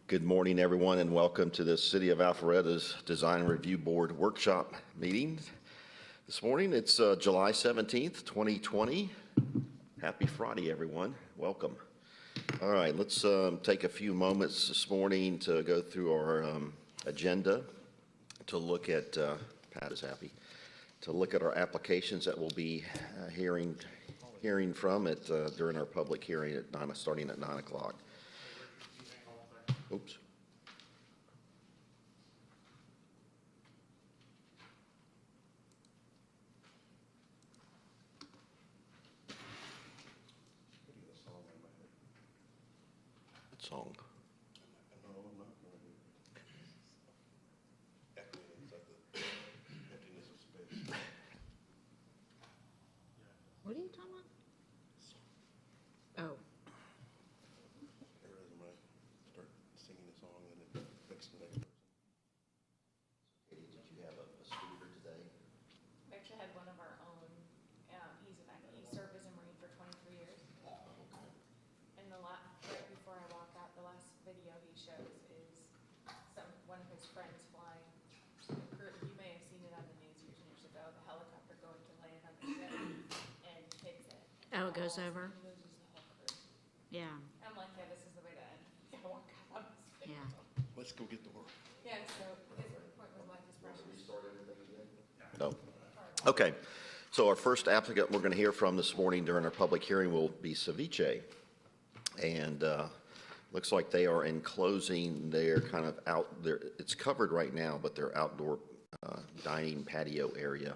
Good morning, everyone, and welcome to the City of Alpharetta's Design Review Board workshop meeting. This morning, it's July 17th, 2020. Happy Friday, everyone. Welcome. All right, let's take a few moments this morning to go through our agenda to look at, Pat is happy, to look at our applications that we'll be hearing from during our public hearing at starting at 9 o'clock. Oops. What song? What are you talking about? Oh. Oh, it goes over? Yeah. I'm like, yeah, this is the way to end. Yeah, walk out. Yeah. Let's go get to work. Yeah, so his point was life is precious. No. Okay. So our first applicant we're going to hear from this morning during our public hearing will be Ceviche. And looks like they are enclosing their kind of out there. It's covered right now, but their outdoor dining patio area.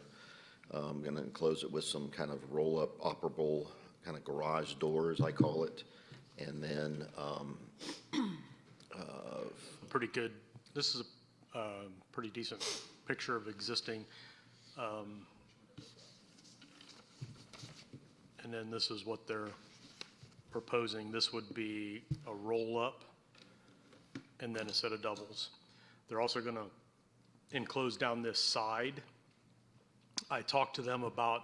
I'm going to enclose it with some kind of roll-up operable kind of garage doors, I call it. And then pretty good. This is a pretty decent picture of existing. And then this is what they're proposing. This would be a roll-up and then a set of doubles. They're also going to enclose down this side. I talked to them about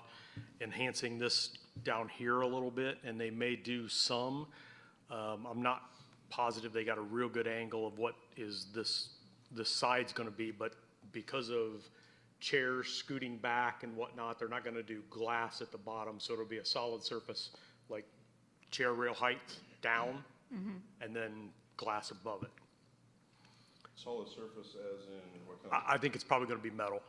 enhancing this down here a little bit, and they may do some. I'm not positive they got a real good angle of what is this side's going to be, but because of chairs scooting back and whatnot, they're not going to do glass at the bottom, so it'll be a solid surface, like chair rail height down, and then glass above it. Solid surface as in what kind of? I think it's probably going to be metal.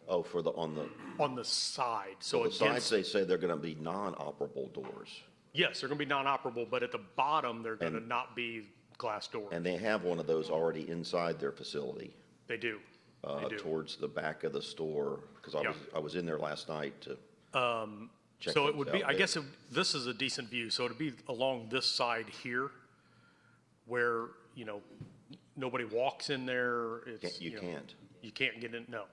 oh, for the on the side. the sides, they say they're going to be non-operable doors. Yes, they're going to be non-operable, but at the bottom, they're going to not be glass doors. And they have one of those already inside their facility. They do. Towards the back of the store, because I was in there last night to check So it those would be, out. I guess this is a decent view, so it'd be along this side here where, nobody walks in there. It's, You can't. You can't get in, no.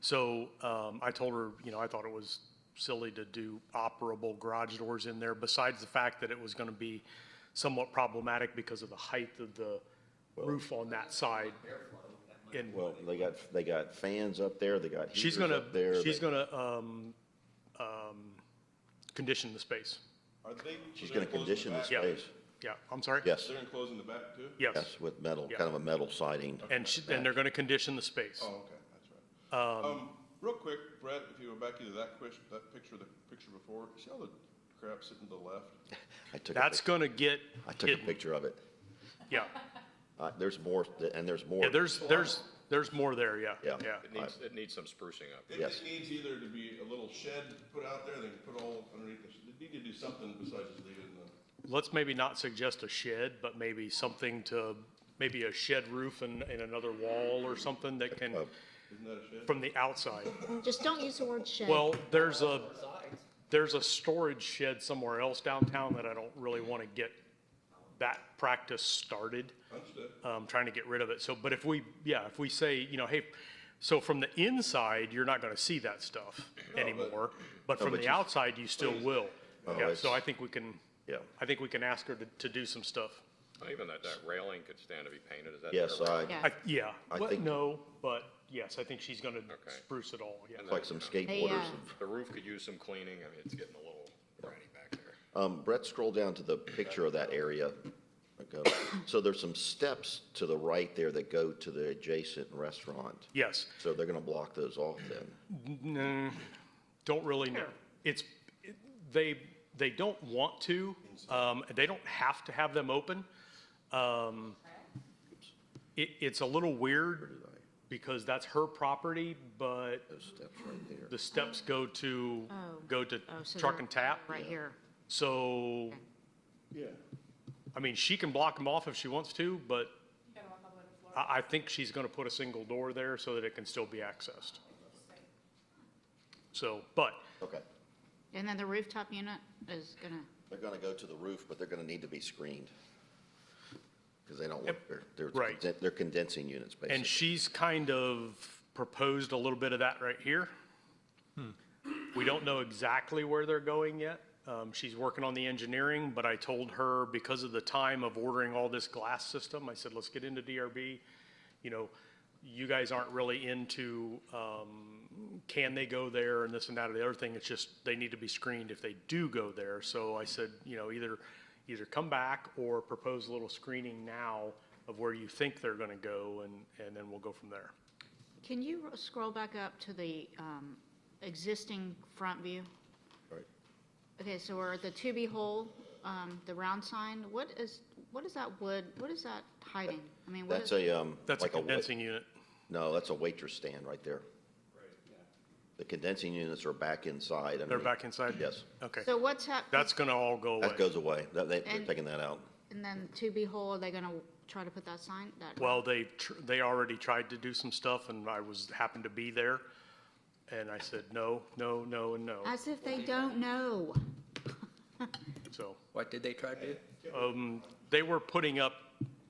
So I told her, I thought it was silly to do operable garage doors in there, besides the fact that it was going to be somewhat problematic because of the height of the roof on that side. And Well, they got fans up there. They got heaters she's gonna up there. condition the space. Are they? She's they're going to enclosing condition the back? space. Yeah, I'm sorry? Yes. They're enclosing the back too? Yes. Yes, with metal, Yeah. kind of a metal siding. And they're going to condition the space. Oh, okay, that's right. Real quick, Brett, if you go back into that picture, the picture before, see all the crap sitting to the left? That's going to get I took a hidden. picture of it. Yeah. There's more, and there's more. Yeah, there's more there, yeah. Yeah. Yeah. It needs some sprucing up. Yes. It needs either to be a little shed put out there, they can put all underneath, they need to do something besides just leave it in the. Let's maybe not suggest a shed, but maybe something maybe a shed roof and another wall or something that can, Isn't that a shed? from the outside. Just don't use the word shed. Well, there's a storage shed somewhere else downtown that I don't really want to get that practice started. Understood. Trying to get rid of it. So, but if we say, hey, so from the inside, you're not going to see that stuff anymore, but from the outside, you still will. Yeah, so I think we can, I think we can ask her to do some stuff. Even that railing could stand to be painted, is that? Yes, Yeah. No, but yes, I think she's going to spruce it all, yeah. like some skateboarders. The roof could use some cleaning. It's getting a little grimy back there. Brett, scroll down to the picture of that area, go. So there's some steps to the right there that go to the adjacent restaurant. Yes. So they're gonna block those off then? No, don't really know. They don't want to, they don't have to have them open. It's a little weird because that's her property, but Those steps right there. the steps go to so truck they're and tap. Right here. So, Yeah. I mean, she can block them off if she wants to, but I think she's gonna put a single door there so that it can still be accessed. So, but, Okay. And then the rooftop unit is gonna, They're gonna go to the roof, but they're gonna need to be screened. Because they don't look, Right. they're condensing units, basically. and she's kind of proposed a little bit of that right here. We don't know exactly where they're going yet. She's working on the engineering, but I told her because of the time of ordering all this glass system, I said, let's get into DRB. You know, you guys aren't really into, can they go there and this and that or the other thing. It's just, they need to be screened if they do go there. So I said, you know, either come back or propose a little screening now of where you think they're gonna go, and then we'll go from there. can you scroll back up to the existing front view? Right. Okay, so we're at the to be whole, the round sign. What is that wood, what is that hiding? I mean, what That's is? That's a like condensing unit. No, that's a waitress stand right there. The condensing units are back inside. They're underneath. back inside? Yes, Okay. So what's happening? That's gonna all go away. that goes away. They're And- taking that out. And then to be whole, are they gonna try to put that sign, that? Well, they already tried to do some stuff, and happened to be there, and I said, no, no, no, and no. As if they don't know. So, What did they try to do? they were putting up,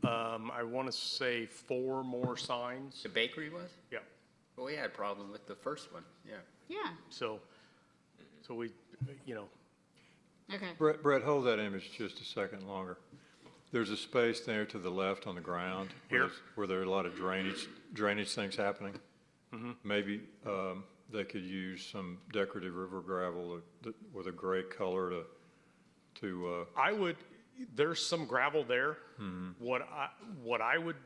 I wanna say 4 more signs. The bakery was? Yeah, Well, we had a problem with the first one, yeah. Yeah, so we, you know, okay. Brett, hold that image just a second longer. There's a space there to the left on the ground. Here? Where there are a lot of drainage things happening. Maybe they could use some decorative river gravel with a gray color to there's some gravel there. What I would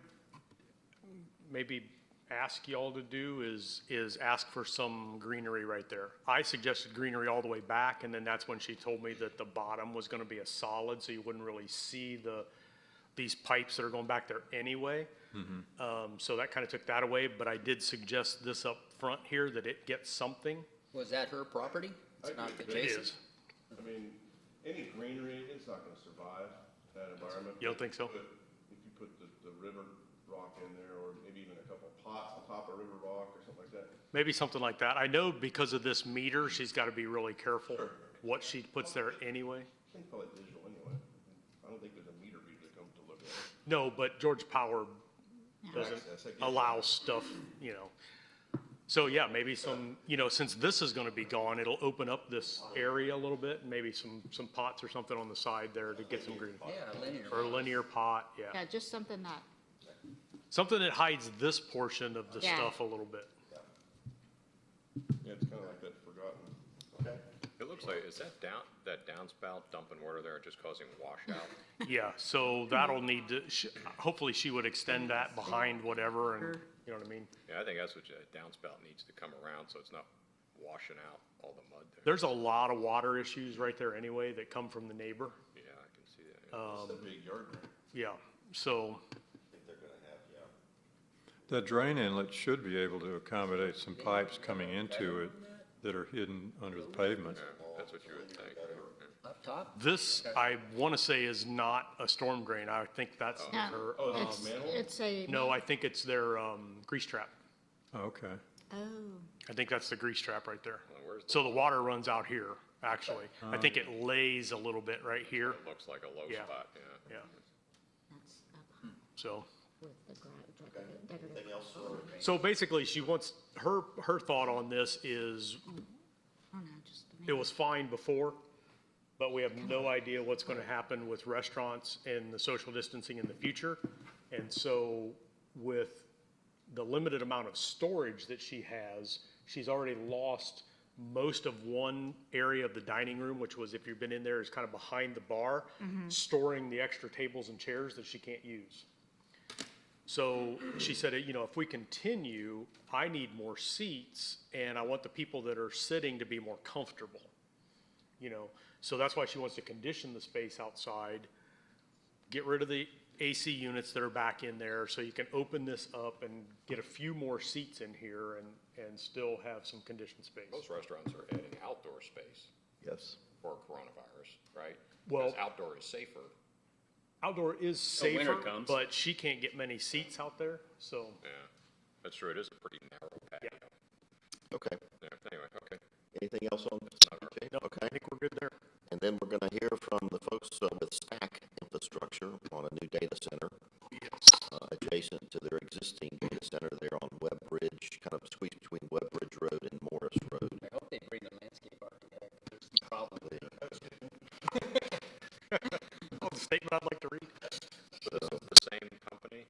maybe ask y'all to do is ask for some greenery right there. I suggested greenery all the way back, and then that's when she told me that the bottom was gonna be a solid, so you wouldn't really see these pipes that are going back there anyway. So that kind of took that away, but I did suggest this up front here, that it gets something. Was that her property? It's not It adjacent? is. I mean, any greenery, it's not gonna survive that environment. You don't think so? But if you put the river rock in there, or maybe even a couple pots on top of river rock or something like that. Maybe something like that. I know because of this meter, she's gotta be really careful what she puts there anyway. I think probably visual anyway. I don't think there's a meter reader that comes to look at it. No, but Georgia Power doesn't Access, I get allow stuff, you know. So yeah, maybe some, you know, since this is gonna be gone, it'll open up this area a little bit, and maybe some pots or something on the side there to get some green. Yeah, linear. Or a linear pot, yeah. Yeah, just something that, Something that hides this portion of the Yeah. stuff a little bit. Yeah, it's kinda like that forgotten. Okay. It looks like, is that downspout dumping water there and just causing washout? Yeah, so that'll need to, hopefully she would extend that behind whatever, and, you know what I mean? Yeah, I think that's what downspout needs to come around, so it's not washing out all the mud there. There's a lot of water issues right there anyway that come from the neighbor. Yeah, I can see that. yeah. It's a big yard. Yeah, so, that drain inlet should be able to accommodate some pipes coming into it that are hidden under the pavement. Yeah, that's what you would think. Up top? this, I wanna say, is not a storm drain. I think that's no, their, it's a. no, I think it's their, grease trap. Okay. Oh, I think that's the grease trap right there. Well, where's the- So the water runs out here, actually. I think it lays a little bit right here, It looks like a low Yeah. spot, yeah. yeah, that's up high so. with the decorative. Anything else? So basically, she wants, her thought on this is, Oh, no, just. it was fine before, but we have no idea what's gonna happen with restaurants and the social distancing in the future. And so with the limited amount of storage that she has, she's already lost most of one area of the dining room, which was, if you've been in there, is kind of behind the bar, storing the extra tables and chairs that she can't use. So she said, you know, if we continue, I need more seats, and I want the people that are sitting to be more comfortable, you know? So that's why she wants to condition the space outside, get rid of the AC units that are back in there, so you can open this up and get a few more seats in here and still have some conditioned space. Most restaurants are adding outdoor space Yes. for coronavirus, right? Well- Because outdoor is safer. Outdoor is winter safer, comes. but she can't get many seats out there, so, Yeah, that's true. It is a pretty narrow patio. Okay. Yeah, anyway, okay. Anything else on? CJ? no, I Okay. think we're good there. And then we're going to hear from the folks with Stack Infrastructure on a new data center adjacent to their existing data center there on Webb Bridge, kind of squeezed between Webb Bridge Road and Morris Road. I hope they bring the landscape architect. There's some problems. Oh, the statement I'd like to read. So this is the same company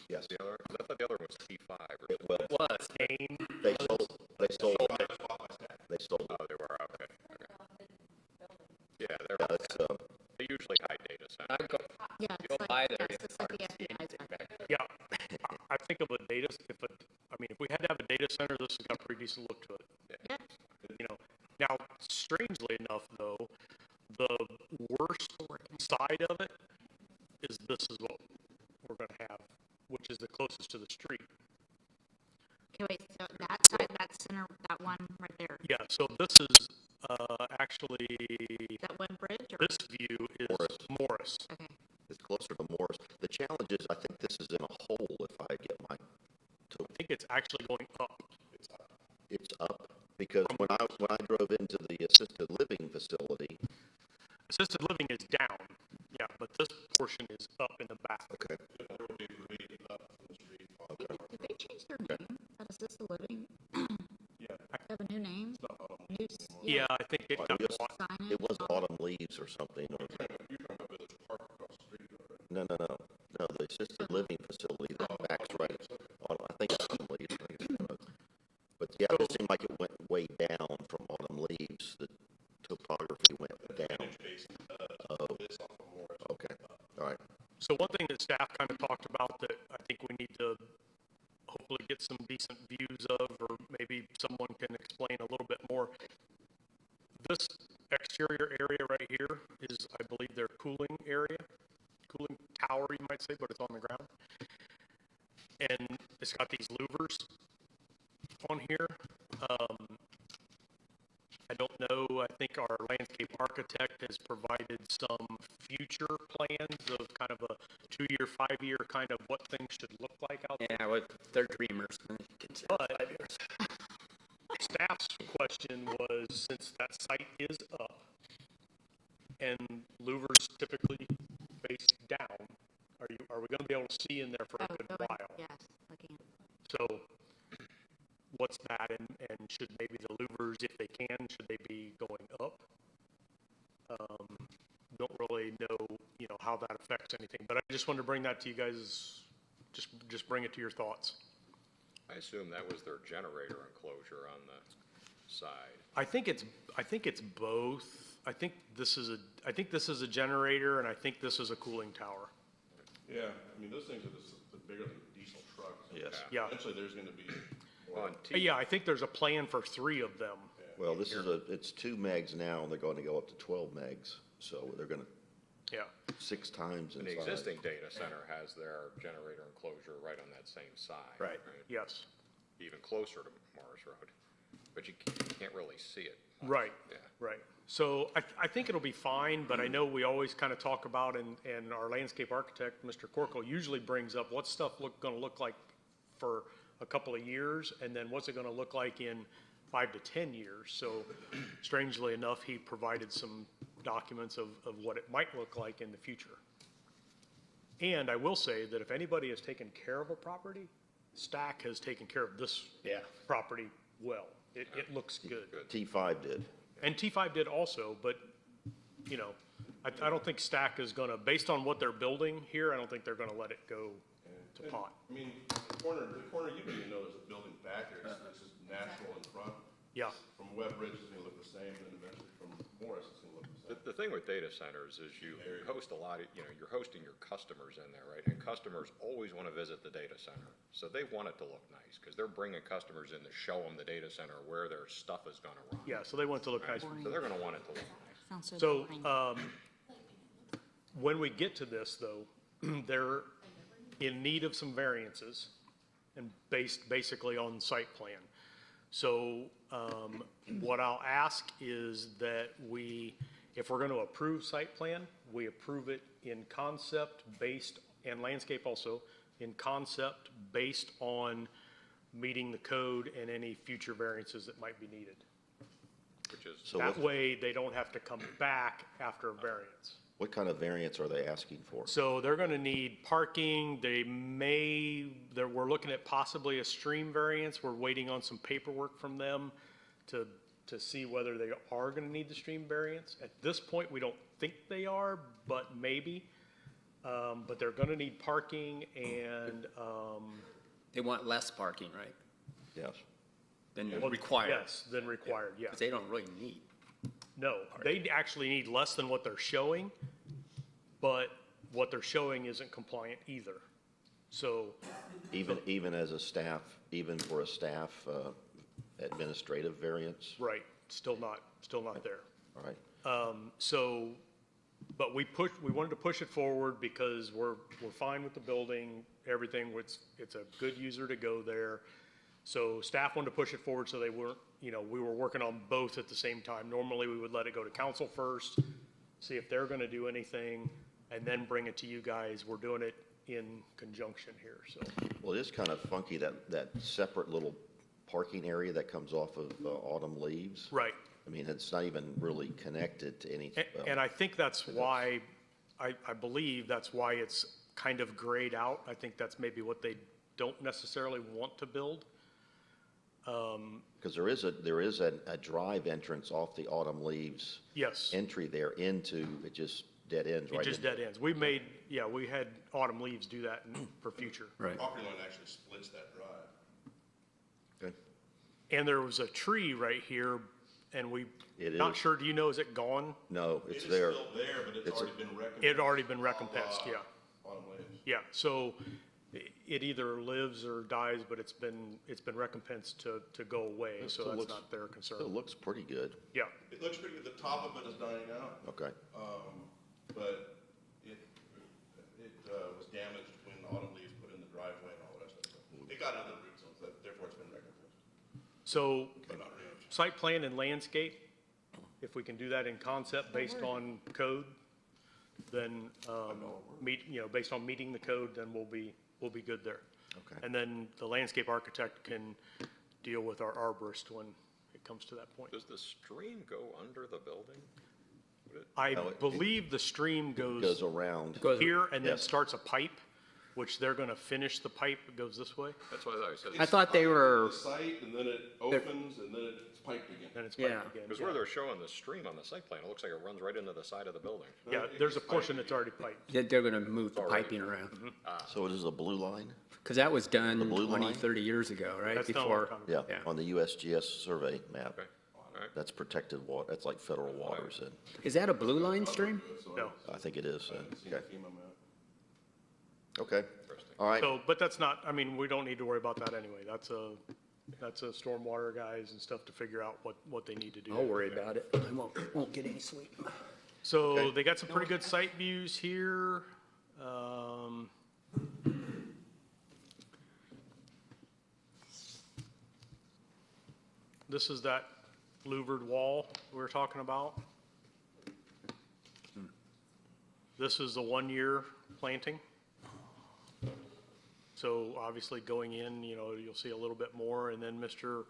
Yes. as the other? 'Cause I thought the other one was T5 or It was. Was. Name, They sold. They sold. Oh, they were, okay. Yeah, Yeah, it's, they're usually high data center. I go, Yeah, go it's by like, there, yes, it's it's like hard the to see FBI's anything back back. yeah, I think of a data, if we had to have a data center, this has got a pretty decent look to it. Yeah, You know, now, strangely enough, though, the worst side of it is this is what we're gonna have, which is the closest to the street. okay, wait, so that side, that center, that one right there, Yeah, so this is, actually, that one bridge, or? this view is Morris. Okay, it's closer to Morris. The challenge is, I think this is in a hole if I get my, I think it's actually going up. it's up. Because when I drove into the assisted living facility, Assisted living is down, yeah, but this portion is up in the back. okay, did they change their name, that assisted living? Yeah. Have a new name? New, Yeah, I think it got bought. signage? it was Autumn Leaves or something. Or, no, the assisted living facility that backs right on, I think it's Autumn Leaves. But yeah, it seemed like it went way down from Autumn Leaves. The topography went down. Oh, okay, all right. So one thing that staff kind of talked about that I think we need to hopefully get some decent views of, or maybe someone can explain a little bit more. This exterior area right here is, I believe, their cooling area, cooling tower, you might say, but it's on the ground. And it's got these louvers on here. I don't know, I think our landscape architect has provided some future plans of kind of a 2-year, 5-year kind of what things should look like out there. Yeah, well, they're dreamers. Consider But 5 years. staff's question was, since that site is up and louvers typically face down, are we gonna be able to see in there for a Oh, good go ahead. while? Yes, looking at, So what's that, and should maybe the louvers, if they can, should they be going up? Don't really know, you know, how that affects anything, but I just wanted to bring that to you guys, just bring it to your thoughts. I assume that was their generator enclosure on the side. I think it's both. I think this is a generator, and I think this is a cooling tower. Yeah, I mean, those things are the bigger than diesel trucks. Yes. Yeah. Eventually, there's gonna be Well, on T, Yeah, I think there's a plan for 3 of them. Well, it's 2 megs now, and they're going to go up to 12 megs. So they're going to Yeah. 6 times in the size. existing data center has their generator enclosure right on that same side. Yes. Even closer to Morris Road, but you can't really see it. Right. Yeah. Right. So I think it'll be fine, but I know we always kind of talk about, and our landscape architect, Mr. Corkle, usually brings up what's stuff gonna look like for a couple of years, and then what's it gonna look like in 5 to 10 years. So strangely enough, he provided some documents of what it might look like in the future. And I will say that if anybody has taken care of a property, Stack has taken care of this Yeah. property well. It looks good. T5 did. And T5 did also, but, you know, I don't think Stack is gonna, based on what they're building here, I don't think they're gonna let it go to pot. I mean, the corner you don't even know there's a building back there. It's just natural in front. Yeah, From Webb Ridge is gonna look the same, then eventually from Morris it's gonna look the same. The thing with data centers is you host a lot of, you're hosting your customers in there, right? And customers always want to visit the data center. So they want it to look nice because they're bringing customers in to show them the data center where their stuff is going to run. Yeah, so they want it to look nice. So they're going to want it to look nice. Sounds so So, boring. when we get to this, though, they're in need of some variances and based basically on site plan. So, what I'll ask is that if we're going to approve site plan, we approve it in concept based, and landscape also, in concept based on meeting the code and any future variances that might be needed. Which is, So That what, way, they don't have to come back after a variance. what kind of variance are they asking for? So they're gonna need parking, we're looking at possibly a stream variance, we're waiting on some paperwork from them to see whether they are gonna need the stream variance. At this point, we don't think they are, but maybe. But they're gonna need parking and, They want less parking, right, Yes. than well, required? yes, than required, yeah. Because they don't really need. No, they actually need less than what they're showing, but what they're showing isn't compliant either. So, Even as a staff, even for a staff, administrative variance? right, still not there. All right. So, but we wanted to push it forward because we're fine with the building, everything, it's a good user to go there. So staff wanted to push it forward so they weren't, we were working on both at the same time. Normally, we would let it go to council first, see if they're gonna do anything, and then bring it to you guys. We're doing it in conjunction here, so. Well, it is kind of funky, that separate little parking area that comes off of Autumn Leaves. Right. I mean, it's not even really connected to any. And I think that's why, I believe that's why it's kind of grayed out. I think that's maybe what they don't necessarily want to build. Because there is a drive entrance off the Autumn Leaves Yes, entry there into, it just dead ends it right just into- dead ends. We had Autumn Leaves do that for future. Right. Property line actually splits that drive. Okay. And there was a tree right here, and It not is. sure, do you know, is it gone? No, It it's is there. still there, but it's It's- already been recompensed. It had already been recompensed, a la yeah. Autumn Leaves. Yeah, so it either lives or dies, but it's been recompensed to go away, so still that's looks- not their Still concern. looks pretty good. Yeah, It looks pretty good. The top of it is dying out, Okay. but it was damaged when Autumn Leaves put in the driveway and all that stuff. It got into the root zone, so therefore it's been recompensed, so but not removed. site plan and landscape, if we can do that in concept based on code, then, based on meeting the code, then we'll be good there. Okay. And then the landscape architect can deal with our arborist when it comes to that point. does the stream go under the building? I No, it- believe the stream Goes goes around. Goes- here and then Yes. starts a pipe, which they're gonna finish the pipe, it goes this way, That's what I thought you said. I thought they were, The site, and then it opens, and then it's piped again. then it's Yeah. piped again. Because where they're showing the stream on the site plan, it looks like it runs right into the side of the building. Yeah, there's a portion that's already piped. they're gonna move the Already. piping around. So it is a blue line? Because that was done blue 20, line? 30 years ago, right? That's done a long Before, time ago. Yeah, Yeah. on the USGS survey map. Okay, all right. That's protected water, that's like federal waters, and is that a blue line stream? No. I think it is. I haven't seen the Okay. FEMA map. Okay. All right. So, but that's not, we don't need to worry about that anyway. That's a stormwater guys and stuff to figure out what they need to do. I'll worry about it. I won't get any sleep. So Okay. they got some pretty good site views here. This is that louvered wall we were talking about. This is the 1-year planting. So obviously going in, you'll see a little bit more, and then Mr.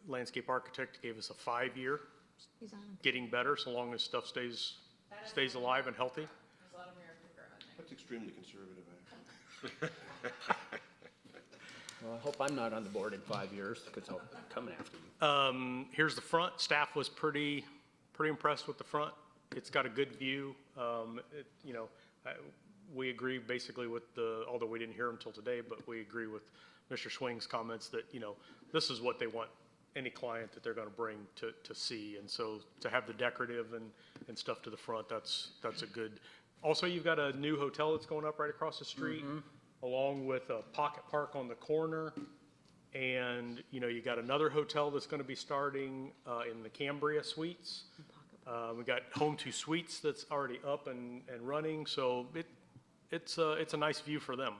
Landscape Architect gave us a 5-year, He's on. getting better so long as stuff stays alive and healthy. There's a lot of American grow in there. That's extremely conservative, actually. Well, I hope I'm not on the board in 5 years, because I'll be coming after you. Here's the front. Staff was pretty impressed with the front. It's got a good view. We agree basically with although we didn't hear him till today, but we agree with Mr. Swing's comments that, this is what they want any client that they're gonna bring to see. And so to have the decorative and stuff to the front, that's a good. Also, you've got a new hotel that's going up right across the street, along with a pocket park on the corner. And, you know, you got another hotel that's gonna be starting, in the Cambria Suites. We got Home to Suites that's already up and running, so it's a nice view for them.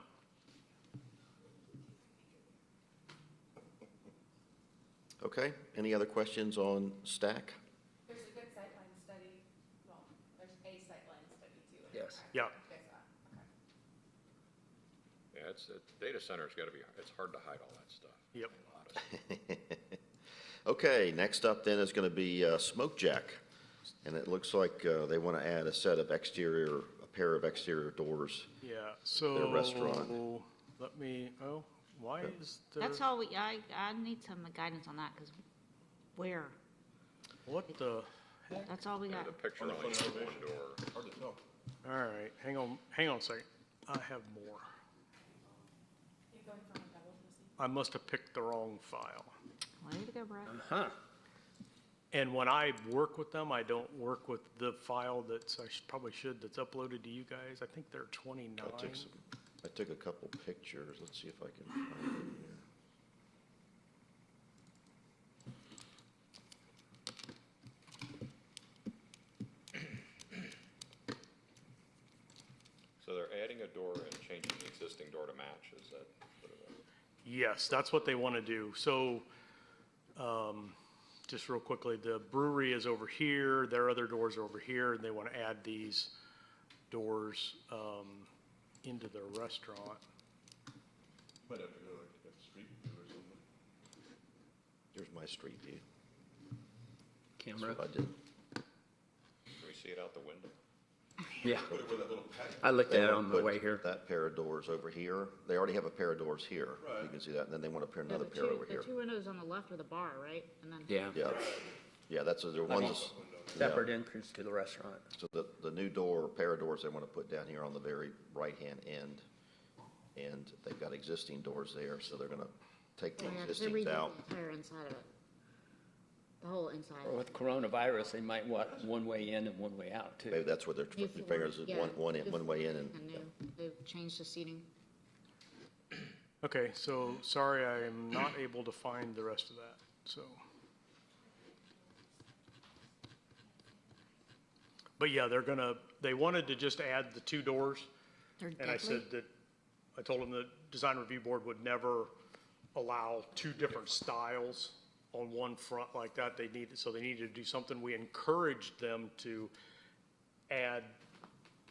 Okay, any other questions on Stack? There's a good sightline study, well, there's a sightline study too. in Yes. the Yeah. packet. There's that, okay. Yeah, data center's gotta be, it's hard to hide all that stuff. Yep. Honestly. Okay, next up then is gonna be Smoke Jack. And it looks like they want to add a pair of exterior doors. Yeah, so. restaurant. Why is there? That's all I need some guidance on that, because where? What the heck? That's all we got. The picture only shows one door. Hard to tell. All right, hang on a second. I have more. You're going from a double to a single. I must have picked the wrong file. Way to go, Brett. Huh. And when I work with them, I don't work with the file that's, probably should, that's uploaded to you guys. I think they're 29. I took a couple pictures. Let's see if I can find it here. So they're adding a door and changing the existing door to match, is that what it is? Yes, that's what they want to do. So, just real quickly, the brewery is over here, their other doors are over here, and they want to add these doors into their restaurant. Might have to go like a street view or something. Here's my street view. That's Camera. what I did. Can we see it out the window? Yeah. Put it where that little patio. I looked They at it wanna on the put way here. That pair of doors over here. They already have a pair of doors here. Right. You can see that. And then they want to put Yeah, another pair over here. The two windows on the left are the bar, right? And then Yeah. Yeah, yeah, that's, there one's, Separate entrance to the restaurant. so the new pair of doors they want to put down here on the very right-hand end. And they've got existing doors there, so they're gonna take the oh, yeah, 'cause they existings redid out. the entire inside of it. The whole inside. Or with coronavirus, they might want one way in and one way out too. Maybe that's where their New fingers is, floor, yeah. one way in and, And new, they've changed the seating. Okay, so, sorry, I am not able to find the rest of that, so. But yeah, they wanted to just add the two doors. They're And I said that, I told them the design review board would never allow two different styles on one front like that. They needed to do something. We encouraged them to add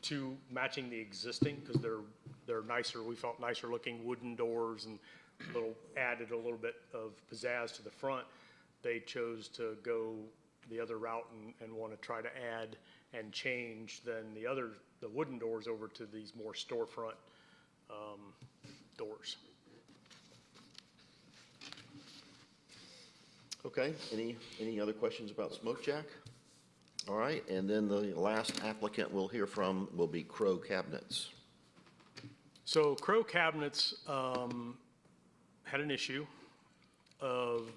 two matching the existing, because they're nicer, we felt nicer looking wooden doors and added a little bit of pizzazz to the front. They chose to go the other route and want to try to add and change the wooden doors over to these more storefront doors. okay, any other questions about Smoke Jack? All right, and then the last applicant we'll hear from will be Crow Cabinets. So Crow Cabinets had an issue of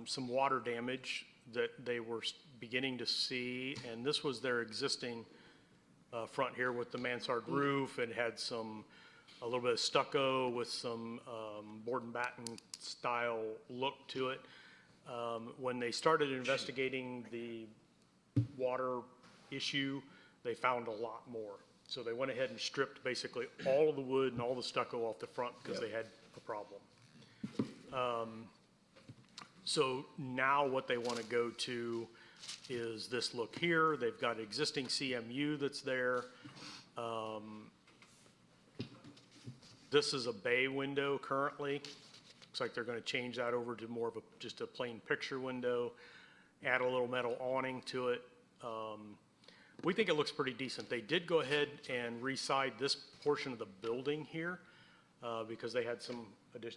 some water damage that they were beginning to see, and this was their existing front here with the mansard roof, and had a little bit of stucco with some board and batten style look to it. When they started investigating the water issue, they found a lot more. So they went ahead and stripped basically all of the wood and all the stucco off the front because they had a problem. So now what they want to go to is this look here. They've got existing CMU that's there. This is a bay window currently. Looks like they're going to change that over to more of just a plain picture window, add a little metal awning to it. We think it looks pretty decent. They did go ahead and re-side this portion of the building here because they had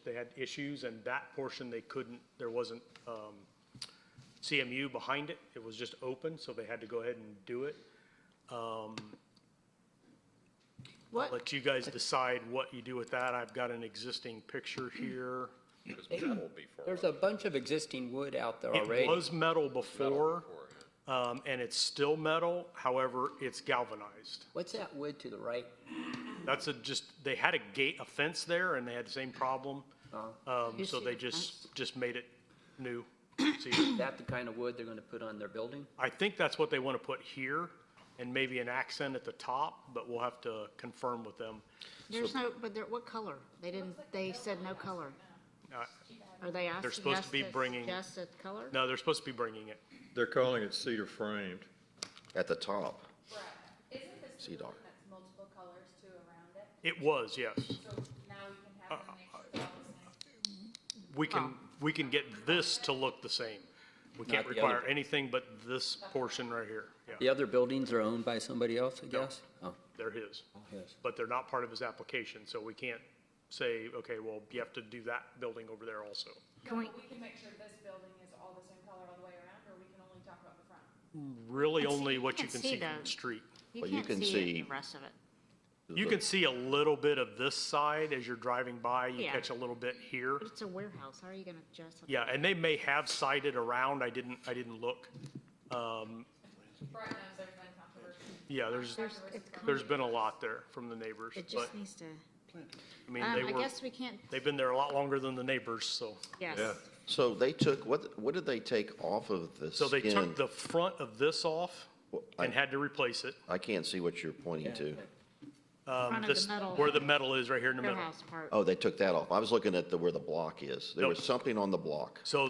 they had issues, and that portion they couldn't, there wasn't CMU behind it. It was just open, so they had to go ahead and do it. I'll What, let you guys decide what you do with that. I've got an existing picture here. It was metal before. There's a bunch of existing wood out there already. It was metal before, yeah. and it's still metal, however, it's galvanized. What's that wood to the right? That's they had a fence there and they had the same problem. You So see they the fence? just made it new. See, Is that the kind of wood they're gonna put on their building? I think that's what they want to put here and maybe an accent at the top, but we'll have to confirm with them. There's no, but what color? They said no color. Uh, Are they asking us supposed to be bringing- suggest a color? No, they're supposed to be bringing it. They're calling it cedar framed. At the top, Correct. Isn't this the Cedar. building that's multiple colors too around it? It was, yes. So now we can have them make sure they're all the same. We can get this to look the same. We can't Not the require other. anything but this portion right here. Yeah, The other buildings are owned by somebody else, I guess? Oh, they're his. yes. But they're not part of his application, so we can't say, okay, well, you have to do that building over there also. Can we, But we can make sure this building is all the same color all the way around, or we can only talk about the front? Really It's- only you what you can't can see see from the those. street. Well, you you can't can see see- the rest of it. You can see a little bit of this side as you're driving by, you Yeah. catch a little bit here. But it's a warehouse. How are you gonna adjust it? Yeah, and they may have sided around, I didn't look. Brett knows there's been controversy. Yeah, there's been a lot there from the neighbors, It but, just needs to, I mean, I guess we can't, they've been there a lot longer than the neighbors, so. yes. Yeah. so they took, what did they take off of the So they skin? took the front of this off Well, and had to replace it. I can't see what you're pointing to. Front of This, the metal where the metal is, right here in the middle. warehouse part. Oh, they took that off. I was looking at where the block is. There was Nope. something on the block. So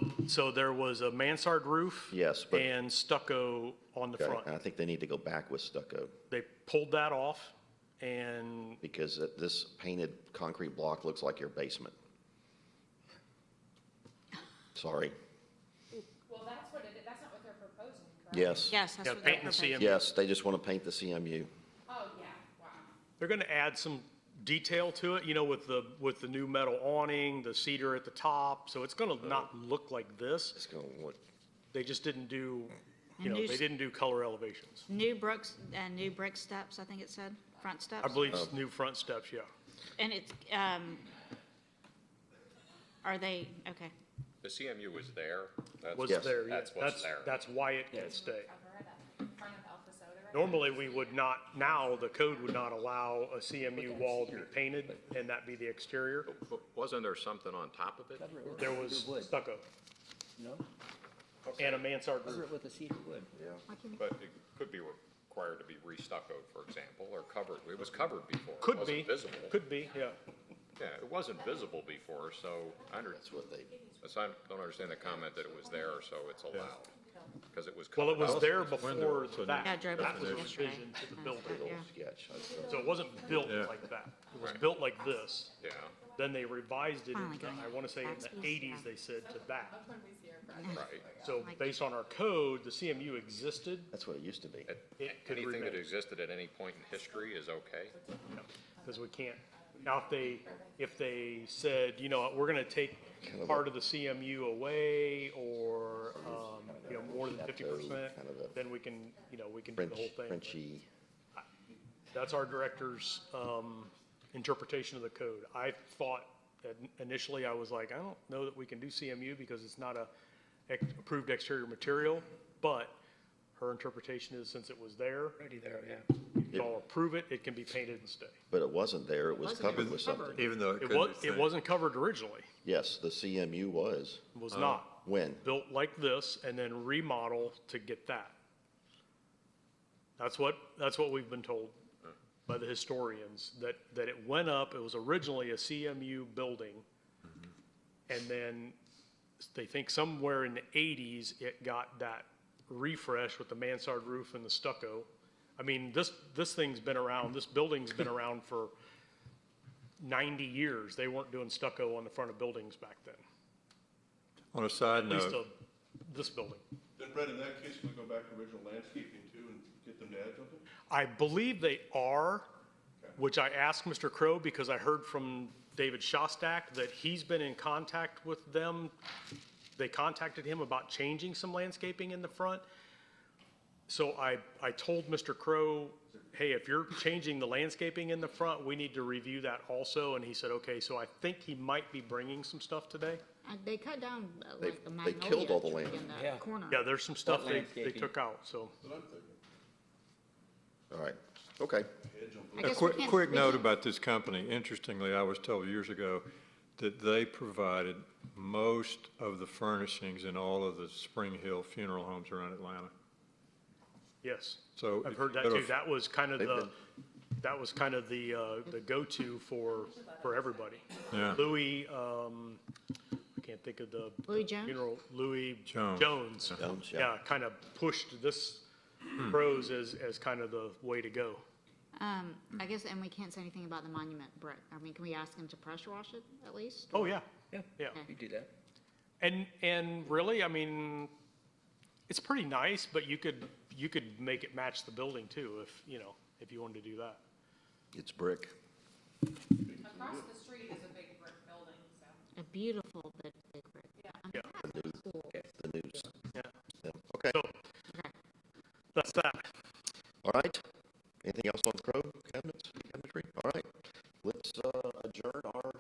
there was a mansard roof. Yes, but- And stucco on the Okay, front. I think they need to go back with stucco They pulled that off and because this painted concrete block looks like your basement. Sorry. Well, that's what it is, that's not what they're proposing, correct? Yes. Yes, that's Yeah, what they're paint the proposing. CMU. Yes, they just want to paint the CMU. Oh, yeah, wow. they're gonna add some detail to it, with the new metal awning, the cedar at the top. So it's gonna not look like this. It's going to look, They just didn't do, And they didn't do color elevations. New bricks and new brick steps, I think it said, front steps. I believe it's new front steps, yeah. And it's, are they, okay. The CMU was there. That's- Was Yes. there, yeah. That's what's there. That's why it can stay. Alpharetta, in front of Alpharetta, right? Normally, we would not, now, the code would not allow a CMU wall to be painted and that be the exterior. But wasn't there something on top of it? There was Wood. stucco No? and a mansard Cover roof. it with a cedar wood. But it could be required to be restuccoed, for example, or covered. It was covered before. It Could wasn't be, visible. could be, yeah. Yeah, it wasn't visible before, so that's what they, so I don't understand the comment that it was there, so it's allowed. Because it was Well, it covered was up. there window, before so that. Yeah, I drove That by was it yesterday. revision to the That's building. good, yeah. sketch. So it wasn't built Yeah. like that. It was Right. built like this. Yeah, Then they revised it, Finally in, getting I want to say in the backspace, 80s, yeah. they said to that. right. So based on our code, the CMU existed. That's what it used to be. It could Anything that remain. existed at any point in history is okay. Because we can't, now if they said, we're gonna take part of the CMU away or, more than 50%, Kind of a then we can, we can do the whole thing. Frenchy. That's our director's, interpretation of the code. I thought initially, I was like, I don't know that we can do CMU because it's not a approved exterior material, but her interpretation is since it was there, Already there, yeah. if y'all approve it, it can be painted and stay. But it wasn't there. It was Wasn't covered there. with Covered. something. Even though it It couldn't was, be it seen. wasn't covered originally. Yes, the CMU was. It was not. When? Built like this and then remodel to get that. That's what we've been told by the historians, that it went up, it was originally a CMU building. And then they think somewhere in the 80s, it got that refresh with the mansard roof and the stucco. I mean, this thing's been around, this building's been around for 90 years. They weren't doing stucco on the front of buildings back then, On a side at least note, this building. Then Brett, in that case, we go back to original landscaping too and get them to add something? I believe they are, which I asked Mr. Crow because I heard from David Shostak that he's been in contact with them. They contacted him about changing some landscaping in the front. So I told Mr. Crow hey, if you're changing the landscaping in the front, we need to review that also. And he said, okay, so I think he might be bringing some stuff today. They cut down They- like the they magnolia killed all the tree land. in that Yeah. corner. Yeah, there's some stuff they landscaping. took out, so. All right, okay. I A guess we quick, can't- quick we note can't- about this company. Interestingly, I was told years ago that they provided most of the furnishings in all of the Spring Hill funeral homes around Atlanta. Yes, So I've if heard you that go to too. That was kind of They've the, been- that was kind of the go-to for everybody. Yeah. Louis, I can't think of the Louis Jones? funeral, Louis Jones. Jones. Jones, yeah. Yeah, kind of pushed this pros as kind of the way to go. I guess, and we can't say anything about the monument brick. I mean, can we ask him to pressure wash it at least? Oh, yeah, Yeah, yeah. you do that. And really, I mean, it's pretty nice, but you could make it match the building too, if you wanted to do that. It's brick. Across the street is a big brick building, so. A beautiful big brick. Yeah. That's cool. The news. Yeah. Yeah, okay, So, that's that. all right. Anything else on pro cabinets, cabinetry? All right, let's adjourn our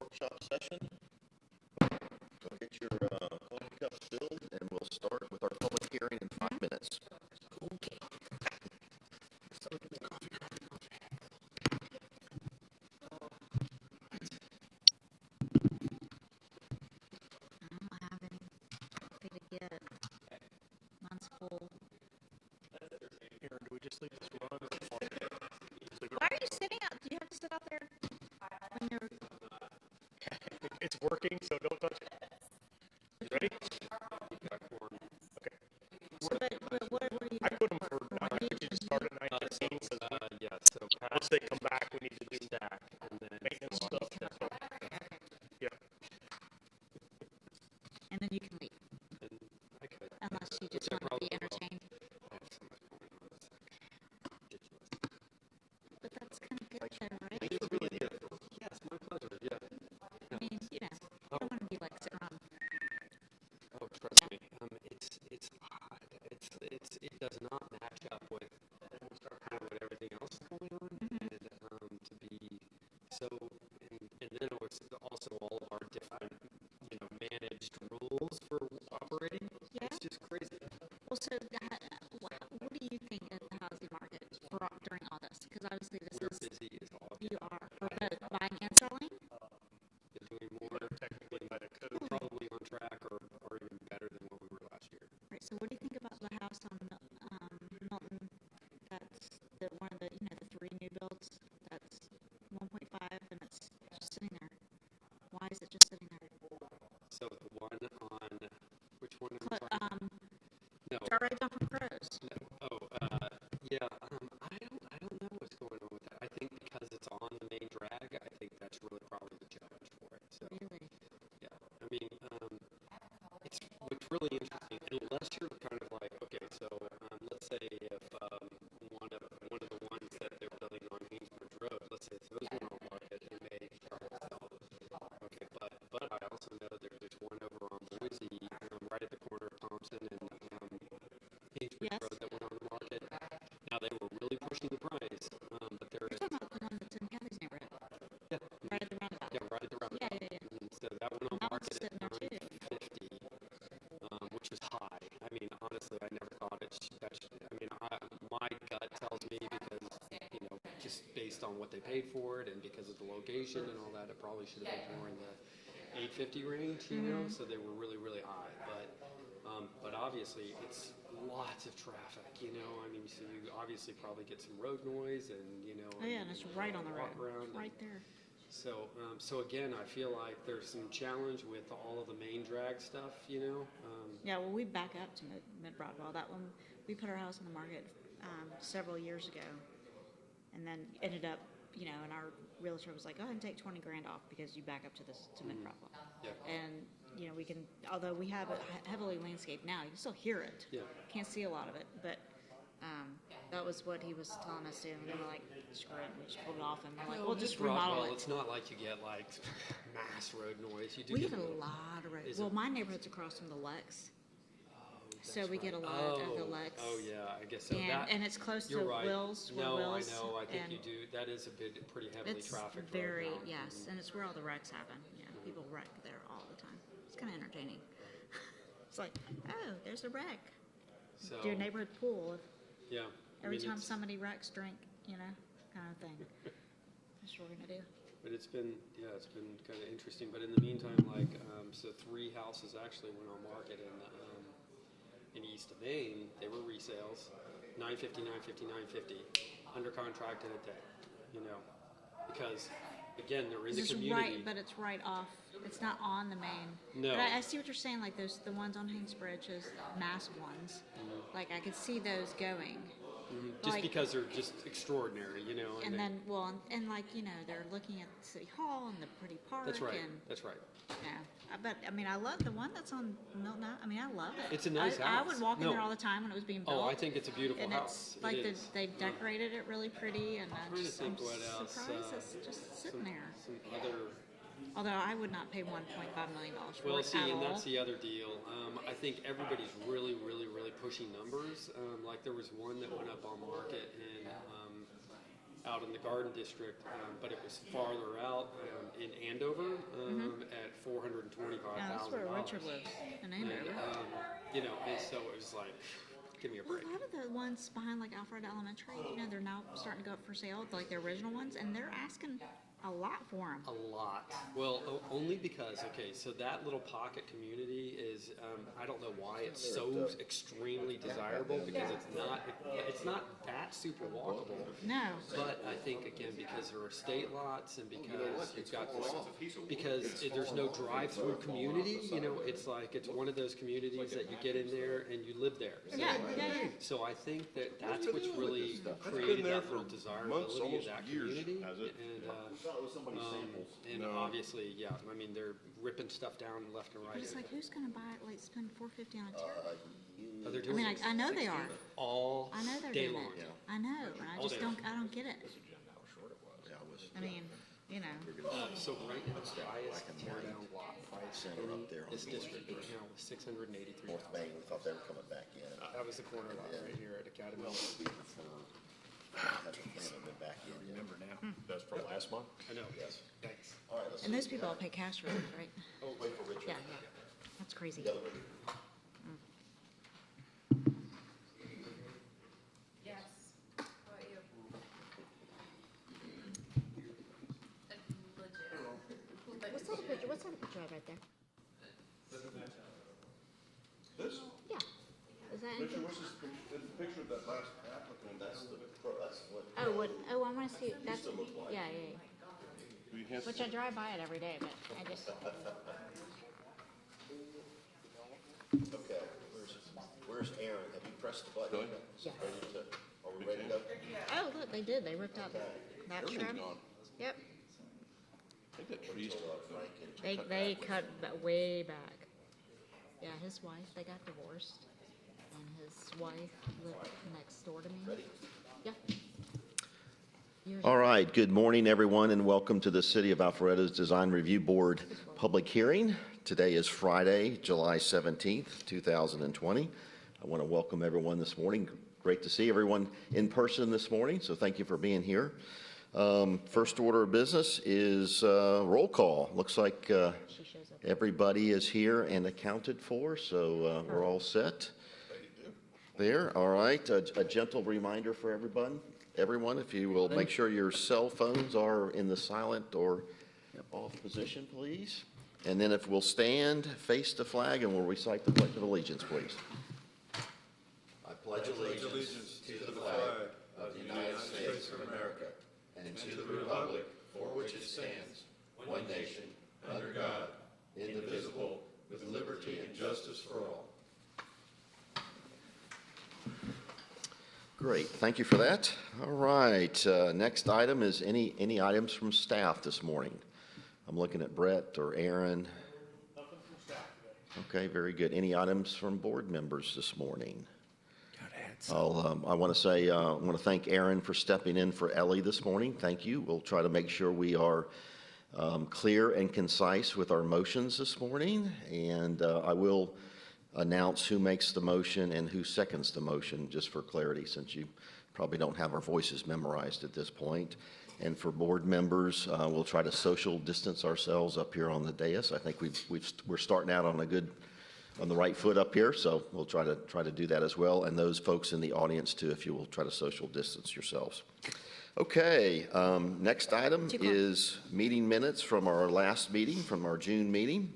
workshop session. Go get your coffee cups filled, and we'll start with our public hearing in 5 minutes. I don't have anything to get. Mine's full. Aaron, do we just leave this run? Why are you sitting out? Do you have to sit out there when you're? It's working, so don't touch it. You ready? Okay. What are you? I put them for 9, we should start at 9:15, so once they come back, we need to do maintenance stuff. Yeah. And then you can leave. Unless you just want to be entertained. But that's kind of good though, right? Yes, my pleasure, yeah. I mean, you don't want to be like sitting around. Oh, trust me, it's odd. It does not match up with kind of what everything else is going on. And to be so, and then it was also all of our different, managed rules for operating. Yeah. It's just crazy. Well, so what do you think of the housing market during all this? Because obviously We're this is, busy as all. you are for both buying and selling. They're doing more, Technically by the code. probably on track or even better than what we were last year. Right, so what do you think about the house on Milton? That's one of the, the 3 new builds. That's 1.5 and it's just sitting there. Why is it just sitting there? So the one on, which one are we But, talking? No. it's already done from Crows. Yeah, I don't know what's going on with that. I think because it's on the main drag, I think that's really probably the challenge for it. So, Really? yeah, I mean, it's what's really interesting, unless you're kind of like, okay, so let's say if one of the ones that they're building on Haynesbridge Road, let's say if those went on market, they may sell. Okay, but I also know there's one over on Boise, right at the corner of Thompson and Haynesbridge Yes. Road that went on the market. Now they were really pushing the price, but they're You're talking about the one that's in Kelly's neighborhood, yeah, right at the roundabout. yeah, right at the roundabout. Yeah. And so that went on That one's market at sitting there too. 950, which is high. I mean, honestly, I never thought my gut tells me because, just based on what they paid for it and because of the location and all that, it probably should have been more in the 850 range, so they were really, really high. But obviously it's lots of traffic, I mean, so you obviously probably get some road noise and, Oh yeah, and it's right on the road. walk around and- Right there. So again, I feel like there's some challenge with all of the main drag stuff, Yeah, well, we back up to Mid-Broadwell. That one, we put our house on the market several years ago, and then ended up, and our realtor was like, "Go ahead and take 20 grand off because you back up to Mid-Broadwell." Yeah. And we can, although we have it heavily landscaped now, you can still hear it. Yeah. Can't see a lot of it, but that was what he was telling us to, and we were like, "Screw it," we just pulled it off, and we're like, "We'll just remodel Roswell, it." it's not like you get like mass road noise. You do We get get a little- lot of road. Is Well, it- my neighborhood's across from the Lex. So we get a lot of the Lex. Oh, yeah, I guess so. And it's close to You're right. Will's, where No, I Will's. know, I think and you do, that is a bit, pretty heavily It's trafficked. very, right now. yes, and it's where all the wrecks happen. Yeah, people wreck there all the time. It's kind of entertaining. It's like, oh, there's a wreck. So, Do a neighborhood pool. yeah. I Every mean, time it's- somebody wrecks, drink, kind of thing. That's what we're gonna do. But it's been kind of interesting. But in the meantime, so 3 houses actually went on market in East of Maine. They were resales, $950, $950, $950, under contract in a day. Because again, they're in the It's community. right, but it's right off. It's not on the main. No. But I see what you're saying. Like the ones on Haynes Bridge, those massive ones. Like I could see those going. Just like- because they're just extraordinary, And then, they're looking at City Hall and the pretty park. that's right. And, That's right. but I mean, I love the one that's on Milton. I mean, I love it. It's a nice I would house. walk in No. there all the time when it was being built. Oh, I think it's a beautiful and house. it's like It is. they've decorated it really pretty, and trying to I'm think what else, surprised it's just sitting there. Some other. Although I would not pay $1.5 million for Well, it see, at and all. that's the other deal. I think everybody's really, really, really pushing numbers. Like there was one that went up on market out in the Garden District, but it was farther out in Andover at $425,000. Yeah, that's where Richard lives in Andover. And so it was like, give me a Well, break. a lot of the ones behind like Alpharetta Elementary, they're now starting to go up for sale, like the original ones, and they're asking a lot for them. A lot. Well, only because, okay, so that little pocket community is, I don't know why it's so extremely desirable, because it's not that super walkable. No. But I think, again, because there are state lots and because you've got this, because there's no drive-through community, it's like, it's one of those communities that you get in there and you live there. Yeah. So I think that's what's really created that little desirability of that community. And obviously, yeah, I mean, they're ripping stuff down left and right. But it's like, who's gonna buy it? Like, spend $450 on a terrace? But they're I doing mean, it I know they are. all I know they're day doing long. it. I know, and I All just day long. I don't get it. Yeah, I was. I mean, So right now, the highest tear down lot price Center in up there on this the district right now is $683. North Main, we thought they were coming back in. That was the corner lot right here at Academy. Haven't been back in yet. Remember now. That's from last month? I know. Yes. Thanks. All right, let's and see. those people all pay cash for it, right? Oh, wait for Richard. Yeah. That's crazy. The other Richard. Yes. How about you? What's that picture? What's that picture of right there? This Yeah. Is that picture, anything? what's this, the picture of that last applicant, That's what. Oh, what? Oh, I want to see. That's yeah. we have, Which I drive by it every day, but I just. Okay, where's Aaron? Have you pressed the button? Yeah. Are we ready to go? Oh, look, they did. They ripped out that everything's shrub. gone. Yep. I think that tree's They cut way back. Yeah, his wife, they got divorced, and his wife lived next door to me. Ready? Yeah. Years All right, good morning, everyone, and welcome to the City of Alpharetta's Design Review Board public hearing. Today is Friday, July 17th, 2020. I want to welcome everyone this morning. Great to see everyone in person this morning, so thank you for being here. First order of business is roll call. Looks like She shows up. everybody is here and accounted for, so we're all set there. All right, a gentle reminder for everyone, if you will make sure your cell phones are in the silent or off position, please. And then if we'll stand, face the flag, and we'll recite the Pledge of Allegiance, please. I pledge allegiance to the flag of the United States of America and to the republic for which it stands, one nation, under God, indivisible, with liberty and justice for all. Great, thank you for that. All right, next item is any items from staff this morning? I'm looking at Brett or Aaron. Nothing from staff today. Okay, very good. Any items from board members this morning? I want to thank Aaron for stepping in for Ellie this morning. Thank you. We'll try to make sure we are clear and concise with our motions this morning. And I will announce who makes the motion and who seconds the motion, just for clarity, since you probably don't have our voices memorized at this point. And for board members, we'll try to social distance ourselves up here on the dais. I think we're starting out on the right foot up here, so we'll try to do that as well. And those folks in the audience too, if you will try to social distance yourselves. Okay, next item is meeting minutes from our last meeting, from our June meeting.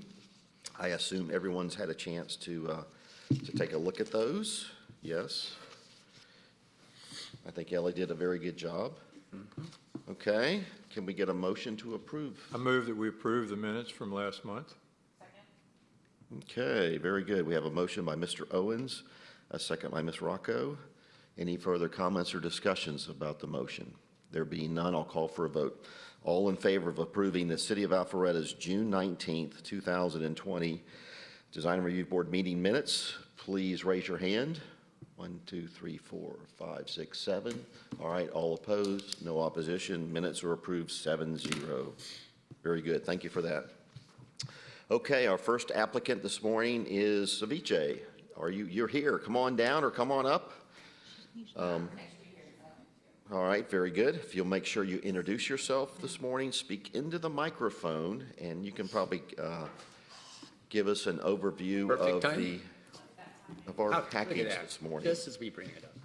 I assume everyone's had a chance to take a look at those. Yes. I think Ellie did a very good job. Okay, can we get a motion to approve? I move that we approve the minutes from last month. Okay, very good. We have a motion by Mr. Owens, a second by Ms. Rocco. Any further comments or discussions about the motion? There being none, I'll call for a vote. All in favor of approving the City of Alpharetta's June 19th, 2020 Design Review Board meeting minutes, please raise your hand. 1, 2, 3, 4, 5, 6, 7. All right, all opposed, no opposition. Minutes are approved 7-0. Very good, thank you for that. Okay, our first applicant this morning is Ceviche. You're here, come on down or come on up. All right, very good. If you'll make sure you introduce yourself this morning, speak into the microphone, and you can probably give us an overview of our package this morning. Just as we bring it up.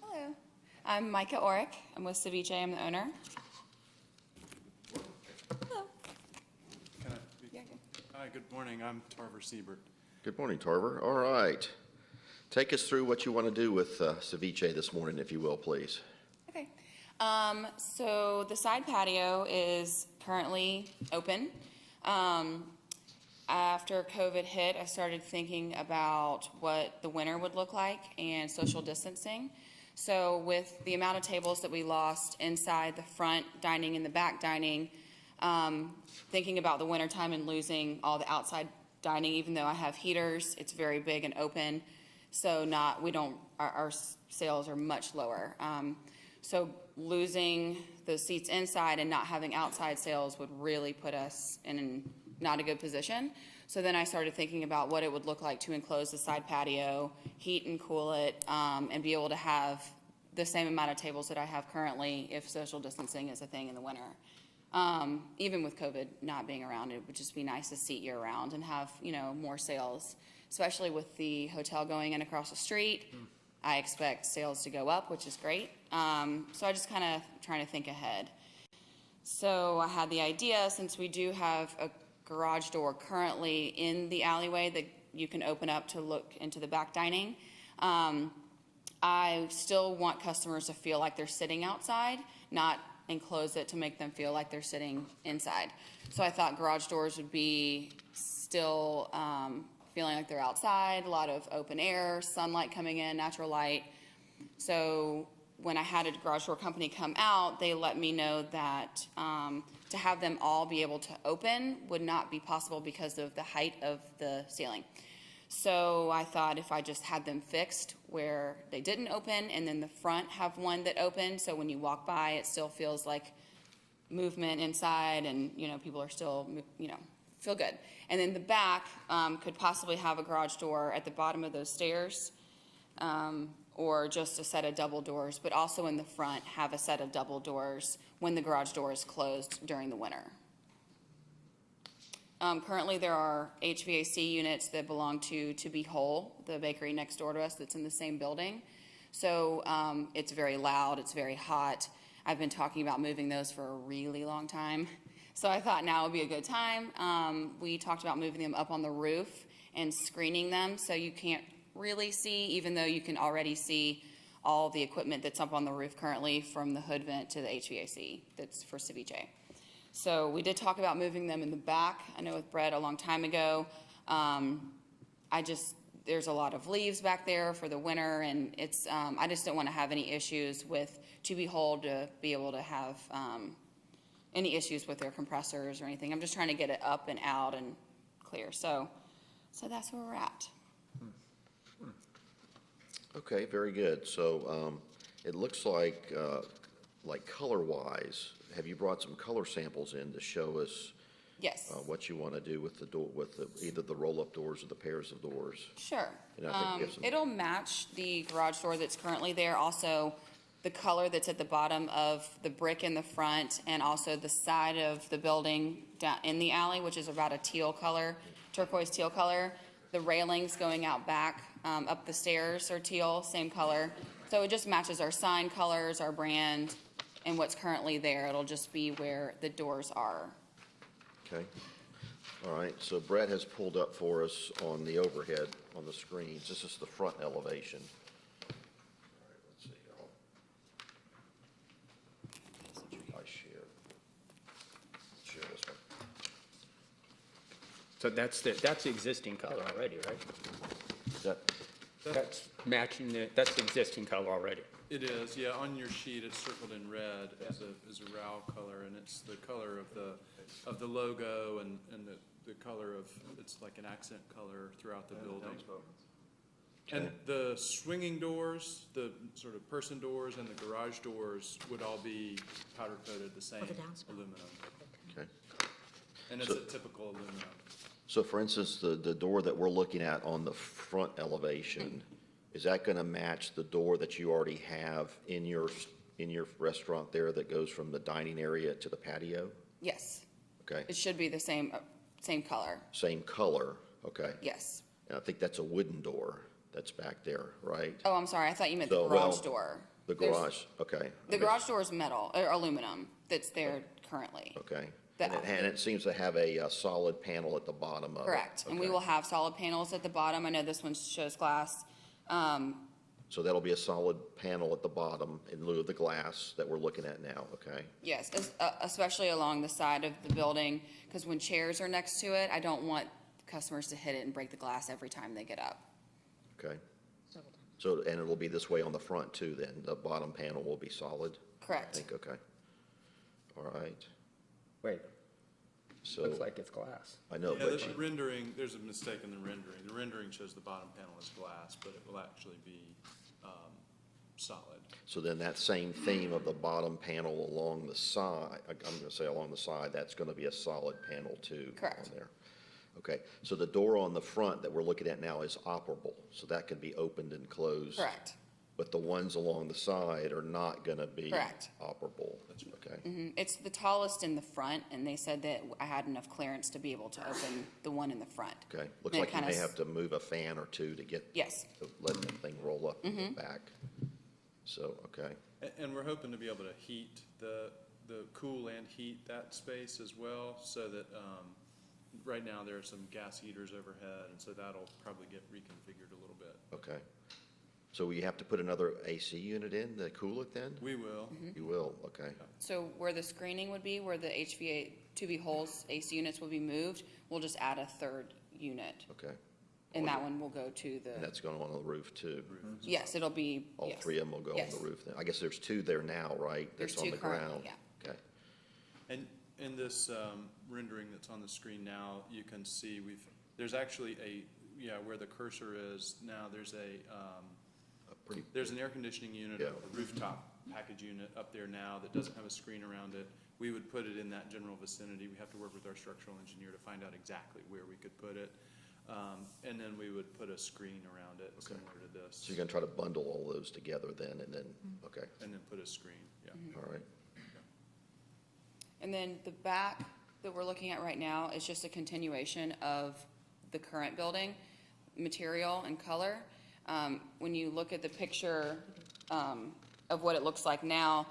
Hello, I'm Micah Orick. I'm with Ceviche. I'm the owner. Hello. Hi, good morning. I'm Tarver Siebert. Good morning, Tarver. All right. Take us through what you want to do with Ceviche this morning, if you will, please. Okay. So the side patio is currently open. After COVID hit, I started thinking about what the winter would look like and social distancing. So with the amount of tables that we lost inside the front dining and the back dining, thinking about the wintertime and losing all the outside dining, even though I have heaters, it's very big and open. So our sales are much lower. So losing those seats inside and not having outside sales would really put us in not a good position. So then I started thinking about what it would look like to enclose the side patio, heat and cool it, and be able to have the same amount of tables that I have currently if social distancing is a thing in the winter. Even with COVID not being around, it would just be nice to seat year round and have, more sales, especially with the hotel going in across the street. I expect sales to go up, which is great. So I just kind of trying to think ahead. So I had the idea, since we do have a garage door currently in the alleyway that you can open up to look into the back dining, I still want customers to feel like they're sitting outside, not enclose it to make them feel like they're sitting inside. So I thought garage doors would be still feeling like they're outside, a lot of open air, sunlight coming in, natural light. So when I had a garage door company come out, they let me know that to have them all be able to open would not be possible because of the height of the ceiling. So I thought if I just had them fixed where they didn't open, and then the front have one that opened, so when you walk by, it still feels like movement inside, and people are still feel good. And then the back could possibly have a garage door at the bottom of those stairs, or just a set of double doors, but also in the front have a set of double doors when the garage door is closed during the winter. Currently, there are HVAC units that belong to Be Whole, the bakery next door to us that's in the same building. So it's very loud, it's very hot. I've been talking about moving those for a really long time. So I thought now would be a good time. We talked about moving them up on the roof and screening them so you can't really see, even though you can already see all the equipment that's up on the roof currently, from the hood vent to the HVAC that's for Ceviche. So we did talk about moving them in the back. I know with Brett a long time ago. There's a lot of leaves back there for the winter, and it's I just don't want to have any issues with To Be Whole to be able to have any issues with their compressors or anything. I'm just trying to get it up and out and clear. So that's where we're at. Okay, very good. So it looks like color-wise, have you brought some color samples in to show us Yes. what you want to do with the door, either the roll-up doors or the pairs of doors. Sure. And I think we have some- It'll match the garage door that's currently there. Also, the color that's at the bottom of the brick in the front and also the side of the building down in the alley, which is about a teal color, turquoise teal color. The railings going out back, up the stairs are teal, same color. So it just matches our sign colors, our brand, and what's currently there. It'll just be where the doors are. Okay. All right, so Brett has pulled up for us on the overhead, on the screens. This is the front elevation. All right, let's see. I share this one. So that's the existing color already, right? Is that, That's matching that's the existing color already. It is, yeah, on your sheet, it's circled in red as a RAL color, and it's the color of the logo and the color of, it's like an accent color throughout the building. And the swinging doors, the sort of person doors and the garage doors would all be powder coated the same the downspout. aluminum. okay. And it's a typical aluminum. So for instance, the door that we're looking at on the front elevation, is that going to match the door that you already have in your restaurant there that goes from the dining area to the patio? Yes. Okay, It should be the same color. same color, okay. Yes. And I think that's a wooden door that's back there, right? Oh, I'm sorry. I thought you meant the So, garage well, door. The There's- garage, okay. The garage door is metal, or aluminum, that's there currently. Okay. The- And it seems to have a solid panel at the bottom of it. Correct. And we Okay. will have solid panels at the bottom. I know this one shows glass. So that'll be a solid panel at the bottom in lieu of the glass that we're looking at now, okay? Yes, especially along the side of the building, because when chairs are next to it, I don't want customers to hit it and break the glass every time they get up. Okay. So, and it'll be this way on the front too then? The bottom panel will be solid? I Correct. think, okay. All right. Wait, So, looks like it's glass. I know, Yeah, but the rendering, there's a mistake in the rendering. The rendering shows the bottom panel is glass, but it will actually be solid. so then that same theme of the bottom panel along the side, I'm gonna say along the side, that's gonna be a solid panel too? Correct. On there. Okay, so the door on the front that we're looking at now is operable, so that can be opened and closed? Correct. But the ones along the side are not gonna be Correct. operable? That's okay. It's the tallest in the front, and they said that I had enough clearance to be able to open the one in the front. Okay, looks Then like you kinda may s- have to move a fan or two to get, Yes. to let the thing roll up and go back. So, okay, And we're hoping to be able to heat the cool and heat that space as well, so that, right now there are some gas heaters overhead, and so that'll probably get reconfigured a little bit. okay. So we have to put another AC unit in to cool it then? We will. You will, okay. So where the screening would be, where the HVA 2B holes AC units will be moved, we'll just add a third unit. Okay. And that one will go to And the, that's going on the roof too? yes, it'll be, All yes. three of them will go on Yes. the roof then? I guess there's two there now, right? There's That's on two the currently, ground. yeah. Okay, And in this rendering that's on the screen now, you can see there's actually where the cursor is now, there's pretty, there's an air conditioning unit, Yeah. a rooftop package unit up there now that doesn't have a screen around it. We would put it in that general vicinity. We have to work with our structural engineer to find out exactly where we could put it. And then we would put a screen around it, similar to this. so you're gonna try to bundle all those together then, and then, okay, And then put a screen, yeah. all right. And then the back that we're looking at right now is just a continuation of the current building, material and color. When you look at the picture of what it looks like now,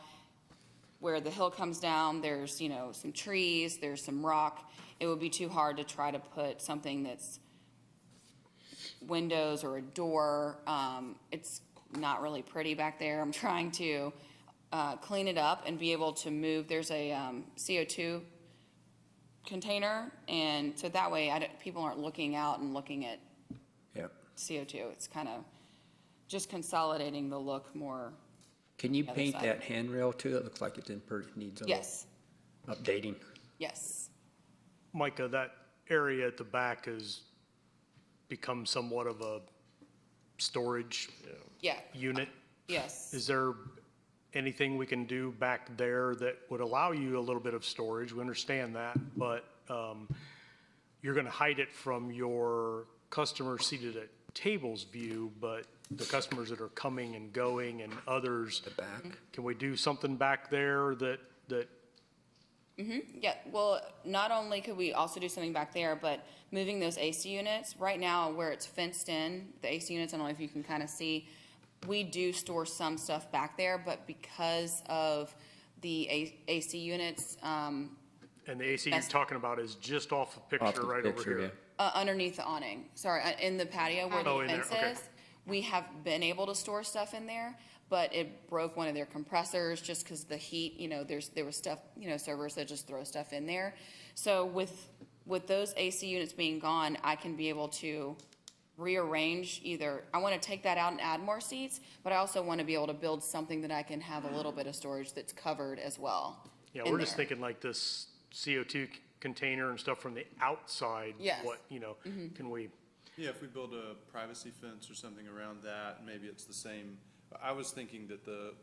where the hill comes down, there's, some trees, there's some rock. It would be too hard to try to put something that's windows or a door. It's not really pretty back there. I'm trying to clean it up and be able to move. There's a CO2 container, and so that way people aren't looking out and looking at Yep. CO2. It's kind of just consolidating the look more. Can you The other paint side. that handrail too? It looks like it's needs a little Yes, updating. yes. Micah, that area at the back has become somewhat of a storage Yeah, unit. yes. Is there anything we can do back there that would allow you a little bit of storage? We understand that, but you're gonna hide it from your customers seated at tables view, but the customers that are coming and going and others. The back. Can we do something back there that, Yeah, well, not only could we also do something back there, but moving those AC units, right now where it's fenced in, the AC units, I don't know if you can kind of see, we do store some stuff back there, but because of the AC units, and the AC you're That's- talking about is just off the picture right over here? underneath the awning, sorry, in the patio where Oh, the in there, fence okay. is, we have been able to store stuff in there, but it broke one of their compressors just because the heat, there was stuff, servers that just throw stuff in there. So with those AC units being gone, I can be able to rearrange either, I want to take that out and add more seats, but I also want to be able to build something that I can have a little bit of storage that's covered as well. Yeah, in we're just there. thinking like this CO2 container and stuff from the outside. Yes. What, can we, Yeah, if we build a privacy fence or something around that, maybe it's the same. I was thinking that the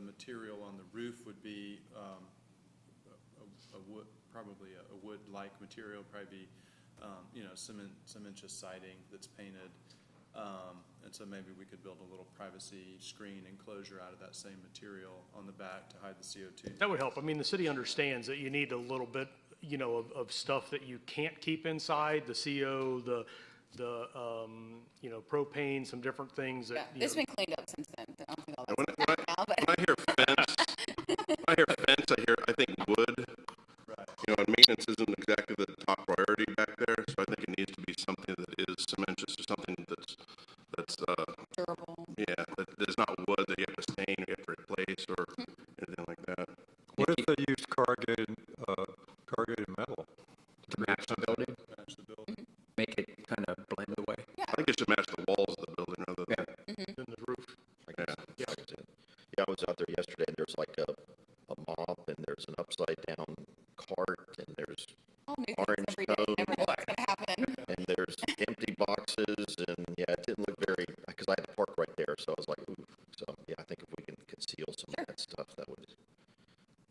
material on the roof would be, a wood, probably a wood-like material, probably be, cementous siding that's painted. And so maybe we could build a little privacy screen enclosure out of that same material on the back to hide the CO2. that would help. I mean, the city understands that you need a little bit, of stuff that you can't keep inside, the CO, the propane, some different things Yeah, that, it's been cleaned up since then. I don't think all When that's bad now, but I hear fence, I think wood. And maintenance isn't exactly the top priority back there, so I think it needs to be something that is cementous or something that's, durable. yeah, that is not wood that you have to stain or you have to replace or anything like that. What if they use corrugated metal? To match the building, Match the building. make it kind of blend away. I think it should match the walls of the building rather than. in the roof. Yeah, I was out there yesterday, and there's like a mop, and there's an upside-down cart, and there's All new orange things every day. cone, Never know what's gonna happen. and there's empty boxes, and yeah, it didn't look very, because I had to park right there, so I was like, ooh. So, yeah, I think if we can conceal some of that stuff, that would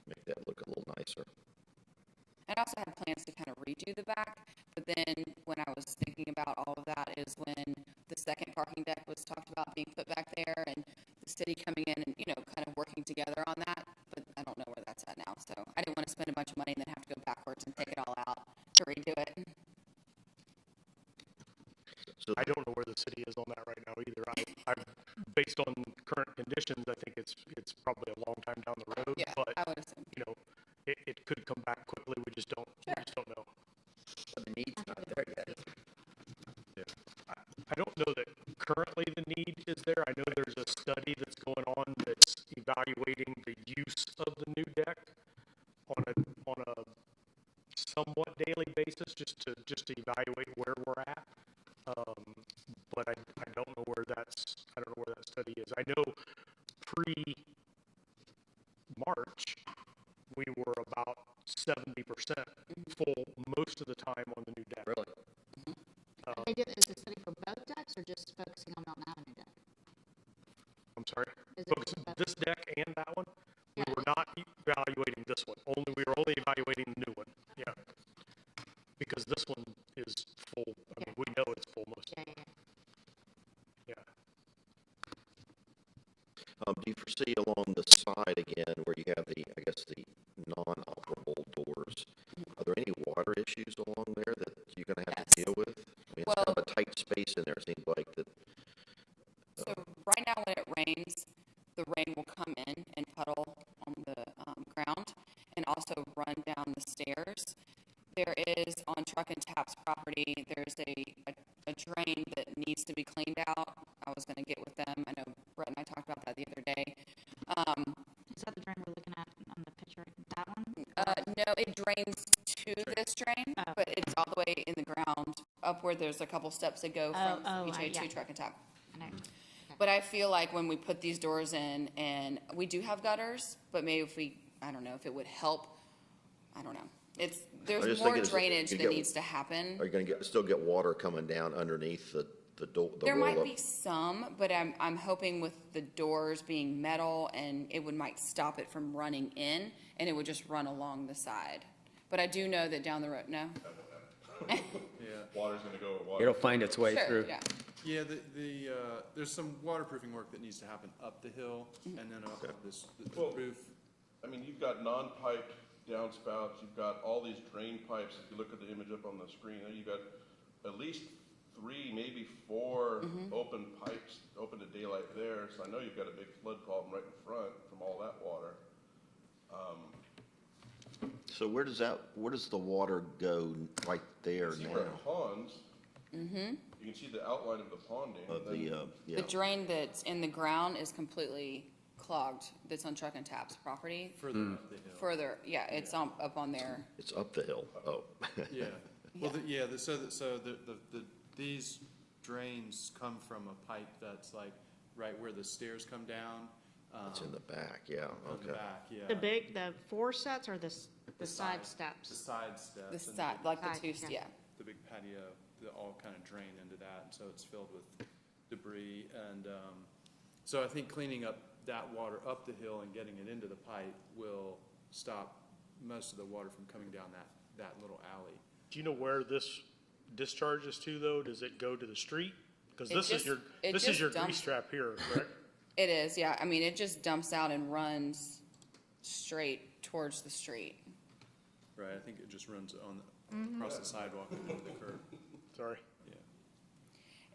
make that look a little nicer. And I also had plans to kind of redo the back, but then when I was thinking about all of that is when the second parking deck was talked about being put back there and the city coming in and, kind of working together on that, but I don't know where that's at now. So I didn't want to spend a bunch of money and then have to go backwards and take it all out to redo it. So I don't know where the city is on that right now either. Based on current conditions, I think it's probably a long time down the road, Yeah, but, I would assume. it could come back quickly. We just don't know. But the need's not there yet. I don't know that currently the need is there. I know there's a study that's going on that's evaluating the use of the new deck on a somewhat daily basis, just to evaluate where we're at. But I don't know where that study is. I know pre-March, we were about 70% full most of the time on the new deck. Really? They do, is the study for both decks or just focusing on Mountain Avenue deck? I'm sorry? Is it Focus for both? this deck and that one? We Yeah. were not evaluating this one. We were only evaluating the new one, yeah. Because this one is full, I mean, we know it's full most, Yeah. yeah. do you foresee along the side again, where you have the non-operable doors, are there any water issues along there that you're gonna have to Yes. deal with? I mean, it's kind of a tight space in there, it seems like that. So right now when it rains, the rain will come in and puddle on the ground and also run down the stairs. There is on Truck and Tap's property, there's a drain that needs to be cleaned out. I was gonna get with them. I know Brett and I talked about that the other day. Is that the drain we're looking at on the picture? That one? No, it drains to this drain, Oh. but it's all the way in the ground up where there's a couple steps that go from BJ to yeah. Truck and Tap. I know. But I feel like when we put these doors in, and we do have gutters, but maybe if I don't know, if it would help, I don't know. There's just more thinking is drainage you that get- needs to happen. Are you gonna still get water coming down underneath the There might roll-up? be some, but I'm hoping with the doors being metal and it might stop it from running in and it would just run along the side. But I do know that down the road, no? Yeah. Water's gonna go with water. It'll find its way Sure, through. yeah. Yeah, there's some waterproofing work that needs to happen up the hill and then up on the Well, roof. I mean, you've got non-piped downspouts, you've got all these drain pipes, if you look at the image up on the screen, you've got at least 3, maybe 4 open pipes, open to daylight there, so I know you've got a big flood problem right in front from all that water. So where does the water go right there See where now? it ponds? You can see the outline of the ponding. Of and then- the, The drain that's in the ground is completely clogged, that's on Truck and Tap's property. Further up the hill. Further, yeah, it's up on there. it's up the hill, oh. Yeah, well, these drains come from a pipe that's like right where the stairs come down. It's in the back, yeah, On the okay. back, The yeah. the 4 sets or the side The steps? side steps. The and side, like the Side, two, yeah. yeah. the big patio, they all kind of drain into that, and so it's filled with debris. And so I think cleaning up that water up the hill and getting it into the pipe will stop most of the water from coming down that little alley. Do you know where this discharges to, though? Does it go to the street? Because It this is just- it this is just your dumps- grease trap here, correct? It is, yeah. I mean, it just dumps out and runs straight towards the street. Right, I think it just runs across the sidewalk and into the curb, Sorry. yeah.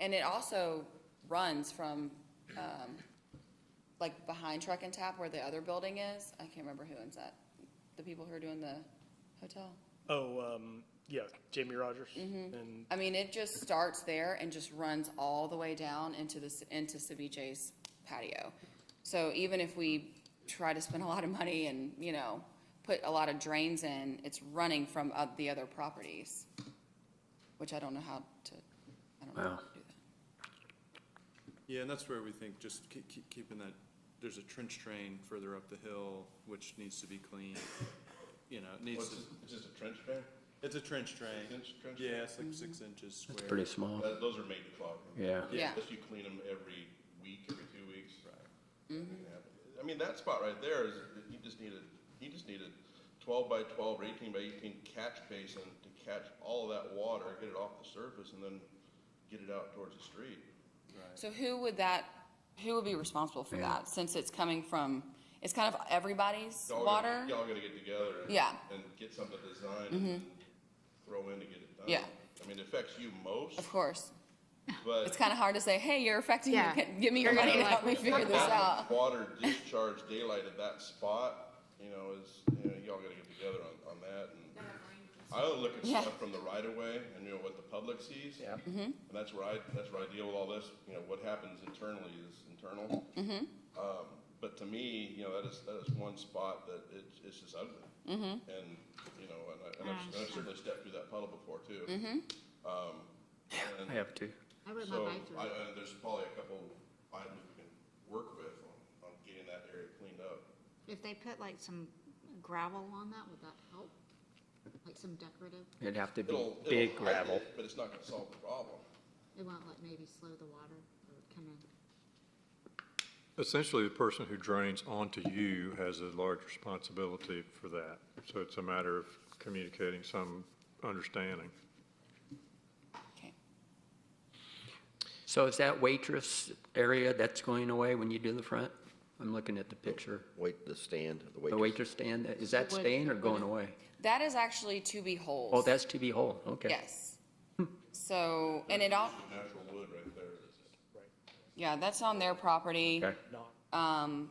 And it also runs from, like, behind Truck and Tap where the other building is. I can't remember who owns that. The people who are doing the hotel. Oh, yeah, Jamie Rogers. Mm-hmm. And I mean, it just starts there and just runs all the way down into Ceviche's patio. So even if we try to spend a lot of money and, put a lot of drains in, it's running from the other properties, which I don't know how to do that. Yeah, and that's where we think just keeping that, there's a trench drain further up the hill, which needs to be cleaned. It needs to, It's just a trench drain? it's a trench drain. 6-inch trench Yeah, drain? it's like 6 inches square. It's pretty small. Those are made to clog. Yeah. Yeah. Unless you clean them every week, every 2 weeks. Right. I mean, that spot right there is, you just need a 12 by 12 or 18 by 18 catch basin to catch all of that water, get it off the surface, and then get it out towards the street. So who would be responsible for that, since it's coming from, it's kind of everybody's water? Y'all gotta get together. Yeah. And get something designed and throw in to get it done. Yeah. I mean, it affects you most, Of course. but. It's kind of hard to say, hey, you're affecting me, Yeah. give me your money to help me figure this out. Water discharge daylight at that spot, y'all gotta get together on that. And I only look at Yeah. stuff from the right of way and what the public sees. Yeah. And that's where I deal with all this, what happens internally is internal. But to me, that is one spot that it's just ugly. And, and I've certainly stepped through that puddle before too. And I have to. I rode my so bike through it. there's probably a couple items we can work with on getting that area cleaned up. If they put like some gravel on that, would that help? Like some decorative? It'd have to be It'll big hide gravel. it, but it's not gonna solve the problem. It won't like maybe slow the water or kind of. Essentially, the person who drains onto you has a large responsibility for that. So it's a matter of communicating some understanding. Okay. So is that waitress area that's going away when you do the front? I'm looking at the picture. The stand, the The waitress. waitress stand, is that Wood- staying or going away? That is actually to be whole. Oh, that's to be whole, okay. Yes. So, and it all, Natural wood right there. yeah, that's on their property. Okay. And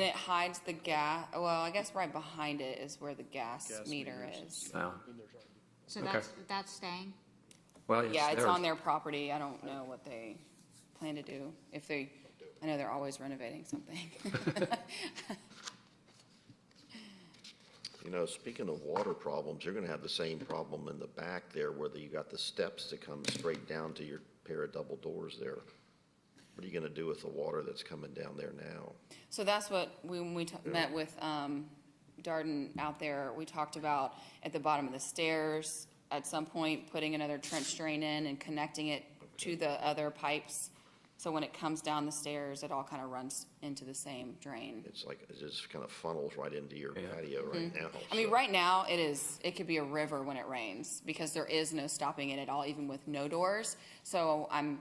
it hides the gas, well, I guess right behind it is where the gas meter is. Wow. So Okay. that's staying? Well, Yeah, it's theirs. on their property. I don't know what they plan to do. I know they're always renovating something. Speaking of water problems, you're gonna have the same problem in the back there where you got the steps that come straight down to your pair of double doors there. What are you gonna do with the water that's coming down there now? So that's what, when we met with Darden out there, we talked about at the bottom of the stairs, at some point, putting another trench drain in and connecting it to the other pipes So when it comes down the stairs, it all kind of runs into the same drain. It's like, it just kind of funnels right into your patio right now. I mean, so- right now, it could be a river when it rains, because there is no stopping it at all, even with no doors. So I'm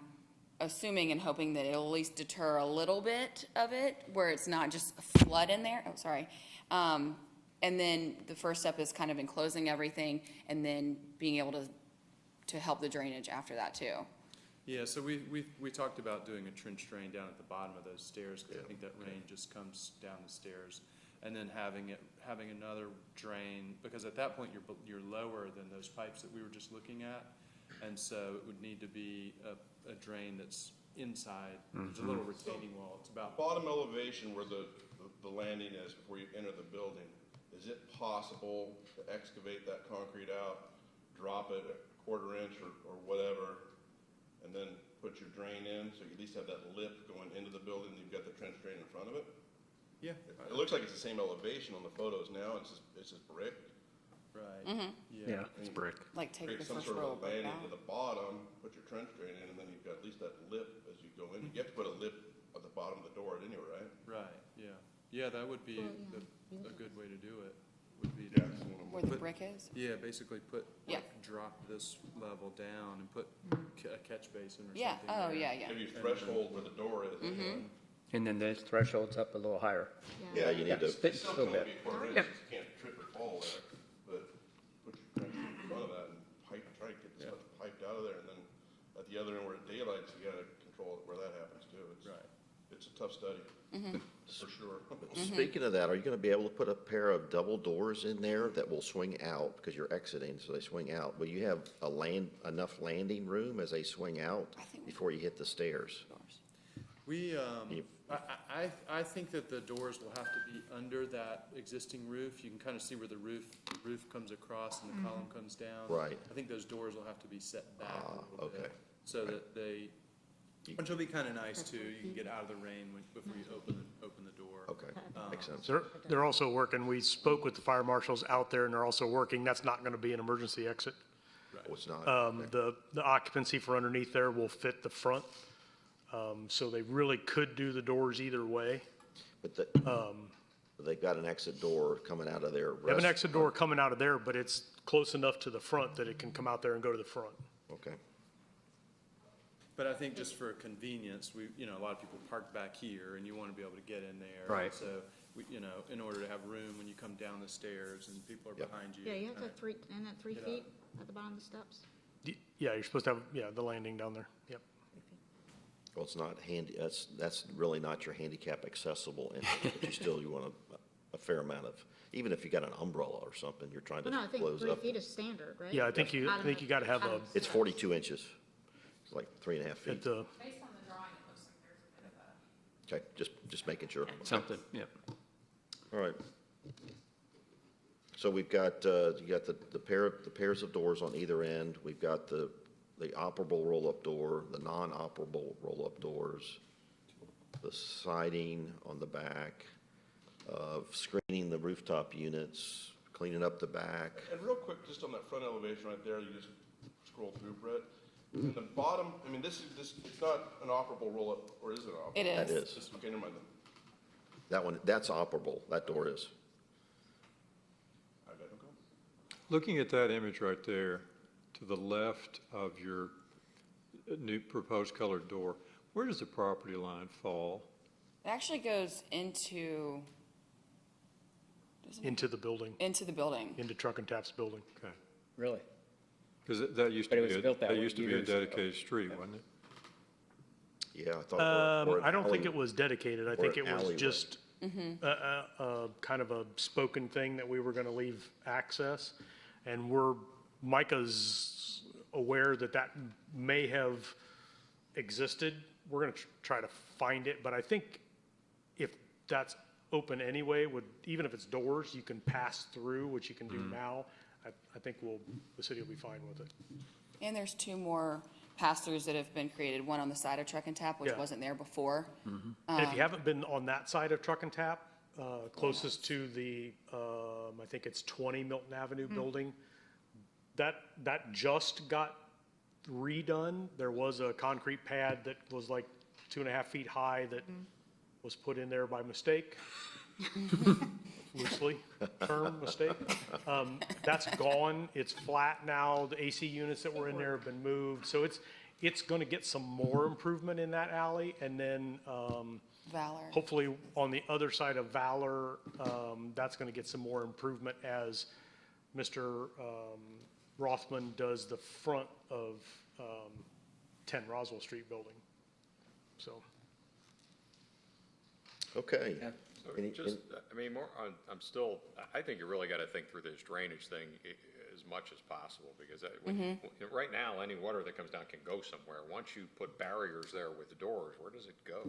assuming and hoping that it'll at least deter a little bit of it, where it's not just a flood in there. Oh, sorry. And then the first step is kind of enclosing everything, and then being able to help the drainage after that too. Yeah, so we talked about doing a trench drain down at the bottom of those stairs, because I think that rain just comes down the stairs. And then having another drain, because at that point, you're lower than those pipes that we were just looking at. And so it would need to be a drain that's inside. There's a little retaining wall. It's about, Bottom elevation where the landing is before you enter the building, is it possible to excavate that concrete out, drop it a quarter inch or whatever, and then put your drain in, so you at least have that lip going into the building, you've got the trench drain in front of it? yeah, It looks like it's the same elevation on the photos now, it's just brick. right, Yeah, it's brick. Like take Create the some first sort row of of a brick landing to out. the bottom, put your trench drain in, and then you've got at least that lip as you go in. You have to put a lip at the bottom of the door anyway, right? right, yeah. Yeah, that would be a good way to do it, would be Yeah. to, Where the But- brick is? yeah, basically Yeah. drop this level down and put a catch basin or something Yeah, oh, there. yeah, yeah. Maybe threshold where the door is. And then the threshold's up a little higher. Yeah, you need to, It's still Little gonna bit. be a quarter inch, Yep. you can't trip or fall there, but put your trench in front of that and try to get the stuff piped out of there, and then at the other end where it daylights, you gotta control where that happens too. Right. It's a tough study, for sure. speaking of that, are you gonna be able to put a pair of double doors in there that will swing out, because you're exiting, so they swing out? Will you have enough landing room as they swing out I think we- before you hit the stairs? We, You- I think that the doors will have to be under that existing roof. You can kind of see where the roof comes across and the column comes down. Right. I think those doors will have to be set back a little okay. bit, so that they, which will be kind of nice too. You can get out of the rain before you open the door. Okay, makes sense. They're also working, we spoke with the fire marshals out there, and they're also working, that's not gonna be an emergency exit. Oh, it's not? The occupancy for underneath there will fit the front, so they really could do the doors either way. But they've got an exit door coming out of their They have an exit door coming out of there, but it's close enough to the front that it can come out there and go to the front. Okay, But I think just for convenience, a lot of people park back here, and you want to be able to get in there. Right. So, in order to have room when you come down the stairs and people are Yep. behind you. Yeah, you have to kinda- have isn't that 3 feet at the bottom of the steps? Yeah, you're supposed to have, the landing down there, yep. well, it's not handy, that's really not your handicap accessible, but you want a fair amount of, even if you got an umbrella or something, you're trying to Well, no, I think close 3 up. feet is standard, right? Yeah, I think you gotta have a, It's 42 inches, it's like 3.5 at feet. the, Based on the drawing, it looks like there's a bit of a. Okay, just making sure. Something, yep. All right. So we've got, you got the pairs of doors on either end. We've got the operable roll-up door, the non-operable roll-up doors, the siding on the back, screening the rooftop units, cleaning up the back. And real quick, just on that front elevation right there, you just scroll through, Brett. And the bottom, I mean, this, it's not an operable roll-up, or is it operable? It That is. is. Okay, never mind then. That one, that's operable, that door is. I got no comment. Looking at that image right there, to the left of your new proposed colored door, where does the property line fall? It actually goes into, doesn't it? into the building, Into the building. into Truck and Tap's building. Okay, Really? because that used But to it be, was built that that way used to be a years ago. dedicated street, wasn't it? Yeah, I thought. or an I don't think alley- it was dedicated, I or think an it was alleyway. just kind of a spoken thing that we were gonna leave access. And Micah's aware that may have existed. We're gonna try to find it, but I think if that's open anyway, even if it's doors, you can pass through, which you can do now. I think the city will be fine with it. And there's 2 more pass-throughs that have been created, one on the side of Truck and Tap, which Yeah. wasn't there before. And if you haven't been on that side of Truck and Tap, closest to the, I think it's 20 Milton Avenue building, that just got redone. There was a concrete pad that was like 2.5 feet high that was put in there by mistake. Loosely term mistake. That's gone. It's flat now. The AC units that were in there have been moved. So it's going to get some more improvement in that alley. And then Valor. hopefully on the other side of Valor, that's going to get some more improvement as Mr. Rothman does the front of 10 Roswell Street building. So. Okay. So Any- just, I mean, I think you really gotta think through this drainage thing as much as possible, because right now, any water that comes down can go somewhere. Once you put barriers there with the doors, where does it go?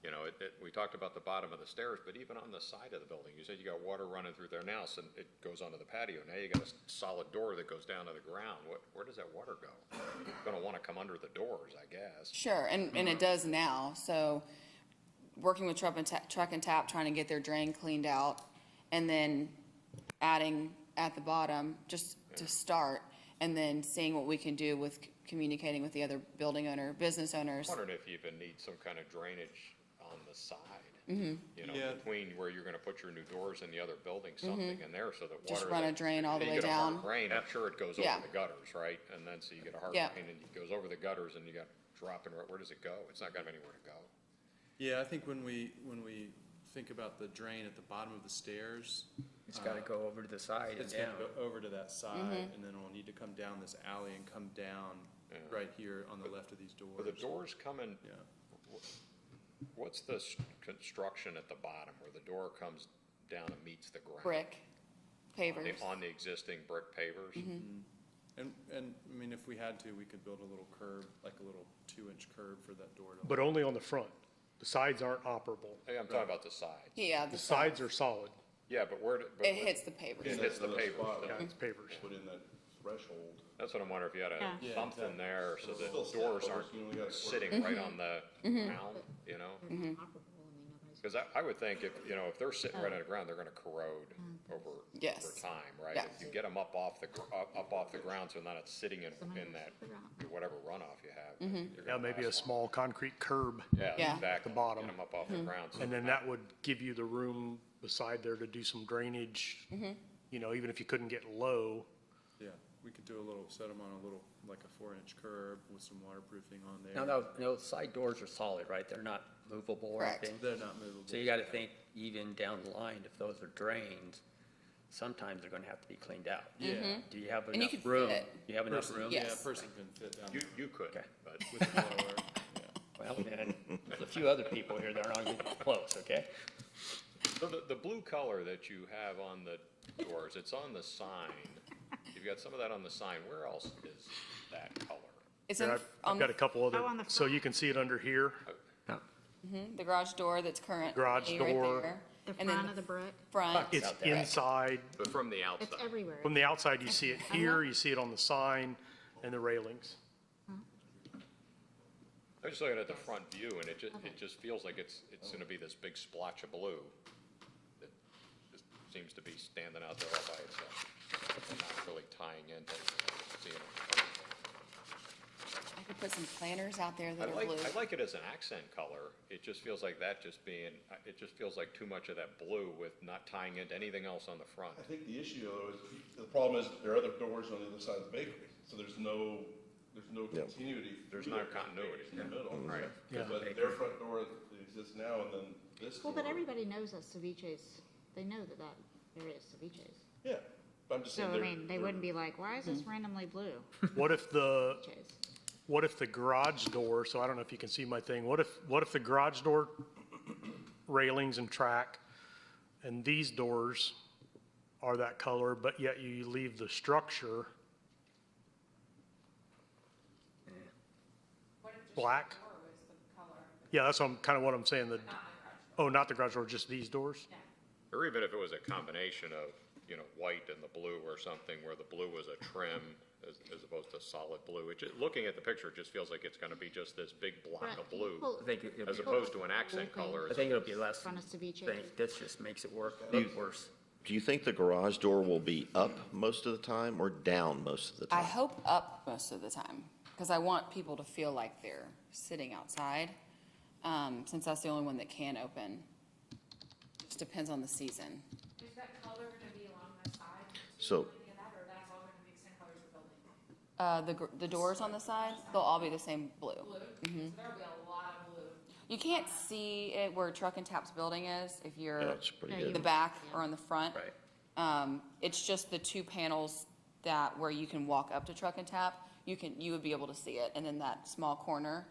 You know, we talked about the bottom of the stairs, but even on the side of the building, you said you got water running through there now, so it goes onto the patio. Now you got a solid door that goes down to the ground. Where does that water go? You're gonna wanna come under the doors, I guess. Sure, and it does now, so working with Truck and Tap, trying to get their drain cleaned out, and then adding at the bottom, just to start, and then seeing what we can do with communicating with the other business owners. Wondering if you even need some kind of drainage on the side. Mm-hmm. You know, Yeah. between where you're gonna put your new doors and the other building, something in there so that water. Just run a drain all the you way get a hard down. drain, I'm sure it goes Yeah. over the gutters, right? And then so you get a hard Yeah. drain and it goes over the gutters and you got dropping, where does it go? It's not gonna have anywhere to go. Yeah, I think when we think about the drain at the bottom of the stairs, It's gotta go over to the side and it's gonna down. go over to that side, and then we'll need to come down this alley and come down right here on the left of these doors. Are the doors coming, Yeah. what's the construction at the bottom where the door comes down and meets the ground? Brick, pavers. On the existing brick pavers? And, I mean, if we had to, we could build a little curb, like a little 2-inch curb for that door to. But only on the front. The sides aren't operable. Hey, I'm talking about the sides. Yeah, The sides are solid. Yeah, but it hits the pavers. It hits the pavers. spot Yeah, that it's pavers. Put in that threshold. That's what I'm wondering, if you had Yeah. something there so that Still set doors doors, aren't you only got a sitting right on the ground, you know? Operable, I mean, nobody's. Because I would think if they're sitting right on the ground, they're gonna corrode over Yes. time, right? Yeah. If you get them up off the ground, so not it's sitting in that, Figure out. whatever runoff you have. you're Yeah, gonna maybe a last small concrete curb. Yeah, Yeah. exactly. The bottom. Get them up off the ground. so And then that would give you the room beside there to do some drainage. You know, even if you couldn't get low. Yeah, we could do set them on a little, like a 4-inch curb with some waterproofing on there. Now, those side doors are solid, right? They're not movable or Correct. anything? They're not movable. So you gotta think even down the line, if those are drains, sometimes they're gonna have to be cleaned out. Yeah. Do you have And you enough could room? fit. Do you have enough room? Yeah, a Yes. person can fit down You could, Okay. but with the blower, yeah. Well, then, there's a few other people here that aren't getting close, okay? so the blue color that you have on the doors, it's on the sign. You've got some of that on the sign. Where else is that color? It's Here, in, I've got a couple other, on the so you can see it under here. the garage door that's currently Garage right door. there. The And then front of the brick, Front, It's out there. inside. But from the it's outside. everywhere. From the outside, you see it here, you see it on the sign and the railings. I'm just looking at the front view, and it just feels like it's gonna be this big splotch of blue that just seems to be standing out there all by itself, and not really tying into, seeing it. I could put some planters out there that are blue. I like it as an accent color. It just feels like it just feels like too much of that blue with not tying into anything else on the front. I think the issue though is, the problem is there are other doors on the other side of the bakery, so there's no continuity. There's through no it. continuity. In the middle. Right. But their front door that exists now and then this Well, door. but everybody knows that ceviches, they know that area is ceviches. Yeah, but I'm just So, saying. I mean, they wouldn't be like, why is this randomly blue? What if the Ceviches. garage door, so I don't know if you can see my thing, what if the garage door railings and track and these doors are that color, but yet you leave the structure black? Yeah, that's what I'm saying, not the garage door, just these doors? Or even if it was a combination of, white and the blue or something, where the blue was a trim as opposed to solid blue. Looking at the picture, it just feels like it's gonna be just this big block of blue, I think it'll as be, opposed to an accent color. I think it'll be less. Front of ceviche. I think this just makes it worse. Do you think the garage door will be up most of the time or down most of the I time? hope up most of the time, because I want people to feel like they're sitting outside. since that's the only one that can open. Just depends on the season. Is that color gonna be along the side? So, Any of that, or that's all gonna be the same color as the building? The doors on the side, they'll all be the same blue. Blue? So there'll be a lot of blue. You can't see it where Truck and Tap's building is if you're yeah, it's pretty No, good. in the back or in the front. Right. It's just the two panels that where you can walk up to Truck and Tap, you would be able to see it. And then that small corner,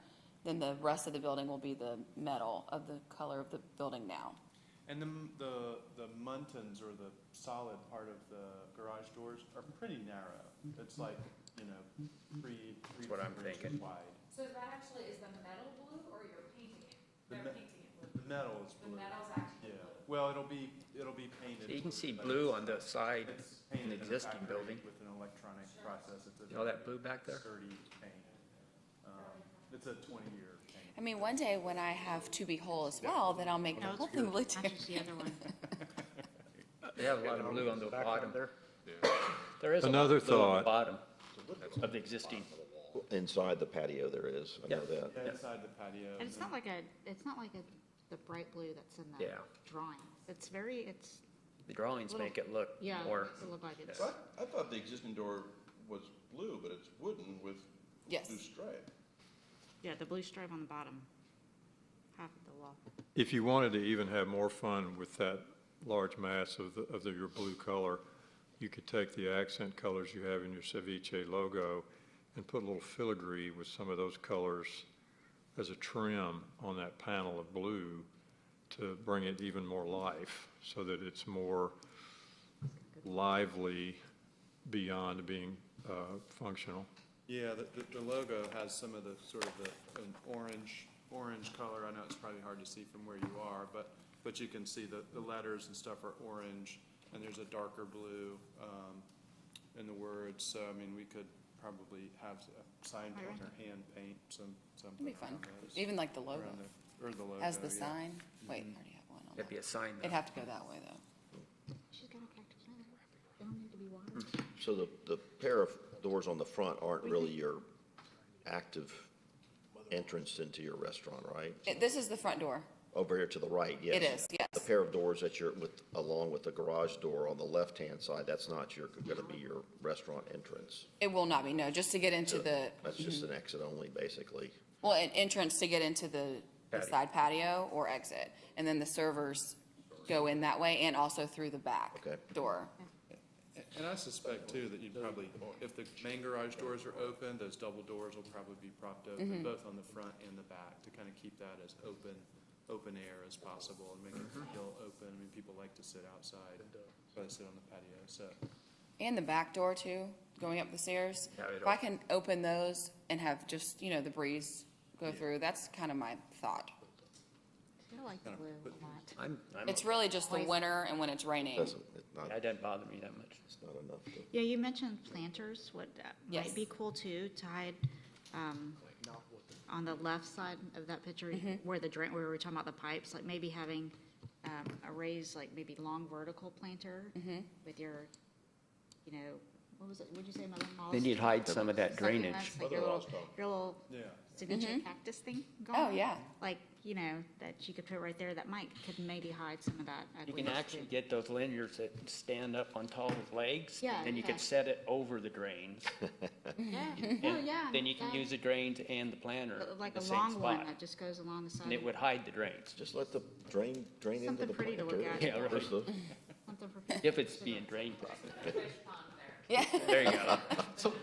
then the rest of the building will be the metal of the color of the building now. And the muntins or the solid part of the garage doors are pretty narrow. It's like, you know, three what I'm inches thinking. wide. So that actually is the metal blue, or you're painting it? The They're me- painting it blue. The metal is The blue. metal's actually Yeah, blue. well, it'll be painted. You can see but blue it's- on the side It's in the painted in a existing factory building. with an electronic process. It's a You know that blue back there? sturdy paint. It's a 20-year paint. I mean, one day when I have To Be Whole as well, then I'll make the whole thing blue too. Matches the other one. They have a lot of blue on the bottom. There is a lot Another of blue on the thought. bottom of the existing. Inside the patio there is, I know Yeah. that. Yeah, inside the patio. And it's not like the bright blue that's in the Yeah. drawing. It's The drawings make it look yeah, more, it makes it look like it's, So I thought the existing door was blue, but it's wooden with Yes. blue stripe. yeah, the blue stripe on the bottom, half of the wall. If you wanted to even have more fun with that large mass of your blue color, you could take the accent colors you have in your Ceviche logo and put a little filigree with some of those colors as a trim on that panel of blue to bring it even more life, so that it's more lively beyond being functional. Yeah, the logo has some of the sort of an orange color. I know it's probably hard to see from where you are, but you can see the letters and stuff are orange, and there's a darker blue in the words. So, I mean, we could probably have a sign paint or hand paint something It'd be fun. around those. Even like the logo Around or the logo, as the yeah. sign. Wait, I already have one on it'd that. be a sign It'd though. have to go that way though. She's got a cactus now. They don't need to be watered. So the pair of doors on the front aren't really your active entrance into your restaurant, right? This is the front door. Over here to the right, yes. It is, yes. The pair of doors that you're with, along with the garage door on the left-hand side, that's not gonna be your restaurant entrance. It will not be, no, just to get into the, That's just an exit only, basically. well, an entrance to get into the side patio or exit. And then the servers go in that way and also through the back Okay. door. And I suspect too that you'd probably, if the main garage doors are open, those double doors will probably be propped open, both on the front and the back, to kind of keep that as open air as possible and make it feel open. I mean, people like to sit outside, so they sit on the patio, so. And the back door too, going up the stairs. Yeah, If I can open those and have just, the breeze go through, that's kind of my thought. I like the blue a lot. I'm It's really just the winter and when it's raining. that doesn't bother me that much. It's not enough to. Yeah, you mentioned planters, what Yes. might be cool too, to hide, on the left side of that picture, where where we were talking about the pipes, like maybe having, a raised, like maybe long vertical planter with your, what was it, what'd you say, mother-in-law? Then you'd hide some of that Something drainage. that's like your little Yeah. signature cactus thing going Oh, on. yeah. Like, that you could put right there, that could maybe hide some of that You can ugliness actually too. get those linears that stand up on tall with legs. Yeah, And you yeah. could set it over the drains. Yeah, oh, and yeah. Then you can use the drains and the planter Like in a the same long one spot. that just goes along the side. And it would hide the drains, Just let the drain into Something the pretty to planter. look at. Yeah, right. There's the- Something for people. if it's being drained properly. Yeah. There you go.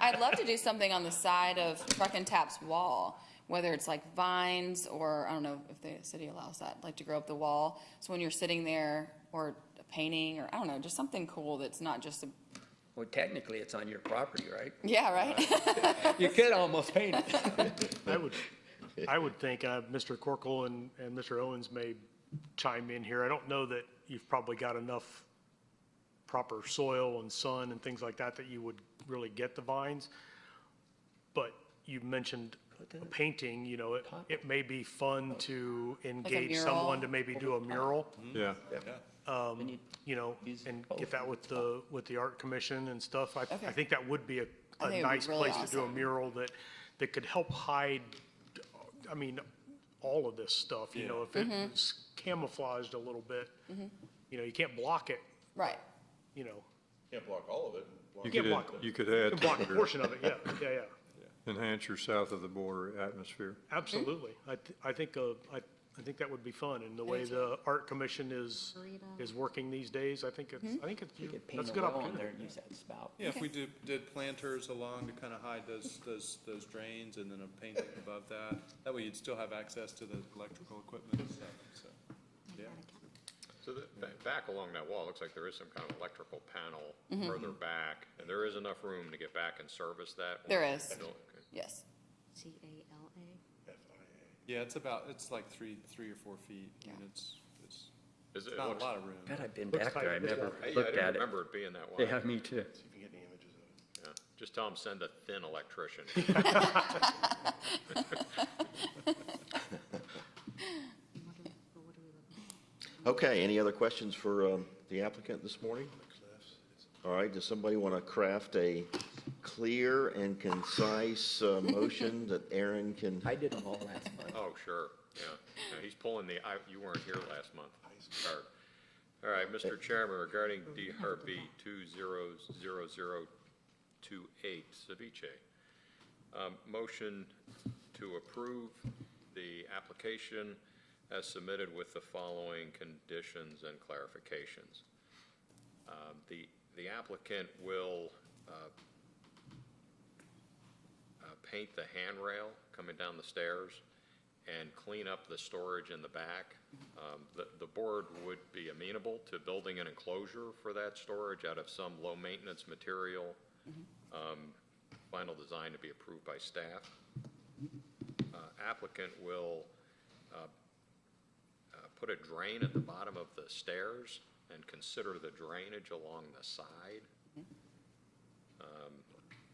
I'd love to do something on the side of Truck and Tap's wall, whether it's like vines or, I don't know if the city allows that, like to grow up the wall. So when you're sitting there, or a painting, or I don't know, just something cool that's not just a, Well, technically, it's on your property, right? yeah, right? You could almost paint it. I would think, Mr. Corkle and Mr. Owens may chime in here. I don't know that you've probably got enough proper soil and sun and things like that you would really get the vines. But you mentioned a painting, it may be fun to engage mural. someone to maybe do a mural, Yeah. and get that with the art commission and stuff. I Okay. think that would be I a think it would be nice really place to do a awesome. mural that could help hide, I mean, all of this stuff, you know, if it was camouflaged a little bit, you know, you can't block it, Right. you know. Can't block all of it. You can't could, block you could You add can block a to portion of it, yeah. enhance your south of the border atmosphere. Absolutely. I think that would be fun, and the way the art commission is working these days, I think it's, You could paint that's a a good well in opportunity. there and use that spout. Yeah, if we did planters along to kind of hide those drains and then a painting above that way you'd still have access to the electrical equipment and stuff, so, yeah. So back along that wall, it looks like there is some kind of electrical panel further back, and there is enough room to get back and service that? There is. Okay. Yes. CALA. Yeah, it's like 3 or 4 feet. I mean, it's Is it, not looks- a lot of room. God, I've been Looks back tight. there, I never I looked didn't at it. remember it being that wide. Yeah, me too. See if you can get any images of it. Yeah. Just tell them send a thin electrician. Okay, any other questions for the applicant this morning? All right, does somebody want to craft a clear and concise motion that Aaron can? I did them all last month. Oh, sure, yeah. Yeah, he's pulling you weren't here last month. Card. All right, Mr. Chairman, regarding DRB 200028, Ceviche. Motion to approve the application as submitted with the following conditions and clarifications. The applicant will paint the handrail coming down the stairs and clean up the storage in the back. The board would be amenable to building an enclosure for that storage out of some low-maintenance material. Final design to be approved by staff. Applicant will put a drain at the bottom of the stairs and consider the drainage along the side.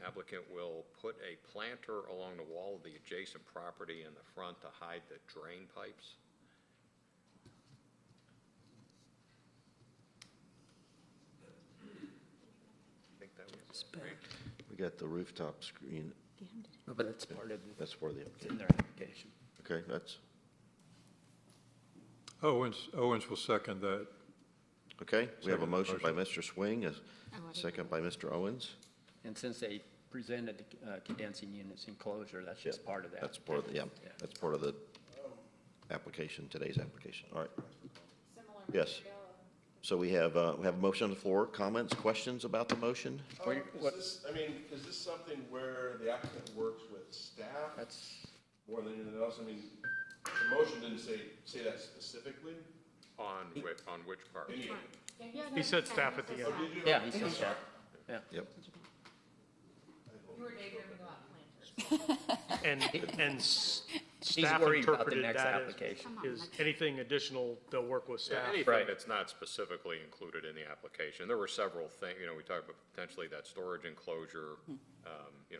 Applicant will put a planter along the wall of the adjacent property in the front to hide the drain pipes. I think that was great. We got the rooftop screen. Oh, but that's part of, That's for the, it's in their application. okay, that's, Owens will second that. okay. We have a Second motion by motion. Mr. Swing, a I didn't second by Mr. Owens. And since they presented the condensing units enclosure, that's just part of that. That's part of the, yeah, that's part of the application, today's application. All right. Yes. So we have a motion on the floor. Comments, questions about the motion? Is this something where the applicant works with staff That's, more than anything else? I mean, the motion didn't say that specifically. On which part? Any- He said staff at the end. yeah, he says that, yeah. Yep. You were daydreaming about planters. And He's staff worried about the interpreted next that application. is anything additional, they'll work with Yeah, staff. anything Right. that's not specifically included in the application. There were several things, we talked about potentially that storage enclosure,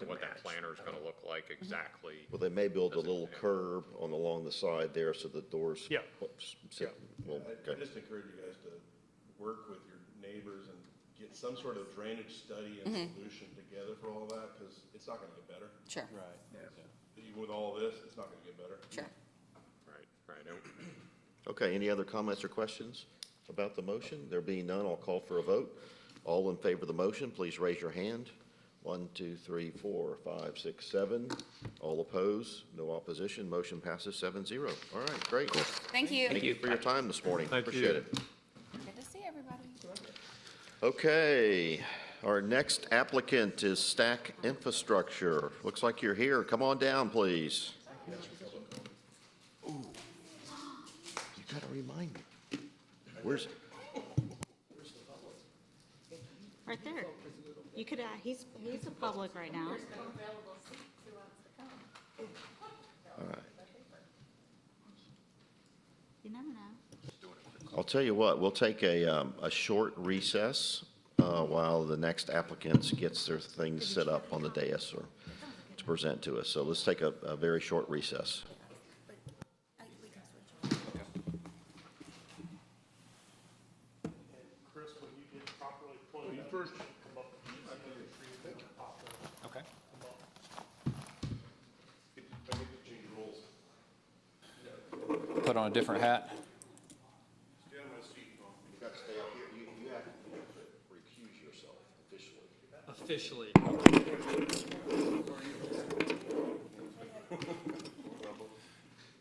what that match. planner is gonna look like exactly. Well, they may build a little curb along the side there so the doors. Yeah. Whoops, Yeah. well, I okay. just encourage you guys to work with your neighbors and get some sort of drainage study and solution together for all that, because it's not gonna get better. Sure. Right, yeah. Even with all this, it's not gonna get better. Sure. Right. Okay, any other comments or questions about the motion? There being none, I'll call for a vote. All in favor of the motion, please raise your hand. 1, 2, 3, 4, 5, 6, 7. All opposed, no opposition, motion passes 7-0. All right, great. Thank you. Thank you for your time this morning. Thank Appreciate you. it. Good to see everybody. Okay, our next applicant is Stack Infrastructure. Looks like you're here. Come on down, please. Ooh, you gotta remind me. Where's, Right there. You could, he's a public right now. all right. You never know. I'll tell you what, we'll take a short recess while the next applicants gets their things set up on the dais or to present to us. So let's take a very short recess. Chris, when you get properly closed. You first. Come up. Okay. I get to change rules. put on a different hat? You got to stay up here. You have to recuse yourself officially.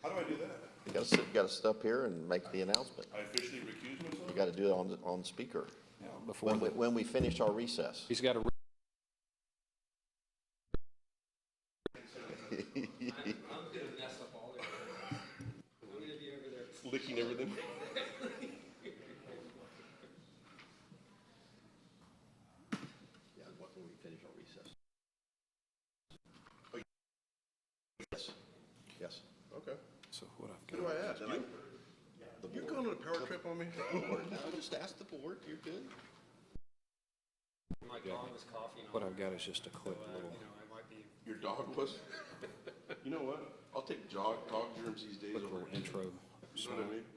How do I do that? You got to sit up here and make the announcement. I officially recuse myself? You got to do it on speaker. Before When we finish our recess. he's got to. Licking everything? Yeah, when we finish our recess. Yes. Yes. Okay. So what I've Who do I ask? You? You're going on a power trip on me? No, just ask the board. You're good. My dog was coughing on, What I've got is just a quick little. I might be. Your dog was? You know what? I'll take dog germs these days Quick over. little intro, You know what I mean?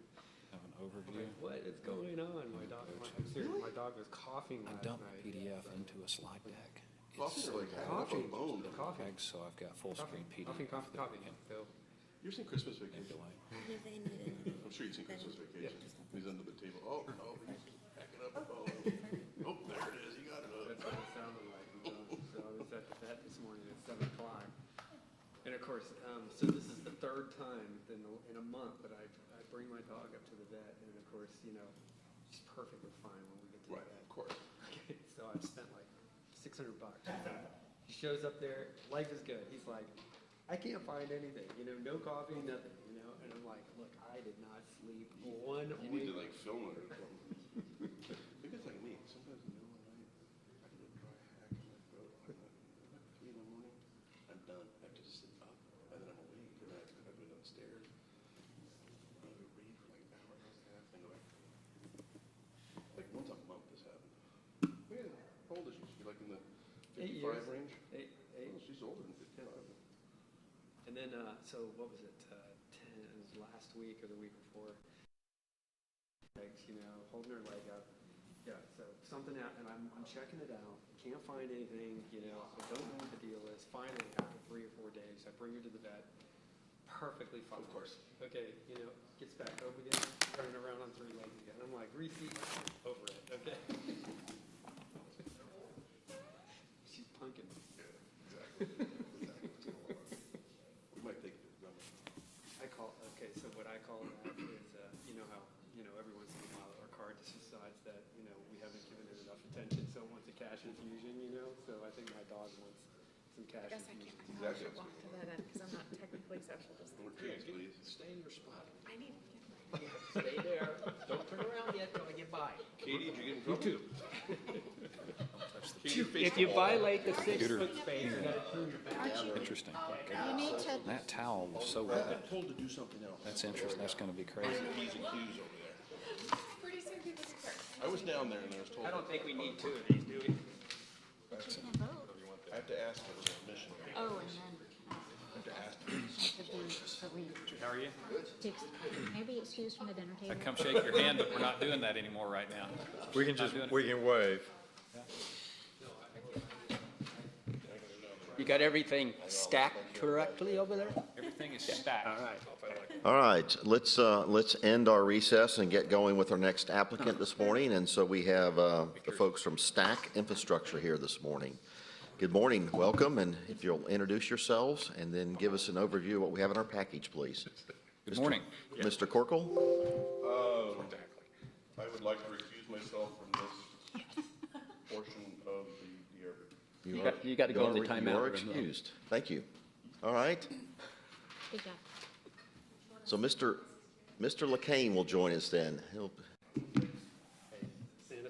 have an overview. What is going on? My dog, my dog was coughing I last dumped the night. PDF into a slide deck. Coffee or like Coughing. a bone? Coughing. So I've got full screen PDF. Coughing. So, You ever seen Christmas Vacation? Delay. I'm sure you've seen Christmas Vacation. He's under the table. Oh, no, he's packing up a bone. Oh, there it is. You got it that's up. what it sounded like. So I was at the vet this morning at 7 o'clock. And of course, so this is the third time in a month that I bring my dog up to the vet. And of course, she's perfectly fine when we get to the Right, vet. of course. Okay, so I've spent like $600. He shows up there, life is good. He's like, I can't find anything, no coffee, nothing, and I'm like, look, I did not sleep one You need wink. to like film it or something. Maybe it's like me. Sometimes in the middle of the night, I can do a dry hack in my throat. Like 3 in the morning, I'm done. I have to sit up, and then I'm awake, and I have to go downstairs. I have to read for like an hour and a half, and go back. Like once a month this happened. Yeah, how old is she? She's like in the 8 55 years. range? Eight. Oh, she's older than 55. And then, so what was it, it was last week or the week before, legs, holding her leg up. Yeah, so something out, and I'm checking it out, can't find anything, I don't know what the deal is. Finally, after 3 or 4 days, I bring her to the vet, perfectly fine. Of course. Okay, gets back home again, turning around on 3 legs again. I'm like, Reese, over it, okay? She's punking. Exactly. We might take it to the gun. Okay, so what I call that is, how, every once in a while our car just decides that, we haven't given it enough attention, so it wants a cash infusion, so I think my dog wants some cash I guess I infusion. can't, I should walk to that end because I'm not technically social More distancing. trees, please. Stay in your spot. I need to get Stay there. Don't turn around yet till I get by. Katie, did you get in trouble? too. Katie, face If the you wall. violate the 6-foot space, you gotta turn your back. Interesting. You need to, That towel was so I've wet. been told to do something else. That's interesting. That's going to be crazy. P's and Q's over there. pretty soon people can start. I was down there and I was told. I don't think we need 2 of these, do we? but you can vote. I have to ask for permission. Oh, and then, I have to ask. to do, so we, How are you? maybe excused from the dinner table. I'd come shake your hand, but we're not doing that anymore right now. We can wave. You got everything stacked correctly over there? Everything is stacked. All right. All right, let's end our recess and get going with our next applicant this morning. And so we have the folks from Stack Infrastructure here this morning. Good morning, welcome, and if you'll introduce yourselves and then give us an overview of what we have in our package, please. Good morning. Mr. Corkle? I would like to recuse myself from this portion of the hearing. You got to go in the timeout You are room, though. excused. Thank you. All right, Good job. so Mr. LeCain will join us then.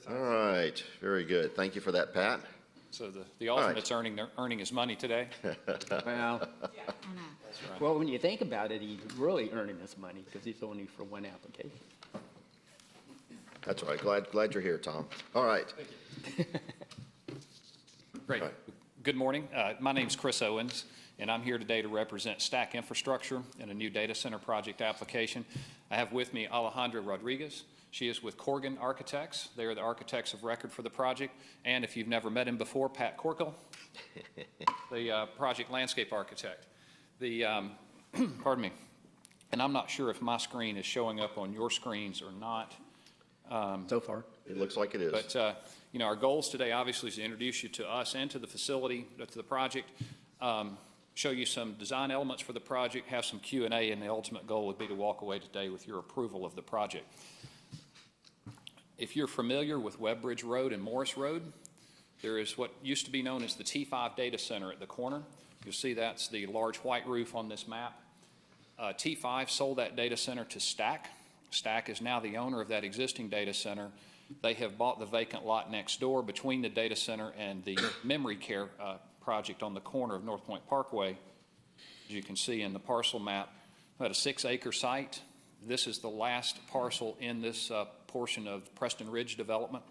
All right, very good. Thank you for that, Pat. So the alternate's earning his money today. Well, I know. well, when you think about it, he's really earning this money because it's only for one application. That's all right. Glad you're here, Tom. All right. Great. Right. Good morning. My name's Chris Owens, and I'm here today to represent Stack Infrastructure in a new data center project application. I have with me Alejandra Rodriguez. She is with Corgan Architects. They are the architects of record for the project. And if you've never met him before, Pat Corkle, the project landscape architect. Pardon me. And I'm not sure if my screen is showing up on your screens or not. So far. It looks like it is. But, you know, our goals today obviously is to introduce you to us and to the facility, to the project, show you some design elements for the project, have some Q&A, and the ultimate goal would be to walk away today with your approval of the project. If you're familiar with Webbridge Road and Morris Road, there is what used to be known as the T5 Data Center at the corner. You'll see that's the large white roof on this map. T5 sold that data center to Stack. Stack is now the owner of that existing data center. They have bought the vacant lot next door between the data center and the memory care project on the corner of North Point Parkway. As you can see in the parcel map, about a 6-acre site. This is the last parcel in this portion of Preston Ridge development,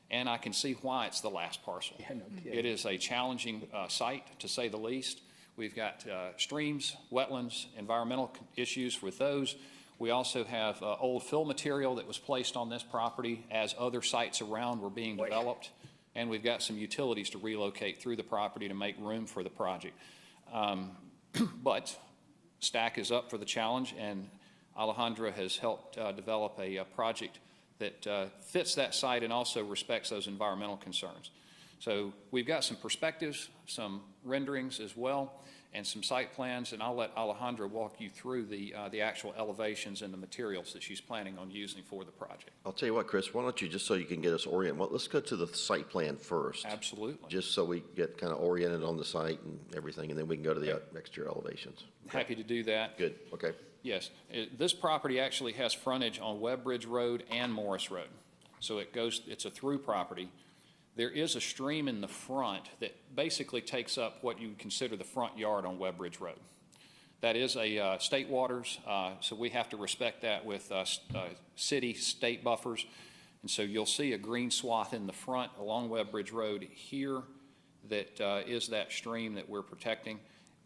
and I can see why it's the last parcel. Yeah, no kidding. It is a challenging site, to say the least. We've got streams, wetlands, environmental issues with those. We also have old fill material that was placed on this property as other sites around were being developed. And we've got some utilities to relocate through the property to make room for the project. But Stack is up for the challenge, and Alejandra has helped develop a project that fits that site and also respects those environmental concerns. So we've got some perspectives, some renderings as well, and some site plans, and I'll let Alejandra walk you through the actual elevations and the materials that she's planning on using for the project. I'll tell you what, Chris, why don't you, just so you can get us oriented, well, let's go to the site plan first. Absolutely. Just so we get kind of oriented on the site and everything, and then we can go to the exterior elevations. Happy to do that. Good, okay. Yes, this property actually has frontage on Webbridge Road and Morris Road. So it's a through property. There is a stream in the front that basically takes up what you would consider the front yard on Webbridge Road. That is a state waters, so we have to respect that with city, state buffers. And so you'll see a green swath in the front along Webbridge Road here that is that stream that we're protecting.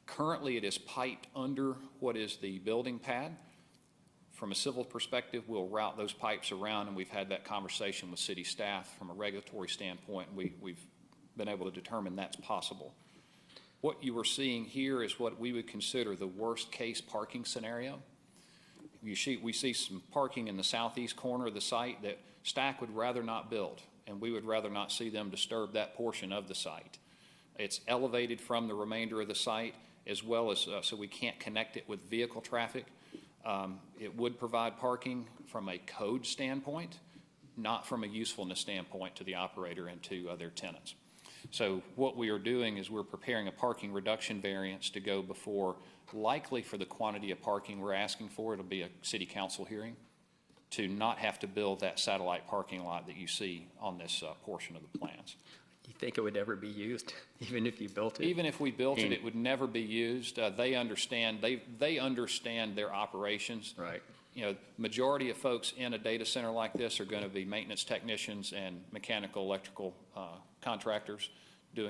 Currently, it is piped under what is the building pad. From a civil perspective, we'll route those pipes around, and we've had that conversation with city staff from a regulatory standpoint. We've been able to determine that's possible. What you are seeing here is what we would consider the worst-case parking scenario. We see some parking in the southeast corner of the site that Stack would rather not build, and we would rather not see them disturb that portion of the site. It's elevated from the remainder of the site, as well as so we can't connect it with vehicle traffic. It would provide parking from a code standpoint, not from a usefulness standpoint to the operator and to their tenants. So what we are doing is we're preparing a parking reduction variance to go before, likely for the quantity of parking we're asking for, it'll be a city council hearing, to not have to build that satellite parking lot that you see on this portion of the plans. Do you think it would ever be used, even if you built it? Even if we built it, it would never be used. They understand their operations. Right. You know, majority of folks in a data center like this are going to be maintenance technicians and mechanical, electrical contractors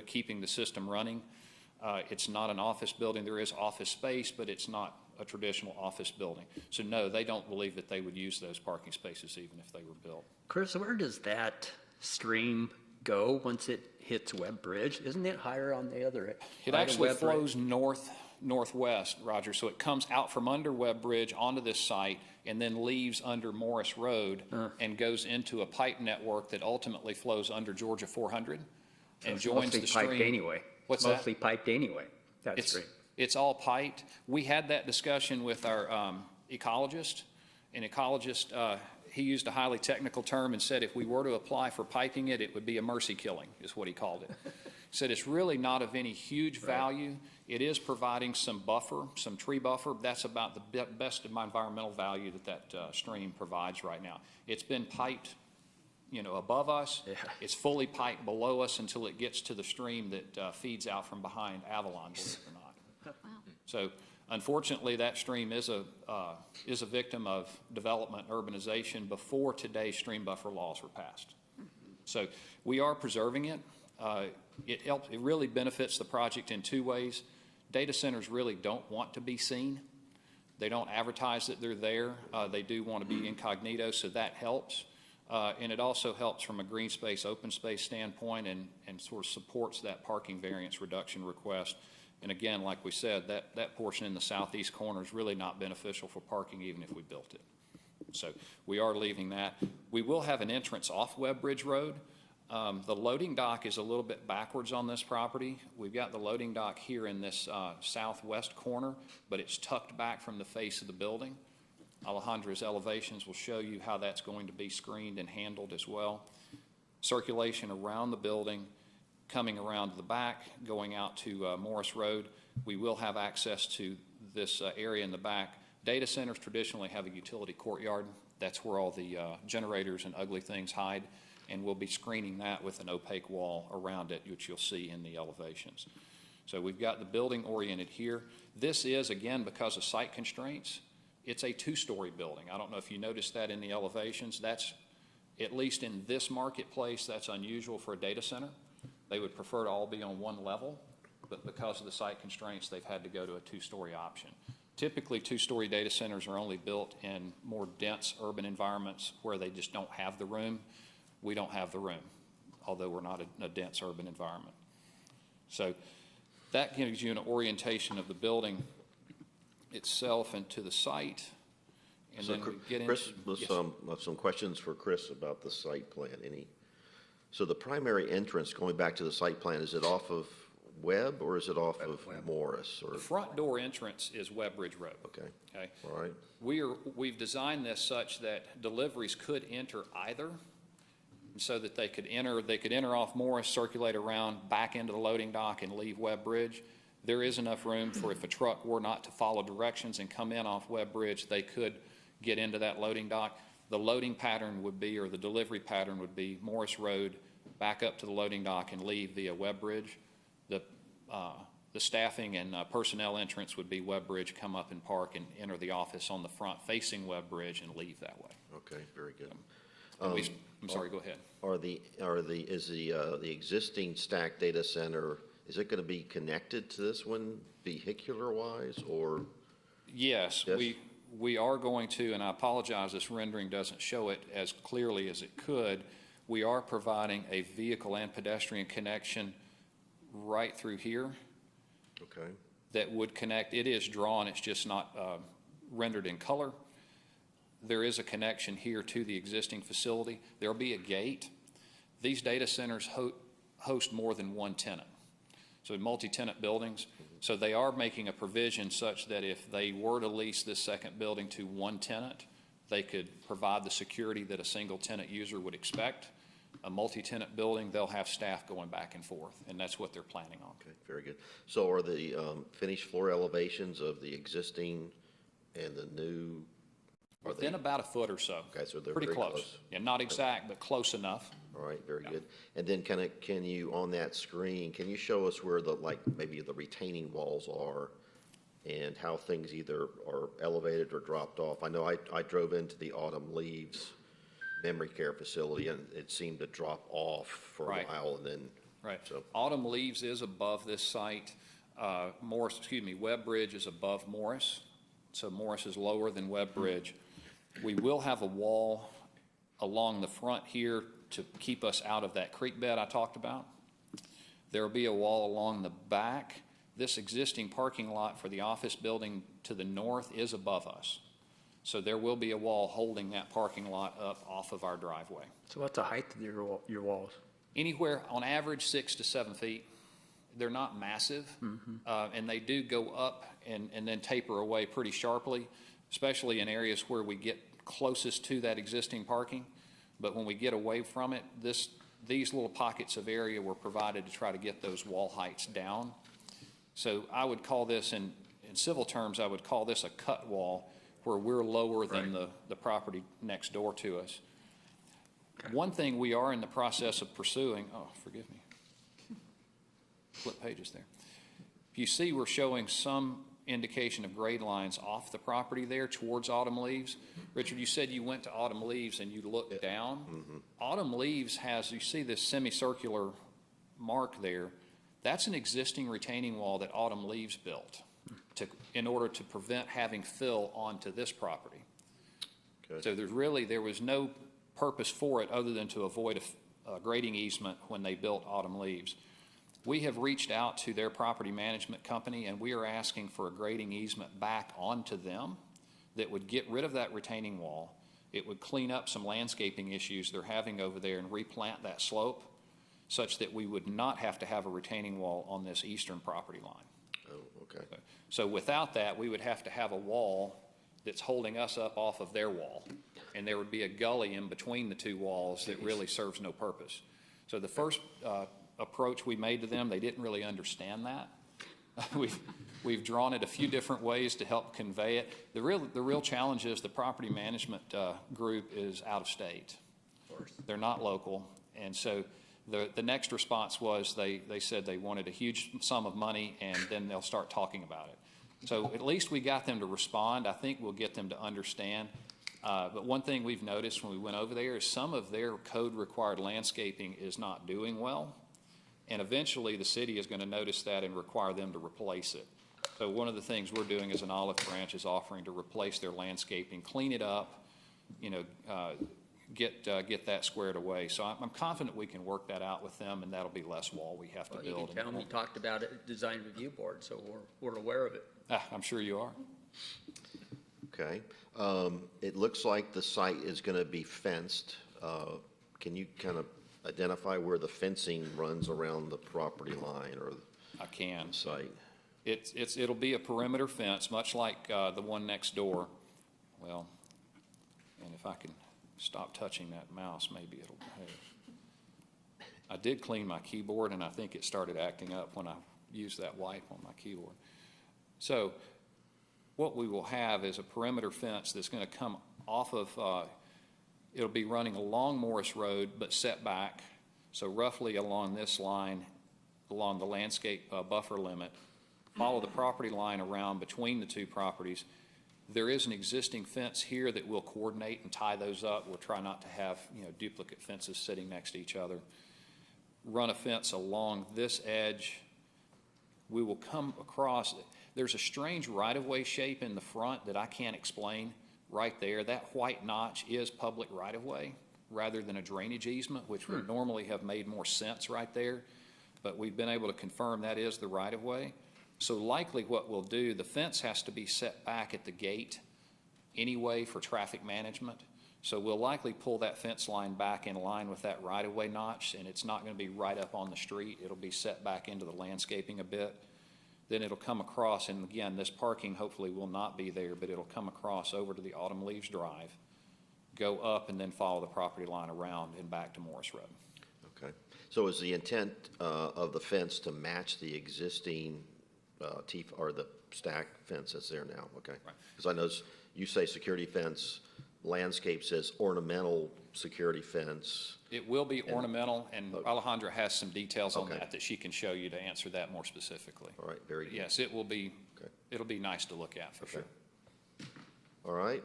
keeping the system running. It's not an office building. There is office space, but it's not a traditional office building. So no, they don't believe that they would use those parking spaces even if they were built. Chris, where does that stream go once it hits Webbridge? Isn't it higher on the other It side of actually Webbridge? flows northwest, Roger. So it comes out from under Webbridge onto this site and then leaves under Morris Road and goes into a pipe network that ultimately flows under Georgia 400 and joins the stream. Mostly piped anyway. What's that? Mostly piped anyway, that stream. It's all piped. We had that discussion with our ecologist. An ecologist, he used a highly technical term and said if we were to apply for piping it, it would be a mercy killing, is what he called it. He said it's really not of any huge value. It is providing some buffer, some tree buffer. That's about the best of my environmental value that stream provides right now. It's been piped, you know, above us. Yeah. It's fully piped below us until it gets to the stream that feeds out from behind Avalon, believe it or not. Wow. So unfortunately, that stream is a victim of development, urbanization before today's stream buffer laws were passed. So we are preserving it. It really benefits the project in two ways. Data centers really don't want to be seen. They don't advertise that they're there. They do want to be incognito, so that helps. And it also helps from a green space, open space standpoint and sort of supports that parking variance reduction request And again, like we said, that portion in the southeast corner is really not beneficial for parking even if we built it. So we are leaving that. We will have an entrance off Webb Bridge Road. The loading dock is a little bit backwards on this property. We've got the loading dock here in this southwest corner, but it's tucked back from the face of the building. Alejandra's elevations will show you how that's going to be screened and handled as well. Circulation around the building, coming around the back, going out to Morris Road. We will have access to this area in the back. Data centers traditionally have a utility courtyard. That's where all the generators and ugly things hide, and we'll be screening that with an opaque wall around it, which you'll see in the elevations. So we've got the building oriented here. This is, again, because of site constraints, it's a two-story building. I don't know if you noticed that in the elevations. That's, at least in this marketplace, that's unusual for a data center. They would prefer to all be on one level, but because of the site constraints, they've had to go to a two-story option. Typically, two-story data centers are only built in more dense urban environments where they just don't have the room. We don't have the room, although we're not a dense urban environment. So that gives you an orientation of the building itself and to the site. And So then we get Chris, into some questions for Chris about the site plan. So the primary entrance, going back to the site plan, is it off of Webb or is it off of Morris? Or the front door entrance is Webb Bridge Road. Okay, Okay. all right. We've designed this such that deliveries could enter either, and so that they could enter off Morris, circulate around back into the loading dock and leave Webb Bridge. There is enough room for if a truck were not to follow directions and come in off Webb Bridge, they could get into that loading dock. The loading pattern would be, or the delivery pattern would be Morris Road, back up to the loading dock and leave via Webb Bridge. The staffing and personnel entrance would be Webb Bridge, come up and park and enter the office on the front facing Webb Bridge and leave that way. Okay, very good. I'm sorry, go ahead. Is the existing stack data center, is it going to be connected to this one vehicular-wise, or? Yes, Yes? we are going to, and I apologize, this rendering doesn't show it as clearly as it could. We are providing a vehicle and pedestrian connection right through here Okay, that would connect. It is drawn, it's just not rendered in color. There is a connection here to the existing facility. There'll be a gate. These data centers host more than one tenant, so multi-tenant buildings. So they are making a provision such that if they were to lease this second building to one tenant, they could provide the security that a single tenant user would expect. A multi-tenant building, they'll have staff going back and forth, and that's what they're planning on. okay, very good. So are the finished floor elevations of the existing and the new? Within about a foot or so. Okay, so they're pretty very close. close. Yeah, not exact, but close enough. All right, very good. And then can you, on that screen, can you show us where maybe the retaining walls are and how things either are elevated or dropped off? I know I drove into the Autumn Leaves memory care facility and it seemed to drop off for a Right. while and then. Right. So, Autumn Leaves is above this site. Webb Bridge is above Morris. So Morris is lower than Webb Bridge. We will have a wall along the front here to keep us out of that creek bed I talked about. There will be a wall along the back. This existing parking lot for the office building to the north is above us. So there will be a wall holding that parking lot up off of our driveway. So what's the height of your walls? Anywhere, on average, 6 to 7 feet. They're not massive, and they do go up and then taper away pretty sharply, especially in areas where we get closest to that existing parking. But when we get away from it, these little pockets of area were provided to try to get those wall heights down. So I would call this, in civil terms, I would call this a cut wall, where we're lower than the property next door to us. One thing we are in the process of pursuing, forgive me, flip pages there. If you see, we're showing some indication of grade lines off the property there towards Autumn Leaves. Richard, you said you went to Autumn Leaves and you looked down. Autumn Leaves has, you see this semicircular mark there, that's an existing retaining wall that Autumn Leaves built in order to prevent having fill onto this property. okay. So there was no purpose for it other than to avoid a grading easement when they built Autumn Leaves. We have reached out to their property management company, and we are asking for a grading easement back onto them that would get rid of that retaining wall. It would clean up some landscaping issues they're having over there and replant that slope such that we would not have to have a retaining wall on this eastern property line. Oh, okay. So without that, we would have to have a wall that's holding us up off of their wall. And there would be a gully in between the two walls that really serves no purpose. So the first approach we made to them, they didn't really understand that. We've drawn it a few different ways to help convey it. The real challenge is the property management group is out of state. They're not local. And so the next response was they said they wanted a huge sum of money and then they'll start talking about it. So at least we got them to respond. I think we'll get them to understand. But one thing we've noticed when we went over there is some of their code-required landscaping is not doing well. And eventually the city is going to notice that and require them to replace it. So one of the things we're doing as an olive branch is offering to replace their landscaping, clean it up, get that squared away. So I'm confident we can work that out with them, and that'll be less wall we have to Well, you build. can tell them you talked about it at Design Review Board, so we're aware of it. I'm sure you are. Okay. It looks like the site is going to be fenced. Can you kind of identify where the fencing runs around the property line or I can. the site? It'll be a perimeter fence, much like the one next door. Well, and if I can stop touching that mouse, maybe it'll behave. I did clean my keyboard, and I think it started acting up when I used that wipe on my keyboard. So what we will have is a perimeter fence that's going to come off of, it'll be running along Morris Road, but set back, so roughly along this line, along the landscape buffer limit, follow the property line around between the two properties. There is an existing fence here that we'll coordinate and tie those up. We'll try not to have, duplicate fences sitting next to each other. Run a fence along this edge. We will come across, there's a strange right-of-way shape in the front that I can't explain right there. That white notch is public right-of-way rather than a drainage easement, which would normally have made more sense right there. But we've been able to confirm that is the right-of-way. So likely what we'll do, the fence has to be set back at the gate anyway for traffic management. So we'll likely pull that fence line back in line with that right-of-way notch, and it's not going to be right up on the street. It'll be set back into the landscaping a bit. Then it'll come across, and again, this parking hopefully will not be there, but it'll come across over to the Autumn Leaves Drive, go up, and then follow the property line around and back to Morris Road. Okay. So is the intent of the fence to match the existing or the stack fence that's there now? Okay. Right. Because I know you say security fence, landscape says ornamental security fence. It will be ornamental, and Alejandra has some details on Okay. that she can show you to answer that more specifically. All right, very good. Yes, it will be, Okay. it'll be nice to look at for sure. All right.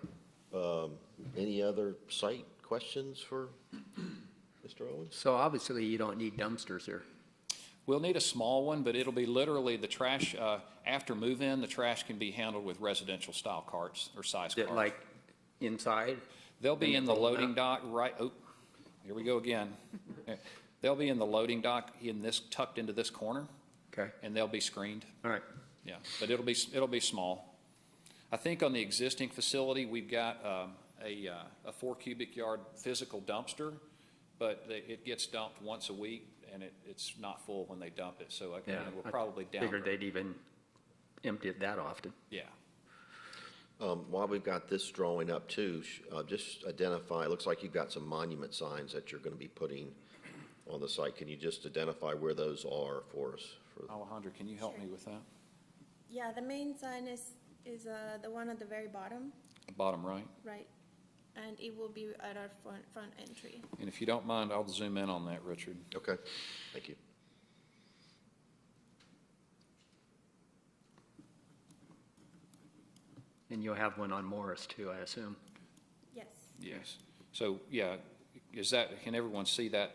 Any other site questions for Mr. Owens? So obviously you don't need dumpsters here. We'll need a small one, but it'll be literally the trash, after move-in, the trash can be handled with residential style carts or size Is it carts. like inside? They'll be and in the fold loading up? dock, right, oh, here we go again. They'll be in the loading dock tucked into this corner, Okay, and they'll be screened. all right. Yeah, but it'll be small. I think on the existing facility, we've got a 4 cubic yard physical dumpster, but it gets dumped once a week, and it's not full when they dump it, so again, Yeah, we'll I probably Figured downgrade. they'd even empty it that often. Yeah. While we've got this drawing up too, just identify, it looks like you've got some monument signs that you're going to be putting on the site. Can you just identify where those are for us? Alejandra, can you help me with that? Yeah, the main sign is the one at the very bottom, Bottom right? right? And it will be at our front entry. And if you don't mind, I'll zoom in on that, Richard. Okay, thank you. And you'll have one on Morris too, I assume. Yes. Yes. So, yeah, can everyone see that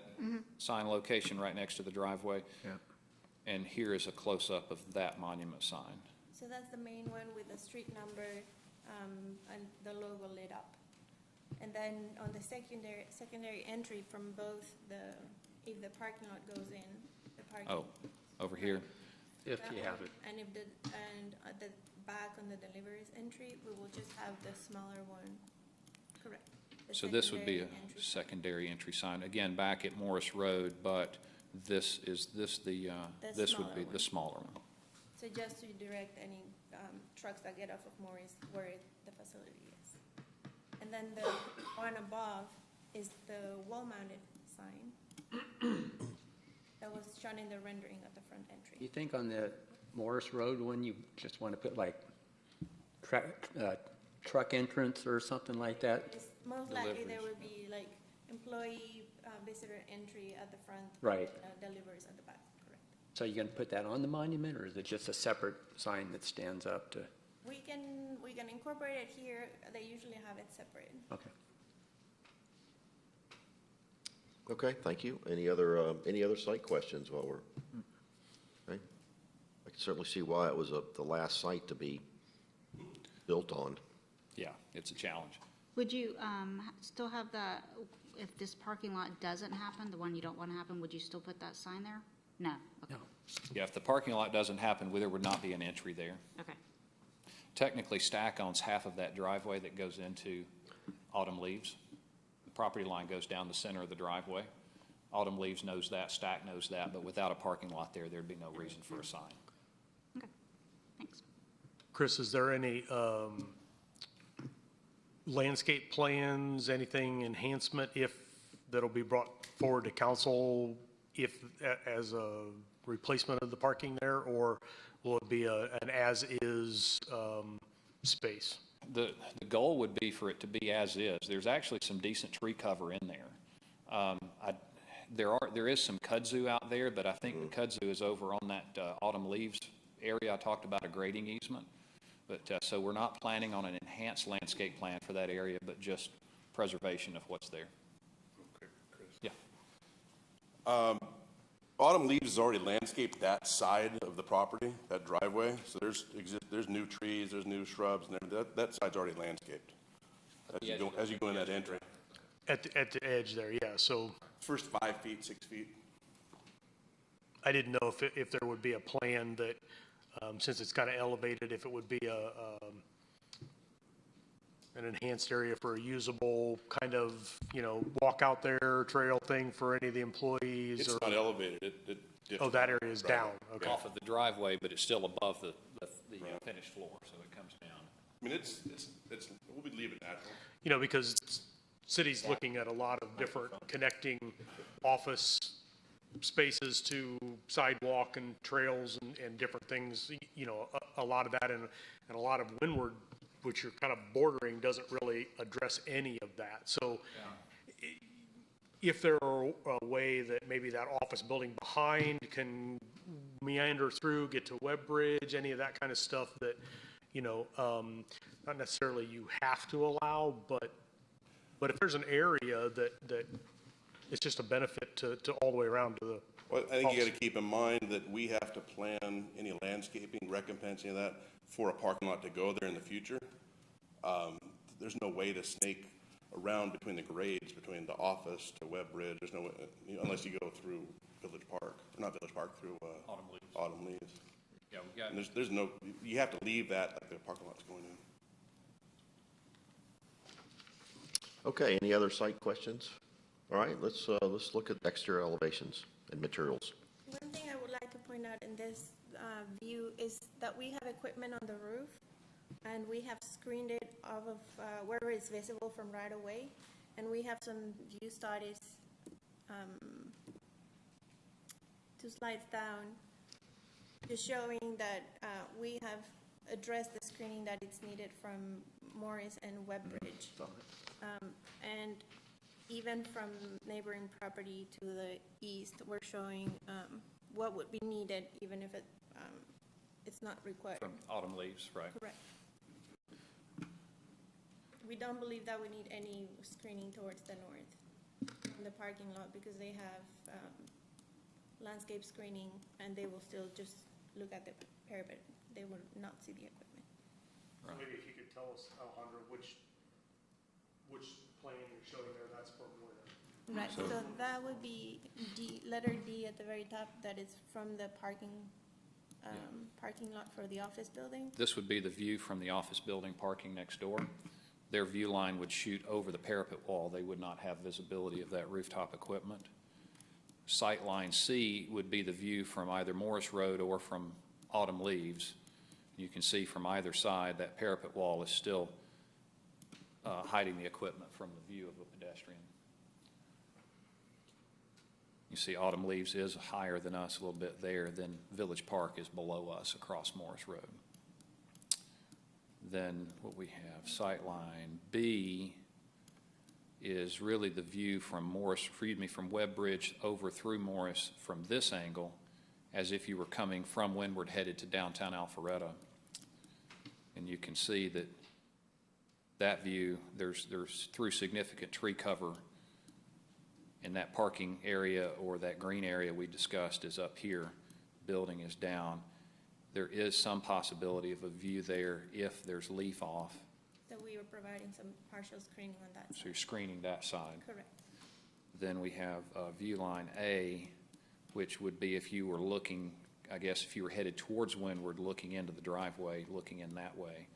sign location right next to the driveway? Yeah. And here is a close-up of that monument sign. So that's the main one with the street number and the logo lit up. And then on the secondary entry from both if the parking lot goes in, the parking Oh. over here. If you have it. And at the back on the deliveries entry, we will just have the smaller one, correct? The So this would be a secondary entry. secondary entry sign, again, back at Morris Road, but this would be the smaller one. So just to direct any trucks that get off of Morris where the facility is. And then the one above is the wall-mounted sign that was shown in the rendering of the front entry. You think on the Morris Road one, you just want to put like truck entrance or something like that? It's most likely there Deliveries. would be like employee visitor entry at the front. Right. Deliveries at the back, correct. So you going to put that on the monument, or is it just a separate sign that stands up to? We can incorporate it here. They usually have it separate. Okay. Okay, thank you. Any other site questions while we're, okay? I can certainly see why it was the last site to be built on. Yeah, it's a challenge. Would you still have if this parking lot doesn't happen, the one you don't want to happen, would you still put that sign there? No? Okay. No. Yeah, if the parking lot doesn't happen, there would not be an entry there. Okay. Technically, Stack owns half of that driveway that goes into Autumn Leaves. The property line goes down the center of the driveway. Autumn Leaves knows that, Stack knows that, but without a parking lot there, there'd be no reason for a sign. Okay. Thanks. Chris, is there any landscape plans, anything enhancement that'll be brought forward to council as a replacement of the parking there, or will it be an as-is space? The goal would be for it to be as is. There's actually some decent tree cover in there. There is some kudzu out there, but I think the kudzu is over on that Autumn Leaves area. I talked about a grading easement. But, so we're not planning on an enhanced landscape plan for that area, but just preservation of what's there. Okay, Chris. Yeah. Autumn Leaves has already landscaped that side of the property, that driveway. So there's new trees, there's new shrubs, and everything. That side's already landscaped. As you go in that entry. At the edge there, yeah. So First 5 feet, 6 feet. I didn't know if there would be a plan that, since it's kind of elevated, if it would be an enhanced area for a usable kind of, walk out there trail thing for any of the employees? It's not elevated. It dips Oh, that area is down. Okay. Off of the driveway, but it's still above the finished floor, so it comes down. I mean, we'll be leaving it natural. Because city's looking at a lot of different connecting office spaces to sidewalk and trails and different things, a lot of that and a lot of windward, which you're kind of bordering, doesn't really address any of that. So if there are a way that maybe that office building behind can meander through, get to Webb Bridge, any of that kind of stuff that, not necessarily you have to allow, but if there's an area that it's just a benefit to all the way around to the. Well, I think you got to keep in mind that we have to plan any landscaping, recompense, any of that for a parking lot to go there in the future. There's no way to snake around between the grades, between the office to Webb Bridge. There's no way, unless you go through Village Park, or not Village Park, through Autumn Leaves. Yeah, we got. And there's no, you have to leave that like the parking lot's going in. Okay, any other site questions? All right, let's look at exterior elevations and materials. One thing I would like to point out in this view is that we have equipment on the roof, and we have screened it off of wherever it's visible from right away, and we have some view studies, 2 slides down, just showing that we have addressed the screening that is needed from Morris and Webb Bridge. And even from neighboring property to the east, we're showing what would be needed, even if it's not required. From Autumn Leaves, right? Correct. We don't believe that we need any screening towards the north in the parking lot, because they have landscape screening, and they will still just look at the parapet. They will not see the equipment. Maybe if you could tell us, Alejandro, which plan you're showing there, that's from where? Right, so that would be D, letter D at the very top, that is from the parking lot for the office building. This would be the view from the office building parking next door. Their view line would shoot over the parapet wall. They would not have visibility of that rooftop equipment. Sight line C would be the view from either Morris Road or from Autumn Leaves. You can see from either side that parapet wall is still hiding the equipment from the view of a pedestrian. You see Autumn Leaves is higher than us a little bit there, then Village Park is below us across Morris Road. Then what we have, sightline B is really the view from from Webb Bridge over through Morris from this angle, as if you were coming from Windward headed to downtown Alpharetta. And you can see that view, there's through significant tree cover, and that parking area or that green area we discussed is up here. Building is down. There is some possibility of a view there if there's leaf off. So we were providing some partial screening on that So side. you're screening that side. Correct. Then we have view line A, which would be if you were looking, I guess if you were headed towards Windward, looking into the driveway, looking in that way.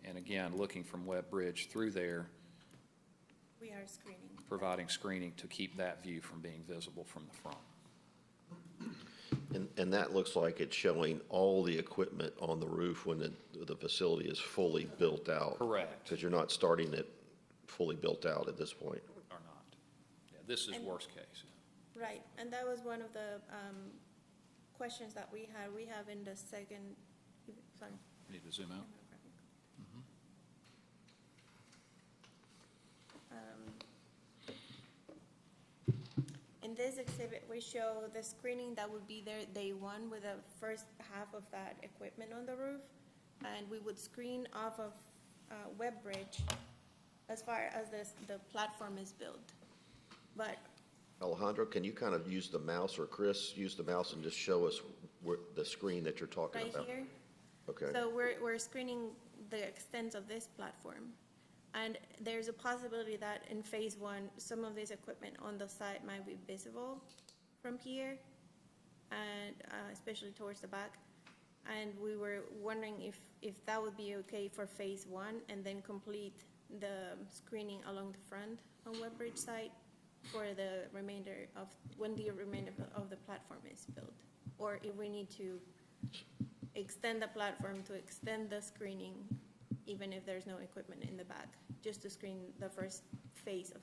And again, looking from Webb Bridge through there, We are screening. providing screening to keep that view from being visible from the front. And that looks like it's showing all the equipment on the roof when the facility is fully built out. Correct. Because you're not starting it fully built out at this point. Or not. Yeah, this is And- worst case. Right, and that was one of the questions that we had. We have in the second, sorry. Need to zoom out? In this exhibit, we show the screening that would be there day one with the first half of that equipment on the roof. And we would screen off of Webb Bridge as far as the platform is built. But Alejandro, can you kind of use the mouse, or Chris, use the mouse and just show us the screen that you're talking right about? here, Okay. so we're screening the extent of this platform. And there's a possibility that in phase one, some of this equipment on the side might be visible from here, and especially towards the back. And we were wondering if that would be okay for phase one, and then complete the screening along the front on Webb Bridge side for the remainder of, when the remainder of the platform is built. Or if we need to extend the platform to extend the screening, even if there's no equipment in the back, just to screen the first phase of.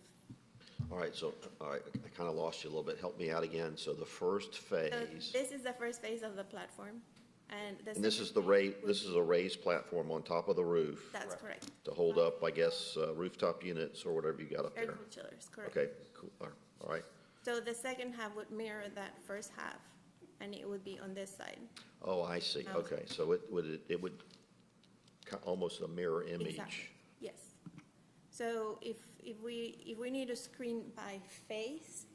All right, so I kind of lost you a little bit. Help me out again. So the first So phase, this is the first phase of the platform, and the and this is second the phase would this is a raised platform on top of the roof That's correct. to hold up, I guess, rooftop units or whatever you got up Air there. cool chillers, correct. Okay, cool. All right. So the second half would mirror that first half, and it would be on this side. Oh, I see. Now- Okay, so it would almost a mirror image. Exactly. Yes. So if we need to screen by phase,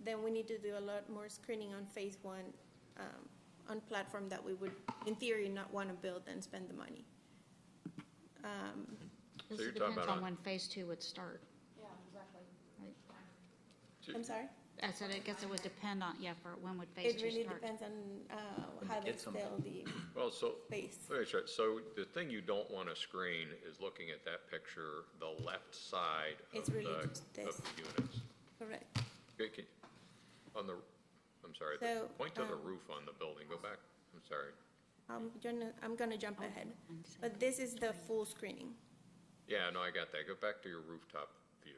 then we need to do a lot more screening on phase one, on platform that we would, in theory, not want to build and spend the money. This you're talking depends about on on- when phase two would start. Yeah, exactly. I'm sorry? I said, I guess it would depend on, for when would phase It two really start? depends on how they get some- fill the Well, so, space. let me show, so the thing you don't want to screen is looking at that picture, the left side of It's really the, just this. of the units. Correct. Okay, on the, I'm sorry, So, point to the roof on the building, go back, I'm sorry. I'm gonna jump ahead, but this is the full screening. Yeah, no, I got that, go back to your rooftop view.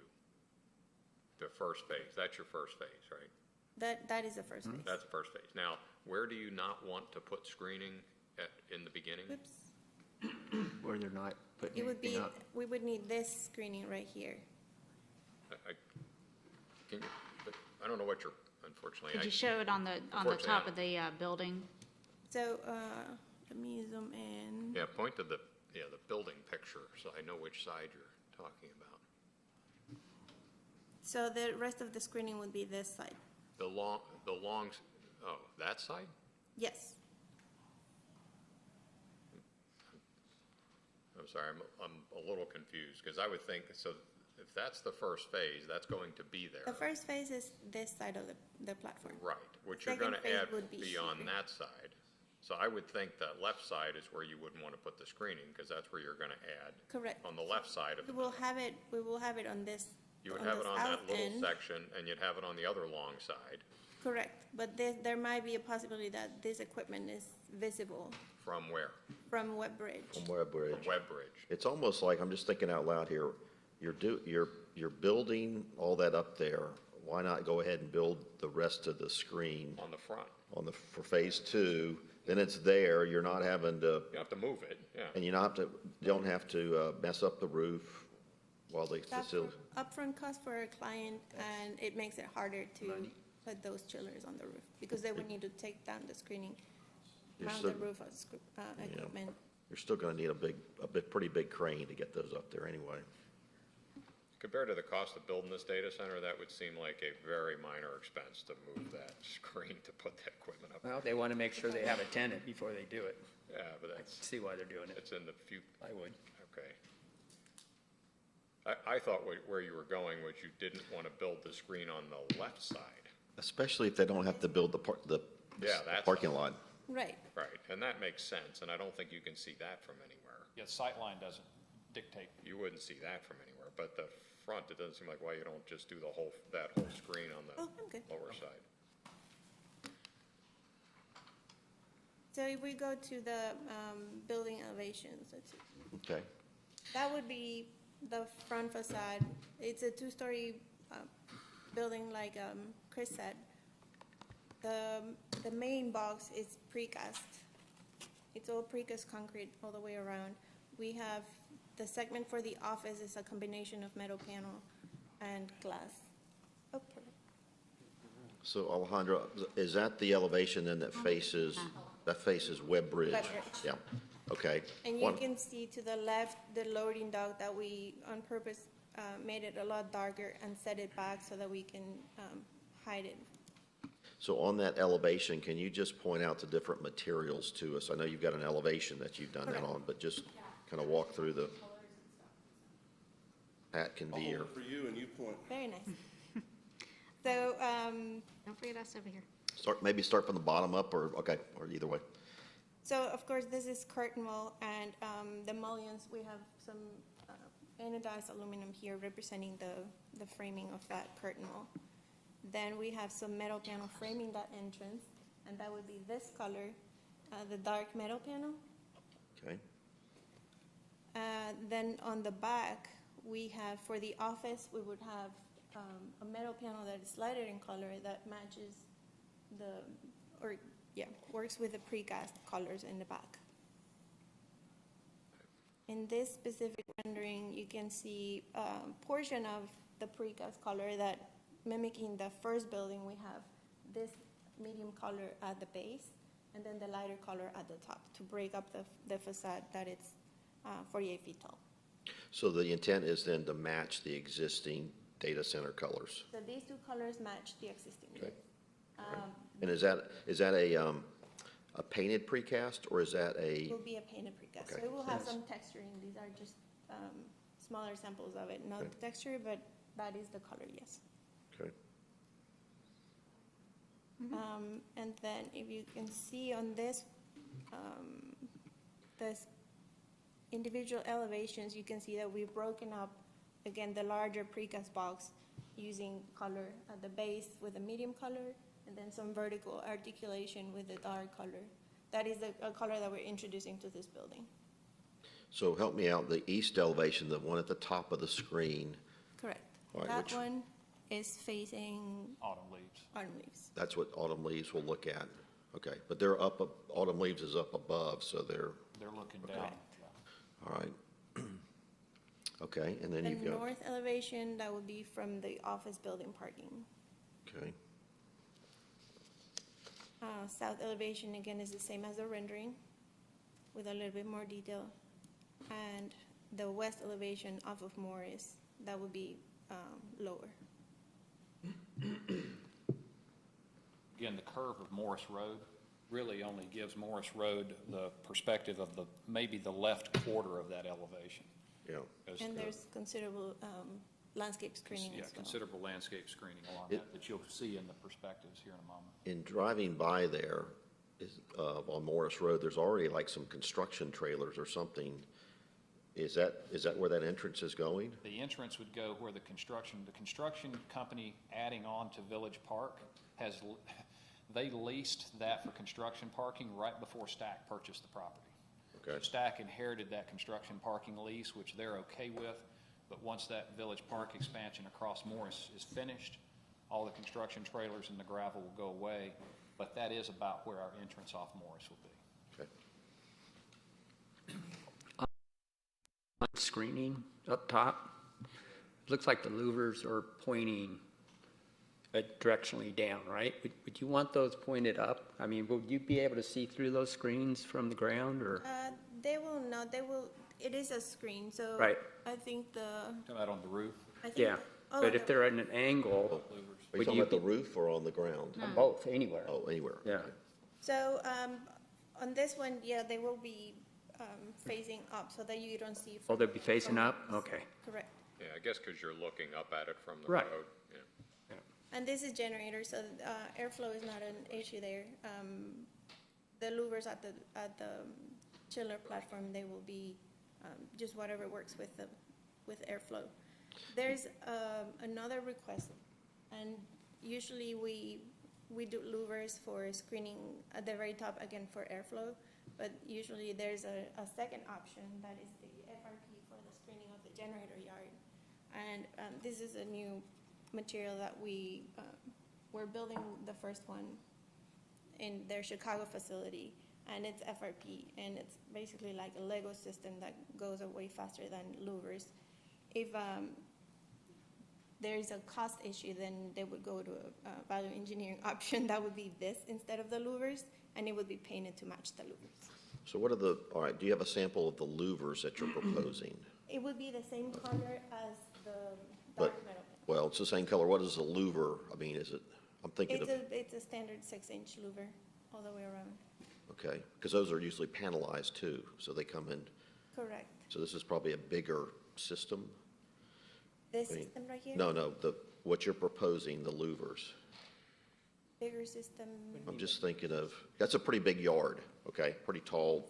The first phase, that's your first phase, right? That is the first phase. That's the first phase. Now, where do you not want to put screening in the beginning? Oops. Where they're not putting It would be, anything up. we would need this screening right here. Can you, but I don't know what you're, unfortunately. Could I- you show it on the Unfortunately, top I- of the building? So, let me zoom in. Yeah, point to the building picture, so I know which side you're talking about. So the rest of the screening would be this side. The long, oh, that side? Yes. I'm sorry, I'm a little confused, because I would think, so if that's the first phase, that's going to be there. The first phase is this side of the platform. Right, what you're Second gonna phase add would be beyond here. that side. So I would think that left side is where you wouldn't want to put the screening, because that's where you're gonna add. Correct. On the left side of We the will building. have it, we will have it on this. You would on have the it on that south little end. section, and you'd have it on the other long side. Correct, but there might be a possibility that this equipment is visible From where? from Web Bridge. From Web Bridge. From Web Bridge. It's almost like, I'm just thinking out loud here, you're building all that up there. Why not go ahead and build the rest of the screen On the front. for phase two? Then it's there, you're not having to, You have to move it, yeah. and you don't have to mess up the roof while the That's facility. upfront cost for a client, and it makes it harder to put those chillers on the roof, because they would need to take down the screening, You're mount still- the roof of equipment. You're still gonna need a pretty big crane to get those up there anyway. Compared to the cost of building this data center, that would seem like a very minor expense to move that screen to put that equipment up. Well, they want to make sure they have a tenant before they do it. Yeah, but that's, See why they're doing it. it's in the few, I would. okay. I thought where you were going was you didn't want to build the screen on the left side. Especially if they don't have to build the Yeah, that's- parking lot. Right, Right, and that makes sense, and I don't think you can see that from anywhere. Yeah, sightline doesn't dictate. You wouldn't see that from anywhere, but the front, it doesn't seem like why you don't just do that whole screen on oh, I'm good. the lower side. So if we go to the building elevations, let's see. Okay. That would be the front facade. It's a two-story building, like Chris said. The main box is precast. It's all precast concrete all the way around. We have the segment for the office is a combination of metal panel and glass. Oh, perfect. So Alejandro, is that the elevation then that faces Web Bridge? Web Bridge. Yeah, okay. And you can see to the left, the loading dock that we on purpose made it a lot darker and set it back so that we can hide it. So on that elevation, can you just point out the different materials to us? I know you've got an elevation that you've done that Correct. on, but just kind of walk through the, Pat can I'll be hold your, it for you and you point. Very nice. So, Don't forget us over here. maybe start from the bottom up, or either way. so of course, this is curtain wall, and the mullions, we have some anodized aluminum here representing the framing of that curtain wall. Then we have some metal panel framing that entrance, and that would be this color, the dark metal panel. Okay, Then on the back, we have, for the office, we would have a metal panel that is lighter in color that matches works with the precast colors in the back. In this specific rendering, you can see a portion of the precast color that mimicking the first building, we have this medium color at the base and then the lighter color at the top to break up the facade that it's 48 feet tall. so the intent is then to match the existing data center colors. So these two colors match the existing. Okay. And is that a painted precast, or is that It will be a painted precast. So Okay. it will have some texturing. These are just smaller samples of it, not Okay. the texture, but that is the color, yes. Okay, And then if you can see on this, this individual elevations, you can see that we've broken up, again, the larger precast box using color at the base with a medium color, and then some vertical articulation with a dark color. That is a color that we're introducing to this building. so help me out, the east elevation, the one at the top of the screen, Correct. All right, That which- one is facing Autumn leaves. autumn leaves. that's what autumn leaves will look at. Okay, but autumn leaves is up above, so they're, They're looking down. Correct. all right. Okay, and then The you've got, north elevation, that would be from the office building parking. okay, South elevation, again, is the same as the rendering, with a little bit more detail. And the west elevation off of Morris, that would be lower. Again, the curve of Morris Road really only gives Morris Road the perspective of maybe the left quarter of that elevation. yeah. As And the- there's considerable landscape screening Yeah, as well. considerable landscape screening along that you'll see in the perspectives here in a moment. In driving by there, on Morris Road, there's already like some construction trailers or something. Is that where that entrance is going? The entrance would go where the construction company adding on to Village Park they leased that for construction parking right before Stack purchased the property. Okay. So Stack inherited that construction parking lease, which they're okay with, but once that Village Park expansion across Morris is finished, all the construction trailers and the gravel will go away, but that is about where our entrance off Morris will be. Okay. Screening up top, looks like the louvers are pointing directionally down, right? Would you want those pointed up? I mean, would you be able to see through those screens from the ground, or? They will not, it is a screen, so. Right. I think Come out on the roof. Yeah, but if they're at an angle, Are you would talking you about the be, roof or on the ground? both, anywhere? Oh, anywhere. Yeah. Okay. So, on this one, yeah, they will be, facing up so that you don't see. Oh, they'll be facing from- up? Okay. Correct. Yeah, I guess because you're looking up at it from the Right. road. Yeah. And this is generator, so, airflow is not an issue there. The louvers at the chiller platform, they will be, just whatever works with airflow. There's, another request, and usually we do louvers for screening at the very top, again, for airflow, but usually there's a second option, that is the FRP for the screening of the generator yard. And this is a new material that we're building the first one in their Chicago facility, and it's FRP, and it's basically like a Lego system that goes way faster than louvers. If there's a cost issue, then they would go to a value engineering option that would be this instead of the louvers, and it would be painted to match the louvers. So all right, do you have a sample of the louvers that you're proposing? It would be the same color as the But, dark metal. well, it's the same color. What is a louver? I mean, I'm thinking of, It's a standard 6-inch louver all the way around. okay, because those are usually panelized too, so they come in. Correct. So this is probably a bigger system? This I mean, system right here? No, what you're proposing, the louvers. Bigger system. I'm just thinking of, that's a pretty big yard, okay? Pretty tall,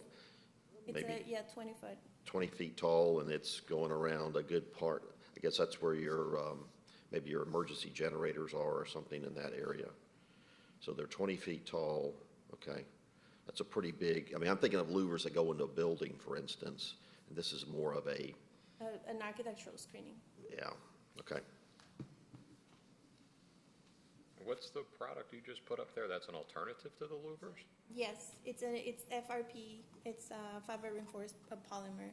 It's maybe 20 foot. 20 feet tall, and it's going around a good part. I guess that's where maybe your emergency generators are or something in that area. So they're 20 feet tall, okay? That's a pretty big, I mean, I'm thinking of louvers that go into a building, for instance, and this is more of An architectural screening. yeah, okay. What's the product you just put up there? That's an alternative to the louvers? Yes, it's FRP. It's fiber reinforced polymer.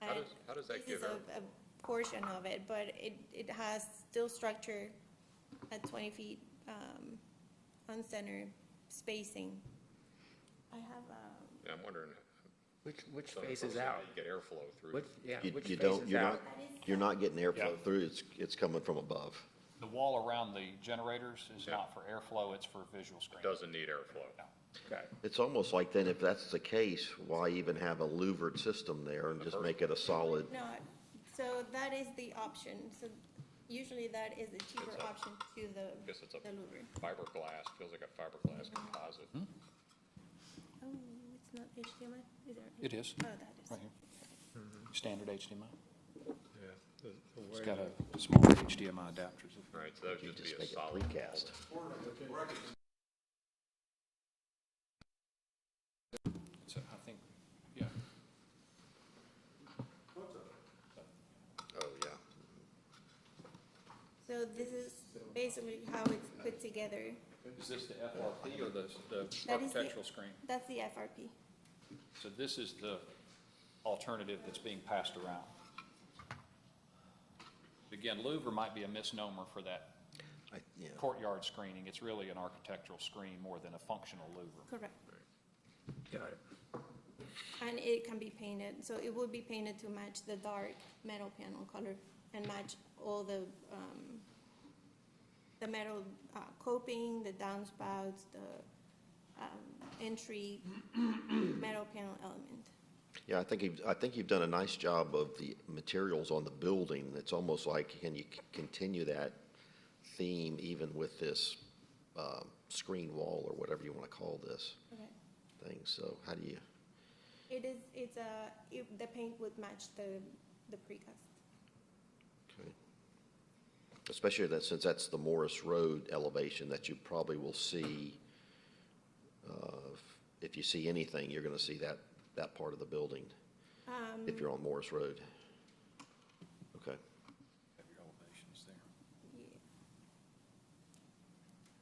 How does that This is give a portion of it, but it has steel structure at 20 feet on center spacing. I have Yeah, I'm wondering. Which so faces so out? You get airflow through. Which You don't, faces you're out? not, you're not getting airflow through, it's coming from above. The wall around the generators is not for airflow, it's for visual screening. Doesn't need airflow. Okay. It's almost like then, if that's the case, why even have a louvered system there and just make it a solid? no. So that is the option. So usually that is the cheaper option to the Guess it's a louver. fiberglass, feels like a fiberglass composite. Oh, it's not HDMI? Is there? It is, Oh, that is. right here. Standard HDMI. Yeah, the It's way got that- a small HDMI adapters. All right, so that would You just just be a make it solid. precast. So I think, yeah. Oh, yeah. So this is basically how it's put together. Is this the FRP or the That is architectural screen? That's the FRP. So this is the alternative that's being passed around. Again, louver might be a misnomer for that Yeah. courtyard screening. It's really an architectural screen more than a functional louver. Correct. Got it. And it can be painted, so it would be painted to match the dark metal panel color and match all the metal coping, the downspouts, the entry metal panel element. Yeah, I think you've done a nice job of the materials on the building. It's almost like, can you continue that theme even with this screen wall or whatever you want to call this Okay. thing? So how do you? The paint would match the precast. Okay. Especially that, since that's the Morris Road elevation that you probably will see. If you see anything, you're going to see that part of the building if you're on Morris Road. Okay. Have your elevations there. Yeah.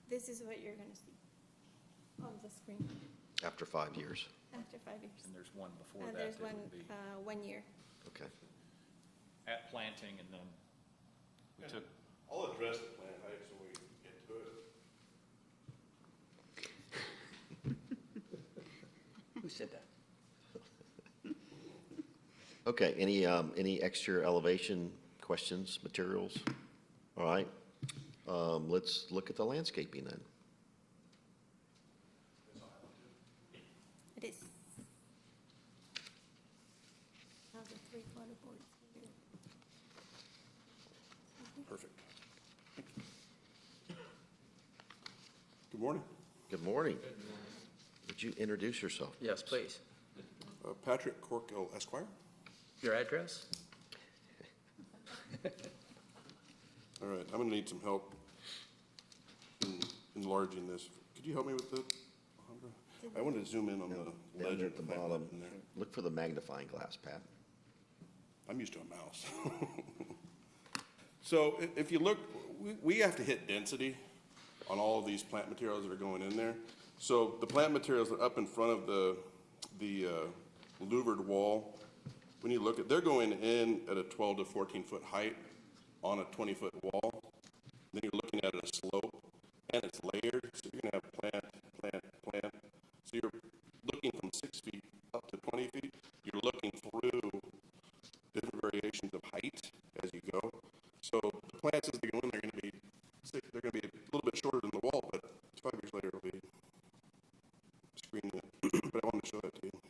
This is what you're gonna see on the screen After 5 years. after 5 years. And there's one before that. There's that one, would be 1 year. Okay. At planting, and then we took, I'll address the plant heights when we get to it. Who said that? Okay, any extra elevation questions, materials? All right, let's look at the landscaping then. It is. Now the 3/4 boards here. Perfect. Good morning. Good morning. Would you introduce yourself? Yes, please. Patrick Corkill Esquire. Your address? All right, I'm gonna need some help in enlarging this. Could you help me with the, Alejandra? I want to zoom in on the Down legend there at the bottom, in there. look for the magnifying glass, Pat. I'm used to a mouse. So if you look, we have to hit density on all of these plant materials that are going in there. So the plant materials that are up in front of the louvered wall, when you look at, they're going in at a 12 to 14 foot height on a 20-foot wall. Then you're looking at a slope, and it's layered, so you're gonna have plant. So you're looking from 6 feet up to 20 feet. You're looking through different variations of height as you go. So the plants as they go in, they're gonna be a little bit shorter than the wall, but 5 years later it'll be screening it. But I wanted to show that to you.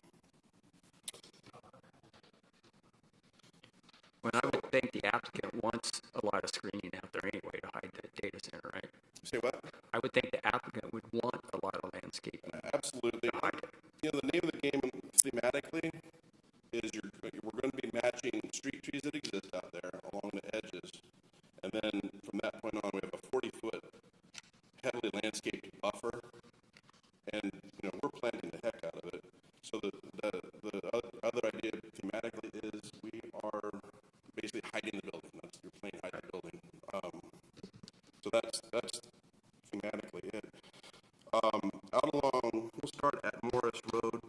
Well, I would think the applicant wants a lot of screening out there anyway to hide the data center, right? Say what? I would think the applicant would want a lot of landscaping. Absolutely. To hide it. You know, the name of the game thematically is we're going to be matching street trees that exist out there along the edges. And then from that point on, we have a 40-foot heavily landscaped buffer. And, you know, we're planting the heck out of it. So the other idea thematically is we are basically hiding the building. You're playing hide the building. So that's thematically it. Out along, we'll start at Morris Road.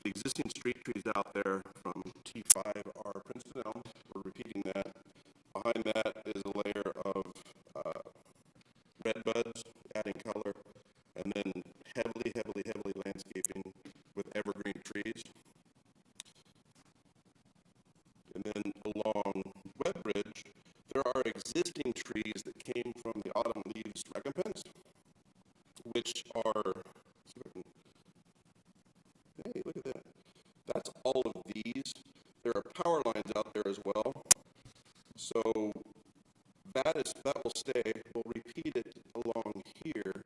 The existing street trees out there from T5 are Princeton elms. We're repeating that. Behind that is a layer of red buds, adding color, and then heavily landscaping with evergreen trees. And then along Web Bridge, there are existing trees that came from the autumn leaves recompense, which are, hey, look at that. That's all of these. There are power lines out there as well. So that will stay. We'll repeat it along here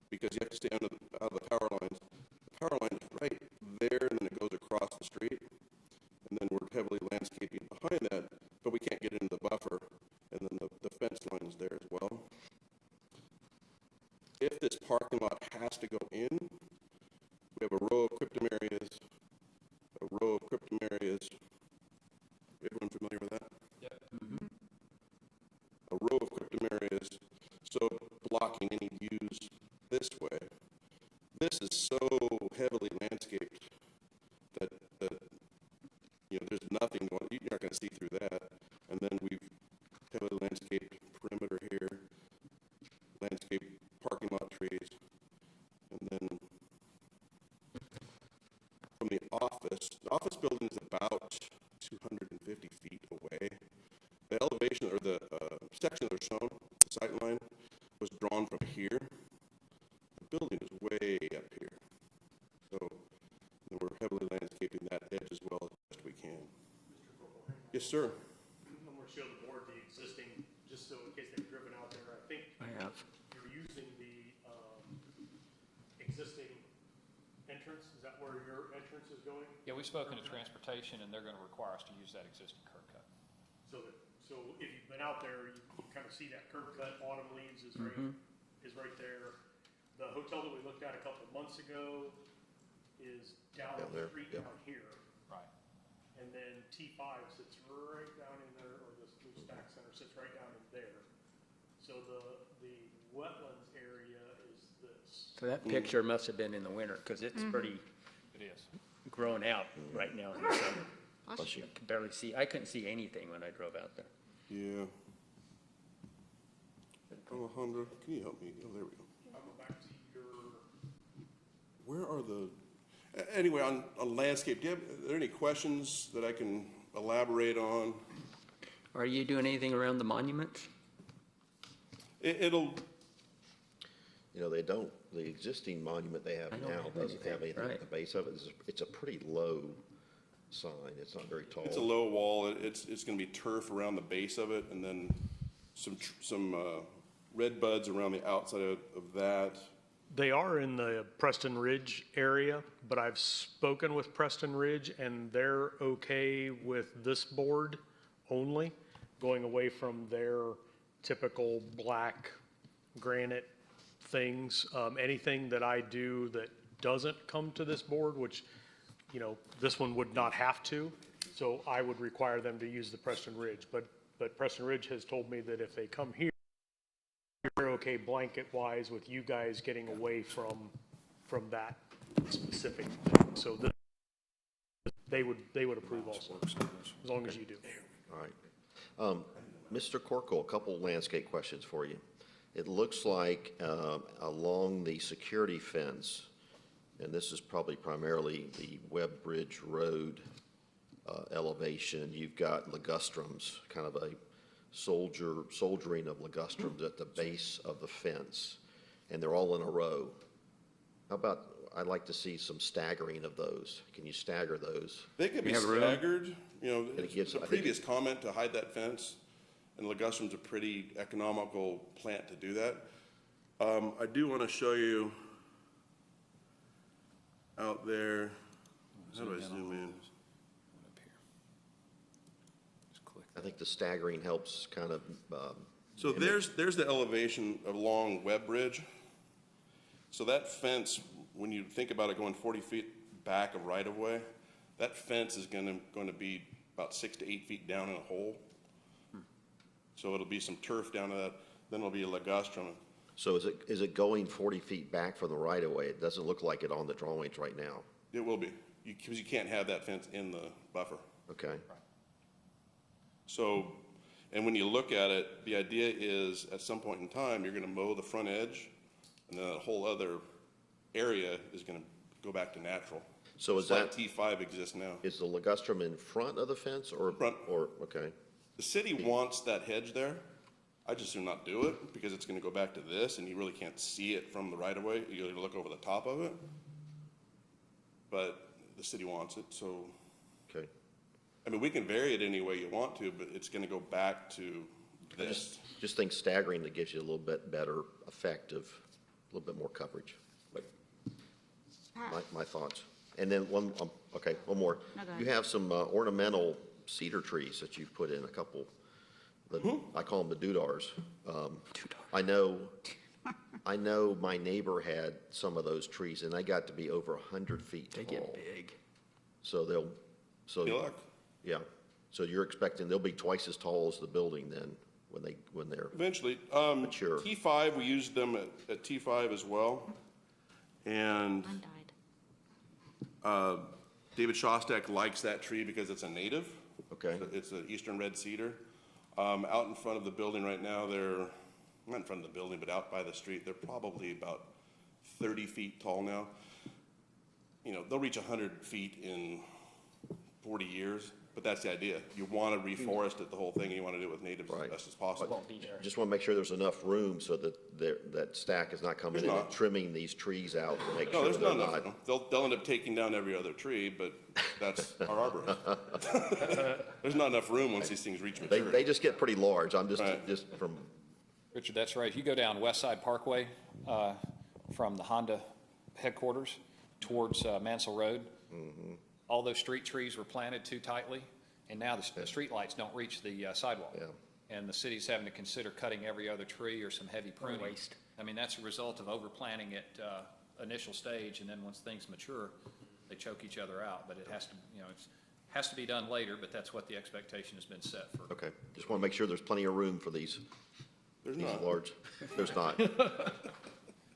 because you have to stay out of the power lines. The power line is right there, and then it goes across the street. And then we're heavily landscaping behind that, but we can't get into the buffer. And then the fence line is there as well. If this parking lot has to go in, we have a row of cryptum areas, Everyone familiar with that? Yep. A row of cryptum areas, so blocking any views this way. This is so heavily landscaped that you know, there's nothing going, you're not going to see through that. And then we've heavily landscaped perimeter here, landscape parking lot trees, and then from the office building is about 250 feet away. The elevation, or the section that are shown, the sight line, was drawn from here. The building is way up here. So we're heavily landscaping that Yes, sir. I'm gonna show the board the existing, just so in case they've driven out there, I think I have. you're using the, existing entrance, is that where your entrance is going? Yeah, we've spoken to transportation, and they're going to require us to use that existing curb cut. So if you've been out there, you kind of see that curb cut, autumn leaves is right there. The hotel that we looked at a couple of months ago is down Down the there, street yep. down here. Right. And then T5 sits right down in there, or this new stack center sits right down in there. So the wetlands area is this. So that picture must have been in the winter, because it's pretty It is. grown out right now in the summer. Bless you. I could barely see, I couldn't see anything when I drove out there. Yeah. Alejandra, can you help me? Oh, there we go. I'll go back to your, Where are the, anyway, on landscape, are there any questions that I can elaborate on? Are you doing anything around the monuments? It'll, You know, they don't, the existing monument they have I don't now have doesn't have anything, anything at the base of it. It's a pretty low sign. It's not very tall. it's a low wall. It's gonna be turf around the base of it, and then some red buds around the outside of that. they are in the Preston Ridge area, but I've spoken with Preston Ridge and they're okay with this board only, going away from their typical black granite things. Anything that I do that doesn't come to this board, which, you know, this one would not have to, so I would require them to use the Preston Ridge. But Preston Ridge has told me that if they come here, you're okay blanket-wise with you guys getting away from that specific thing. So they would approve also, as long as you do. All right. Mr. Corkle, a couple landscape questions for you. It looks like along the security fence, and this is probably primarily the Webb Bridge Road elevation, you've got ligustrums, kind of a soldiering of ligustrums at the base of the fence, and they're all in a row. How about, I'd like to see some staggering of those. Can you stagger those? They could be You have room? staggered, you know, it gives- the I think previous comment to hide that fence, and ligustrum's a pretty economical plant to do that. I do want to show you out there, how do I zoom in? Up here. Just click. I think the staggering helps kind of, So there's the elevation along Webb Bridge. So that fence, when you think about it going 40 feet back of right-of-way, that fence is going to be about 6 to 8 feet down in a hole. So it'll be some turf down to that, then it'll be a ligustrum. so is it going 40 feet back from the right-of-way? It doesn't look like it on the drawings right now. It will be, because you can't have that fence in the buffer. Okay? So, and when you look at it, the idea is at some point in time, you're gonna mow the front edge, and then that whole other area is gonna go back to natural. So is Just like that- T5 exists now. Is the ligustrum in front of the fence or? Front. Okay, The city wants that hedge there. I just do not do it because it's gonna go back to this and you really can't see it from the right of way. You gotta look over the top of it. But the city wants it, so, okay. I mean, we can vary it any way you want to, but it's gonna go back to this. Just think staggering that gives you a little bit better effect of, a little bit more coverage. But my thoughts. And then one more. No, go You ahead. have some ornamental cedar trees that you've put in, a couple. I call them the doodars. I know my neighbor had some of those trees and they got to be over 100 feet tall. They get big. So Good luck. yeah. So you're expecting they'll be twice as tall as the building then when they're, Eventually. Mature. T5, we used them at T5 as well. And Mine died. David Shostak likes that tree because it's a native. okay? It's an eastern red cedar. Out in front of the building right now, they're, not in front of the building, but out by the street, they're probably about 30 feet tall now. You know, they'll reach 100 feet in 40 years, but that's the idea. You want to reforest it, the whole thing, and you want to do it with natives as Right. best as possible. Just want to make sure there's enough room so that that stack is not coming in There's and not. trimming these trees out to make No, sure there's they're not enough not. room. They'll end up taking down every other tree, but that's our arborist. There's not enough room once these things reach They maturity. just get pretty large. I'm Right. just from, Richard, that's right. If you go down West Side Parkway from the Honda headquarters towards Mansell Road, all those street trees were planted too tightly, and now the street lights don't reach the sidewalk. Yeah. And the city's having to consider cutting every other tree or some heavy pruning. waste. I mean, that's a result of overplanting at initial stage, and then once things mature, they choke each other out. But it has to, it has to be done later, but that's what the expectation has been set for. okay. Just want to make sure there's plenty of room for these There's not. large. There's not.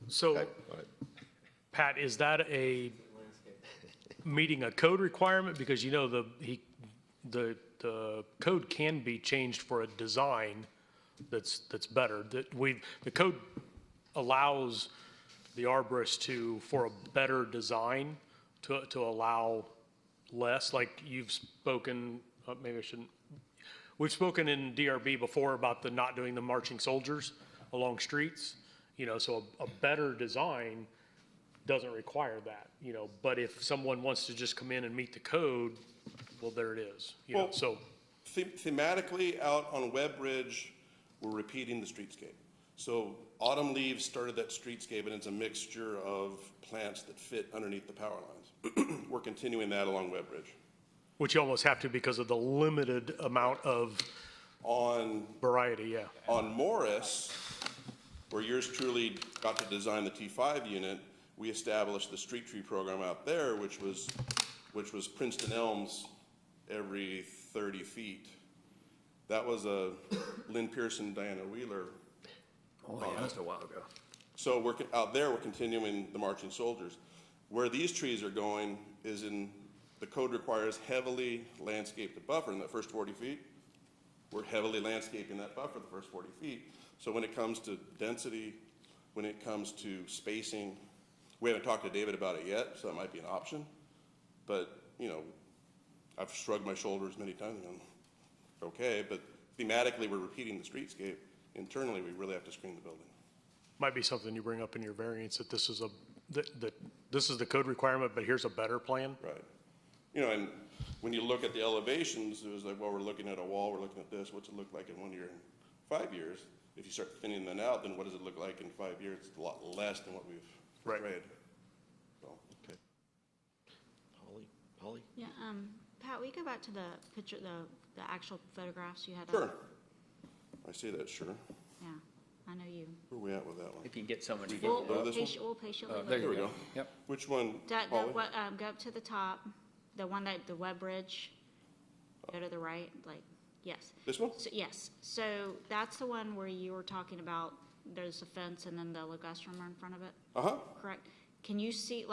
So, Okay, all right. Pat, is that meeting a code requirement? Because the code can be changed for a design that's better. The code allows the arborist for a better design to allow less, like you've spoken, maybe I shouldn't, we've spoken in DRB before about the not doing the marching soldiers along streets, so a better design doesn't require that, but if someone wants to just come in and meet the code, well, there it is, Well, so. Thematically, out on Webb Ridge, we're repeating the streetscape. So autumn leaves started that streetscape, and it's a mixture of plants that fit underneath the power lines. We're continuing that along Webb Ridge. Which you almost have to because of the limited amount of On variety, yeah. On Morris, where yours truly got to design the T5 unit, we established the street tree program out there, which was Princeton elms every 30 feet. That was a Lynn Pearson, Diana Wheeler. Oh, yeah, that's a while ago. So out there, we're continuing the marching soldiers. Where these trees are going is the code requires heavily landscaped buffer in that first 40 feet. We're heavily landscaping that buffer the first 40 feet. So when it comes to density, when it comes to spacing, we haven't talked to David about it yet, so that might be an option. But, I've shrugged my shoulders many times and I'm okay, but thematically, we're repeating the streetscape. Internally, we really have to screen the building. Might be something you bring up in your variance, that this is this is the code requirement, but here's a better plan. Right. And when you look at the elevations, it was like, well, we're looking at a wall, we're looking at this, what's it look like in 1 year and 5 years? If you start thinning that out, then what does it look like in 5 years? It's a lot less than what we've Right. read. So, Okay. Holly? Yeah, Pat, will you go back to the picture, the actual photographs you had up? sure. I say that, sure. Yeah, I know you. Where are we at with that one? If you can get someone to We'll- get, go to this one? We'll patiently There Here we you wait. go. Yep. Which one, Holly? Go up to the top, the one the web bridge, go to the right, yes. This one? So, yes, so that's the one where you were talking about, there's a fence and then the ligustrum are in front of it, Uh-huh. correct? Can you see,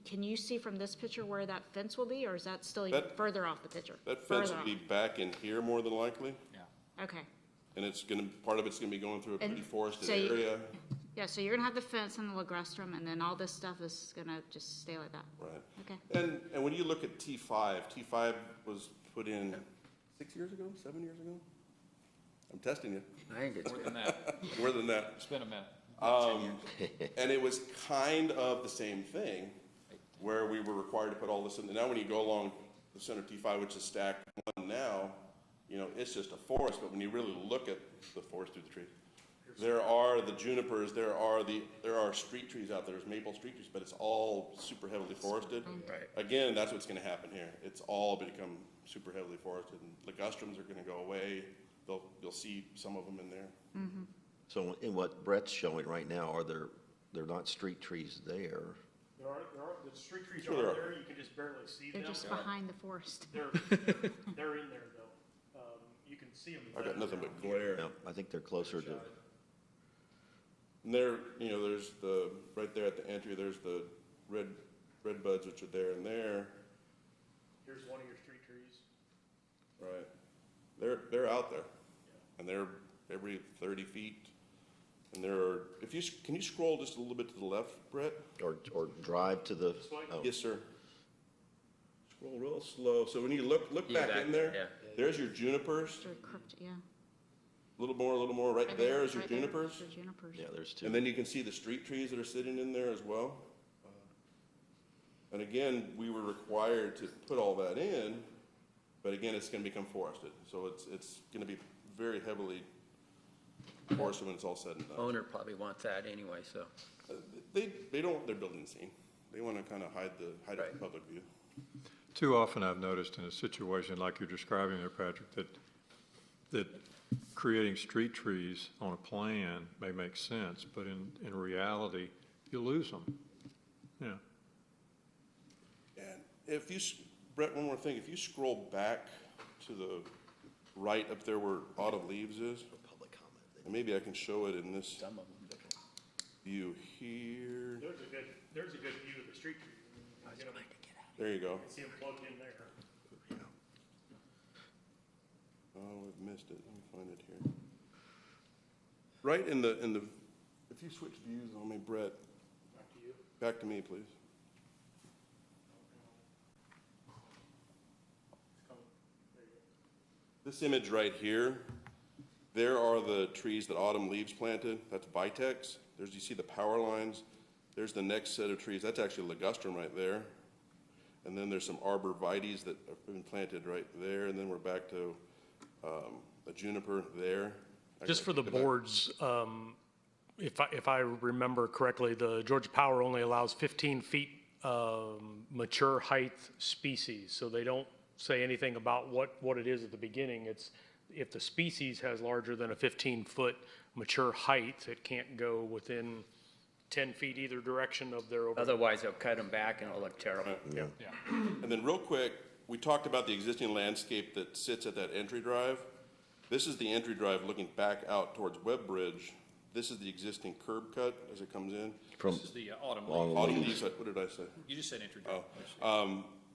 can you see from this picture where that fence will be, or is that still even That- further off the picture? That fence Further will be off. back in here more than likely, Okay, and part of it's gonna be going through a And pretty forested so you- area. yeah, so you're gonna have the fence and the ligustrum, and then all this stuff is gonna just stay like that, Right. okay? And when you look at T5 was put in 6 years ago, 7 years ago? I'm testing you. I think it's More than that. More than that. It's been a minute. And it was kind of the same thing, where we were required to put all this in. Now when you go along the center T5, which is stacked one now, it's just a forest, but when you really look at the forest through the trees, there are the junipers, there are street trees out there, there's maple street trees, but it's all super heavily forested. Right. Again, that's what's gonna happen here. It's all become super heavily forested, and ligustrums are gonna go away. You'll see some of them in there. So in what Brett's showing right now, they're not street trees there. The street trees Sure there are. there, you can just barely see They're just behind the forest. They're in there though. You can see them. I've got nothing but glare. Yeah, I think they're closer to, And there's right there at the entry, there's the red buds, which are there and there, Here's one of your street trees. right? They're out there, and they're every 30 feet. And can you scroll just a little bit to the left, Brett? or drive to the, oh, Yes, sir. Scroll real slow. So when you look back in there, there's your junipers. Sort of crooked, yeah. A little more. Right there is your Right there, junipers. the junipers. Yeah, there's two. And then you can see the street trees that are sitting in there as well. And again, we were required to put all that in, but again, it's gonna become forested. So it's gonna be very heavily forested when it's all said and done. Owner probably wants that anyway, so. They don't want their building seen. They wanna kinda hide it from public view. Too often I've noticed in a situation like you're describing there, Patrick, that creating street trees on a plan may make sense, but in reality, you lose them. Yeah. And if you, Brett, one more thing, if you scroll back to the right up there where autumn leaves is, Public comment. and maybe I can show it in this view here. There's a good view of the street tree. There you go. See them plugged in there. Oh, I've missed it. Let me find it here. Right in the, if you switch views on me, Brett. Back to you. Back to me, please. This image right here, there are the trees that Autumn Leaves planted. That's Vitex. You see the power lines. There's the next set of trees. That's actually ligustrum right there. And then there's some arborvitaes that have been planted right there. And then we're back to a juniper there. Just for the boards, if I remember correctly, the Georgia Power only allows 15 feet mature height species. So they don't say anything about what it is at the beginning. It's if the species has larger than a 15-foot mature height, it can't go within 10 feet either direction of their over. Otherwise, they'll cut them back and it'll look terrible. Yeah. And then real quick, we talked about the existing landscape that sits at that entry drive. This is the entry drive looking back out towards Webb Bridge. This is the existing curb cut as it comes in. This is the autumn Long leaf. Autumn leaves, what did I say? You just said entry.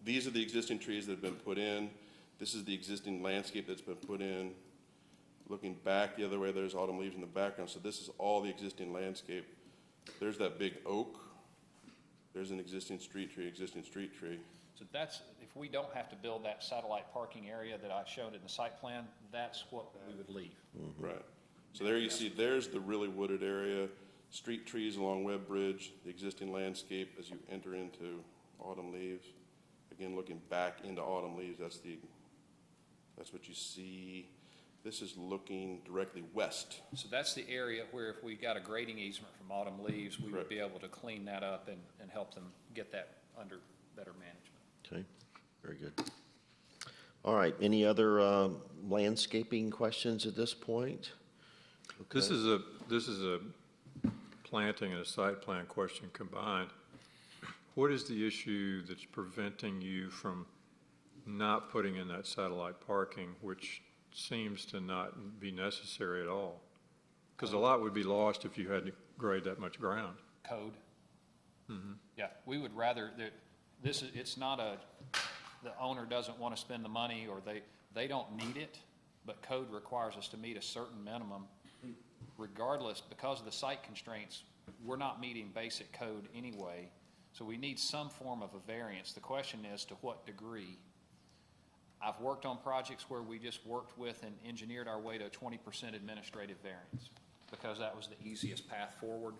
These are the existing trees that have been put in. This is the existing landscape that's been put in. Looking back the other way, there's autumn leaves in the background. So this is all the existing landscape. There's that big oak. There's an existing street tree. So that's, if we don't have to build that satellite parking area that I showed in the site plan, that's what we would leave. Right. So there you see, there's the really wooded area, street trees along Webb Bridge, the existing landscape as you enter into autumn leaves. Again, looking back into autumn leaves, that's what you see. This is looking directly west. So that's the area where if we got a grading easement from autumn leaves, we would be able to clean that up and help them get that under better management. Okay, very good. All right, any other landscaping questions at this point? This is a planting and a site plan question combined. What is the issue that's preventing you from not putting in that satellite parking, which seems to not be necessary at all? Because a lot would be lost if you had to grade that much ground. Code. Yeah, we would rather, it's not the owner doesn't want to spend the money or they don't need it, but code requires us to meet a certain minimum. Regardless, because of the site constraints, we're not meeting basic code anyway, so we need some form of a variance. The question is to what degree. I've worked on projects where we just worked with and engineered our way to a 20% administrative variance because that was the easiest path forward.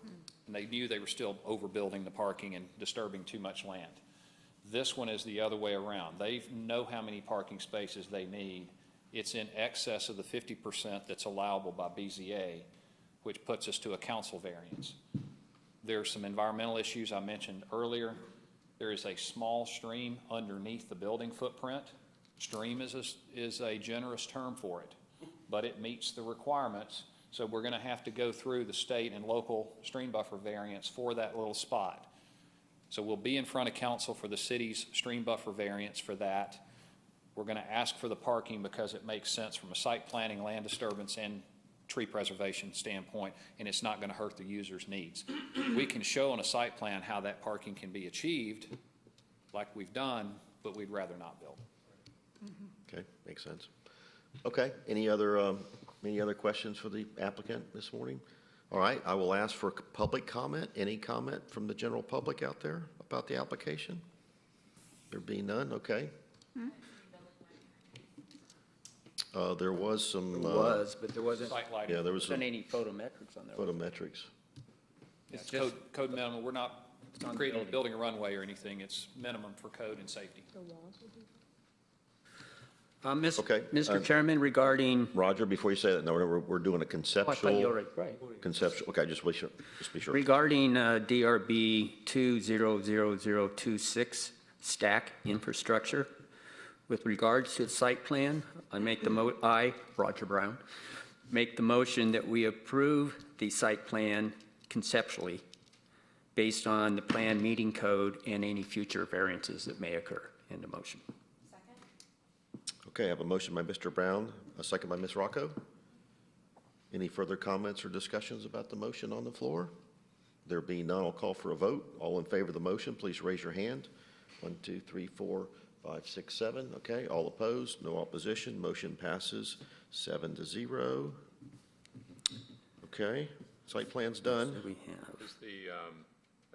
And they knew they were still overbuilding the parking and disturbing too much land. This one is the other way around. They know how many parking spaces they need. It's in excess of the 50% that's allowable by BZA, which puts us to a council variance. There are some environmental issues I mentioned earlier. There is a small stream underneath the building footprint. Stream is a generous term for it, but it meets the requirements. So we're going to have to go through the state and local stream buffer variance for that little spot. So we'll be in front of council for the city's stream buffer variance for that. We're going to ask for the parking because it makes sense from a site planning, land disturbance, and tree preservation standpoint, and it's not going to hurt the user's needs. We can show on a site plan how that parking can be achieved, like we've done, but we'd rather not build. Okay, makes sense. Okay, any other questions for the applicant this morning? All right, I will ask for public comment. Any comment from the general public out there about the application? There being none, okay. There was some, But there wasn't, Site lighting. yeah, there was some wasn't any photometrics on there. photometrics. It's code minimum. We're not It's on creating, building. building a runway or anything. It's minimum for code and safety. Okay, Mr. Chairman, regarding, Roger, before you say that, no, we're doing a oh, I thought you conceptual, already, right. conceptual, okay, just be sure. Regarding DRB 200026, stack infrastructure, with regards to the site plan, I, Roger Brown, make the motion that we approve the site plan conceptually based on the plan meeting code and any future variances that may occur in the motion. Okay, I have a motion by Mr. Brown, a second by Ms. Rocco. Any further comments or discussions about the motion on the floor? There being none, I'll call for a vote. All in favor of the motion, please raise your hand. 1, 2, 3, 4, 5, 6, 7. Okay, all opposed, no opposition. Motion passes 7-0. Okay, site plan's done. We have, Is the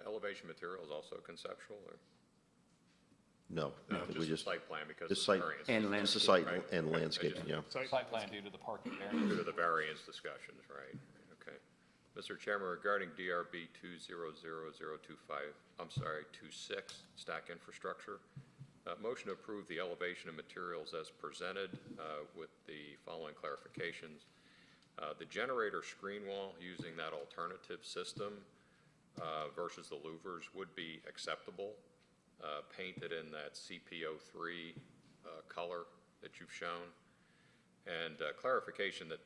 elevation materials also conceptual, or? No, No, we just the just, site plan because just of site, the variance. and just the landscape. site Right. and Okay, landscaping, yeah. Site plan due to the parking there. Due to the variance discussions, right, okay. Mr. Chairman, regarding DRB 200025, 26, stack infrastructure, motion to approve the elevation of materials as presented with the following clarifications. The generator screen wall using that alternative system versus the louvers would be acceptable, painted in that CPO3 color that you've shown. And clarification that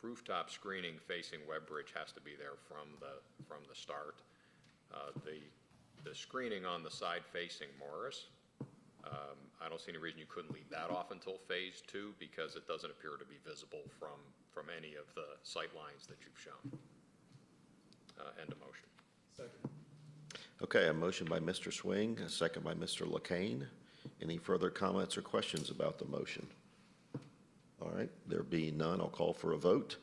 rooftop screening facing Webbridge has to be there from the start. The screening on the side facing Morris, I don't see any reason you couldn't leave that off until phase 2 because it doesn't appear to be visible from any of the sight lines that you've shown. End of motion. Okay, a motion by Mr. Swing, a second by Mr. LaCane. Any further comments or questions about the motion? All right, there being none, I'll call for a vote.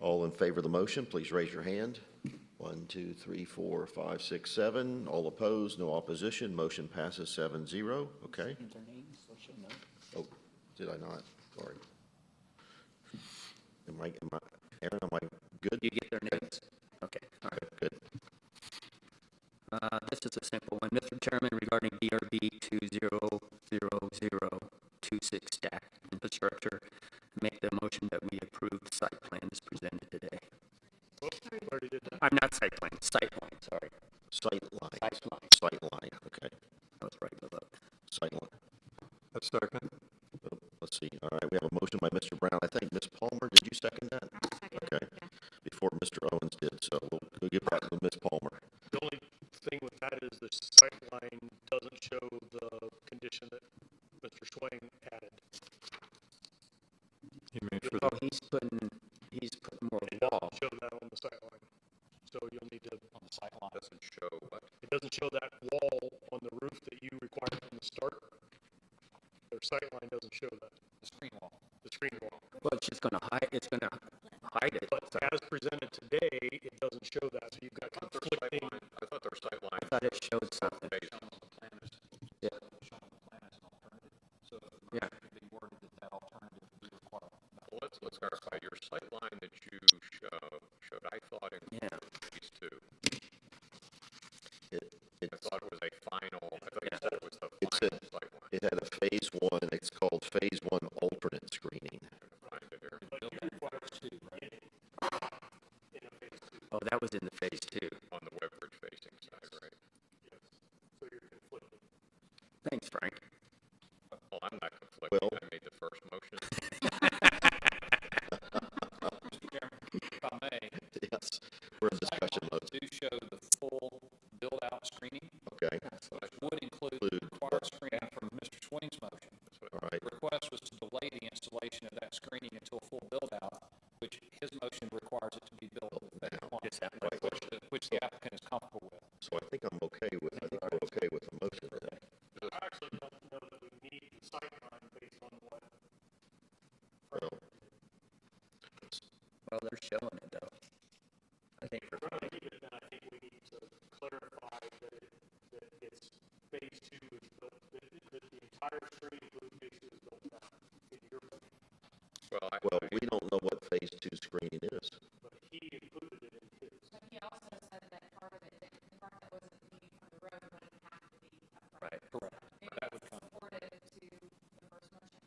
All in favor of the motion, please raise your hand. 1, 2, 3, 4, 5, 6, 7. All opposed, no opposition. Motion passes 7-0. Okay. Oh, did I not? Sorry. Aaron, am I good? You get their names? Okay, all right. Good. This is a simple one. Mr. Chairman, regarding DRB 200026 stack infrastructure, make the motion that we approve the site plan as presented today. Already did that. I'm not site plan, sorry. Sight line. Sight line. Sight line, okay. I was right about Sight line. That's second. Let's see. All right, we have a motion by Mr. Brown. I think Ms. Palmer, did you second that? Okay. Before Mr. Owens did, so we'll give that to Ms. Palmer. The only thing with that is the sight line doesn't show the condition that Mr. Swain added. You mean for Oh, the, he's putting more It wall. doesn't show that on the sight line. So you'll need to, On the site line. Doesn't show what? it doesn't show that wall on the roof that you required from the start. Their sight line doesn't show that, The screen wall. the screen wall. Well, it's just gonna hide it. But as presented today, it doesn't show that, so you've got conflicting. I thought their sight line I thought it showed something. based on Yeah. Yeah. Well, let's clarify, your sight line that you showed, I thought Yeah. included these two. It I thought it was a final, I thought you said it was the It's final sight line. It had a phase 1, it's called phase 1 alternate screening. Find it here. Oh, that was in the phase 2. On the Webbridge facing side, right? Thanks, Frank. Well, I'm not conflicted, Well- I made the first motion. If I may, Yes, we're in discussion mode. do show the full build-out screening, Okay, which would include the required screening from Mr. Swain's motion. all right. The request was to delay the installation of that screening until full build-out, which his motion requires it to be built at once, which the applicant is comfortable with. So I think we're okay with the motion today. I actually don't know that we need the sight line based on what. Well, Well, they're showing it, though. I think we're fine. Then I think we need to clarify that it's phase 2 is built Well, we don't know what phase two screening is. But he also said that part of it, the part that wasn't needed from the road wouldn't have to be upfront. Right, correct. Maybe it's supportive to the first motion.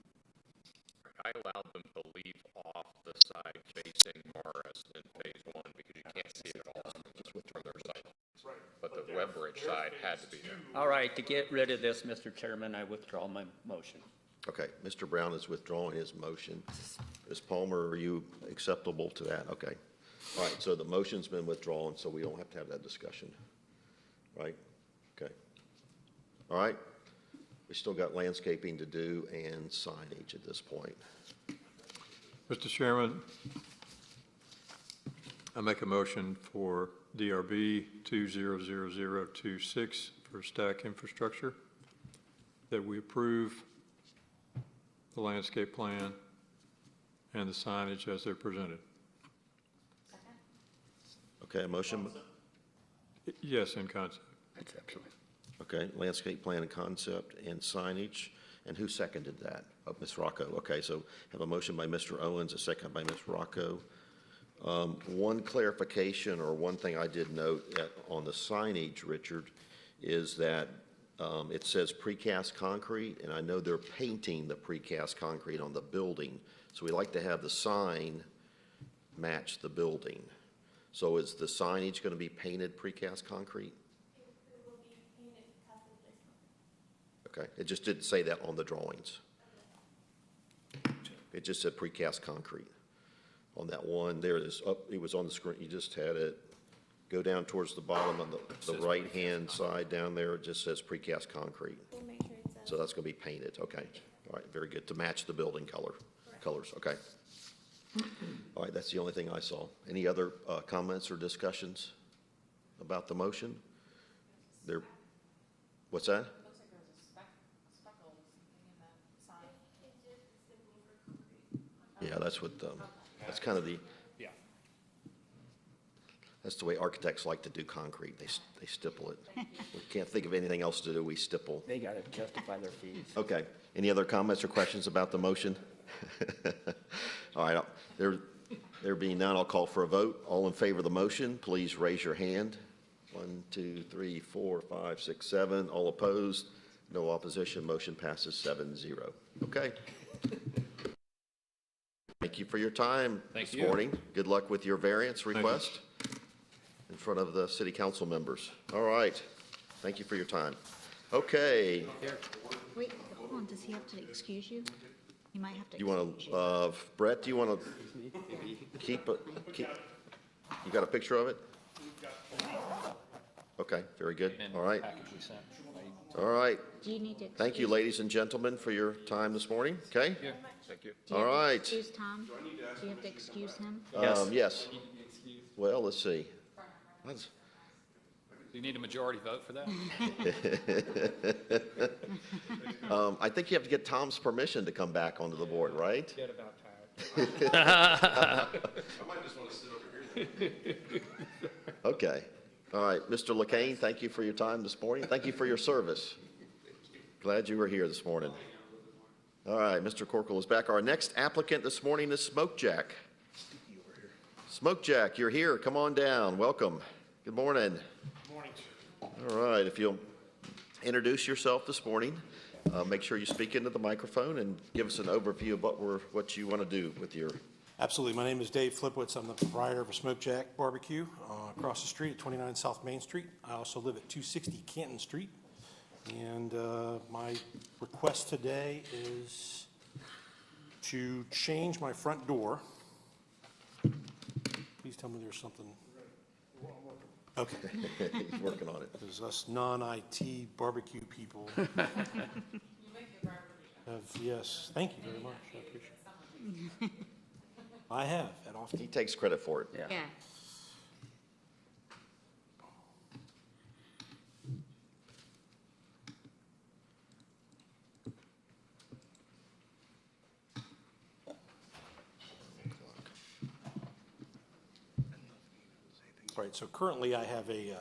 I allowed them to leave off the side facing Morris in phase one because you can't see it at all from their side. But the Webbridge side had to be there. All right, to get rid of this, Mr. Chairman, I withdraw my motion. Okay, Mr. Brown is withdrawing his motion. Ms. Palmer, are you acceptable to that? Okay. All right, so the motion's been withdrawn, so we don't have to have that discussion, right? Okay. All right, we still got landscaping to do and signage at this point. Mr. Chairman, I make a motion for DRB 200026 for stack infrastructure, that we approve the landscape plan and the signage as they're presented. Okay, a motion? Yes, in concept. Conceptually. Okay, landscape plan and concept and signage. And who seconded that? Oh, Ms. Rocco. Okay, so have a motion by Mr. Owens, a second by Ms. Rocco. One clarification or one thing I did note on the signage, Richard, is that it says precast concrete, and I know they're painting the precast concrete on the building. So we like to have the sign match the building. So is the signage going to be painted precast concrete? It will be painted custom placement. Okay, it just didn't say that on the drawings. It just said precast concrete. On that one, there it is, up, it was on the screen, you just had it, go down towards the bottom on the right-hand side down there, it just says precast concrete. We'll make sure it's So that's gonna be painted, okay. All right, very good, to match the building colors, okay. All right, that's the only thing I saw. Any other comments or discussions about the motion? There, what's that? It looks like there was a speckle in the sign. It's just simple for concrete. Yeah, that's what, that's kind of the, Yeah. that's the way architects like to do concrete. They stipple it. We can't think of anything else to do, we stipple. They got to justify their fees. Okay. Any other comments or questions about the motion? All right, there being none, I'll call for a vote. All in favor of the motion, please raise your hand. 1, 2, 3, 4, 5, 6, 7. All opposed? No opposition. Motion passes 7-0. Okay. Thank you for your time Thank this you. morning. Good luck with your variance request in front of the city council members. All right. Thank you for your time. Okay. Wait, hold on, does he have to excuse you? You might have to. You want excuse to, Brett, do you want to keep, you got a picture of it? Okay, very good. And All right. package we sent. All right. Do you need to? Thank you, excuse- ladies and gentlemen, for your time this morning, okay? Thank you. do you All have to right. Excuse Tom? Do you have to excuse him? Yes. Well, let's see. Let's- Do you need a majority vote for that? I think you have to get Tom's permission to come back onto the board, right? Get about time. I might just want to sit over here. Okay. All right, Mr. LeCain, thank you for your time this morning. Thank you for your service. Glad you were here this morning. All right, Mr. Corkle is back. Our next applicant this morning is Smoke Jack. Smoke Jack, you're here. Come on down. Welcome. Good morning. Morning. All right, if you'll introduce yourself this morning, make sure you speak into the microphone and give us an overview of what you want to do with your. Absolutely. My name is Dave Flipwitz. I'm the proprietor of a Smoke Jack Barbecue across the street at 29 South Main Street. I also live at 260 Canton Street. And my request today is to change my front door. Please tell me there's something. Okay. He's working on it. Because us non-IT barbecue people have, yes, thank you very much. I appreciate it. I have, at often. He takes credit for it. Yeah. Right, so currently I have a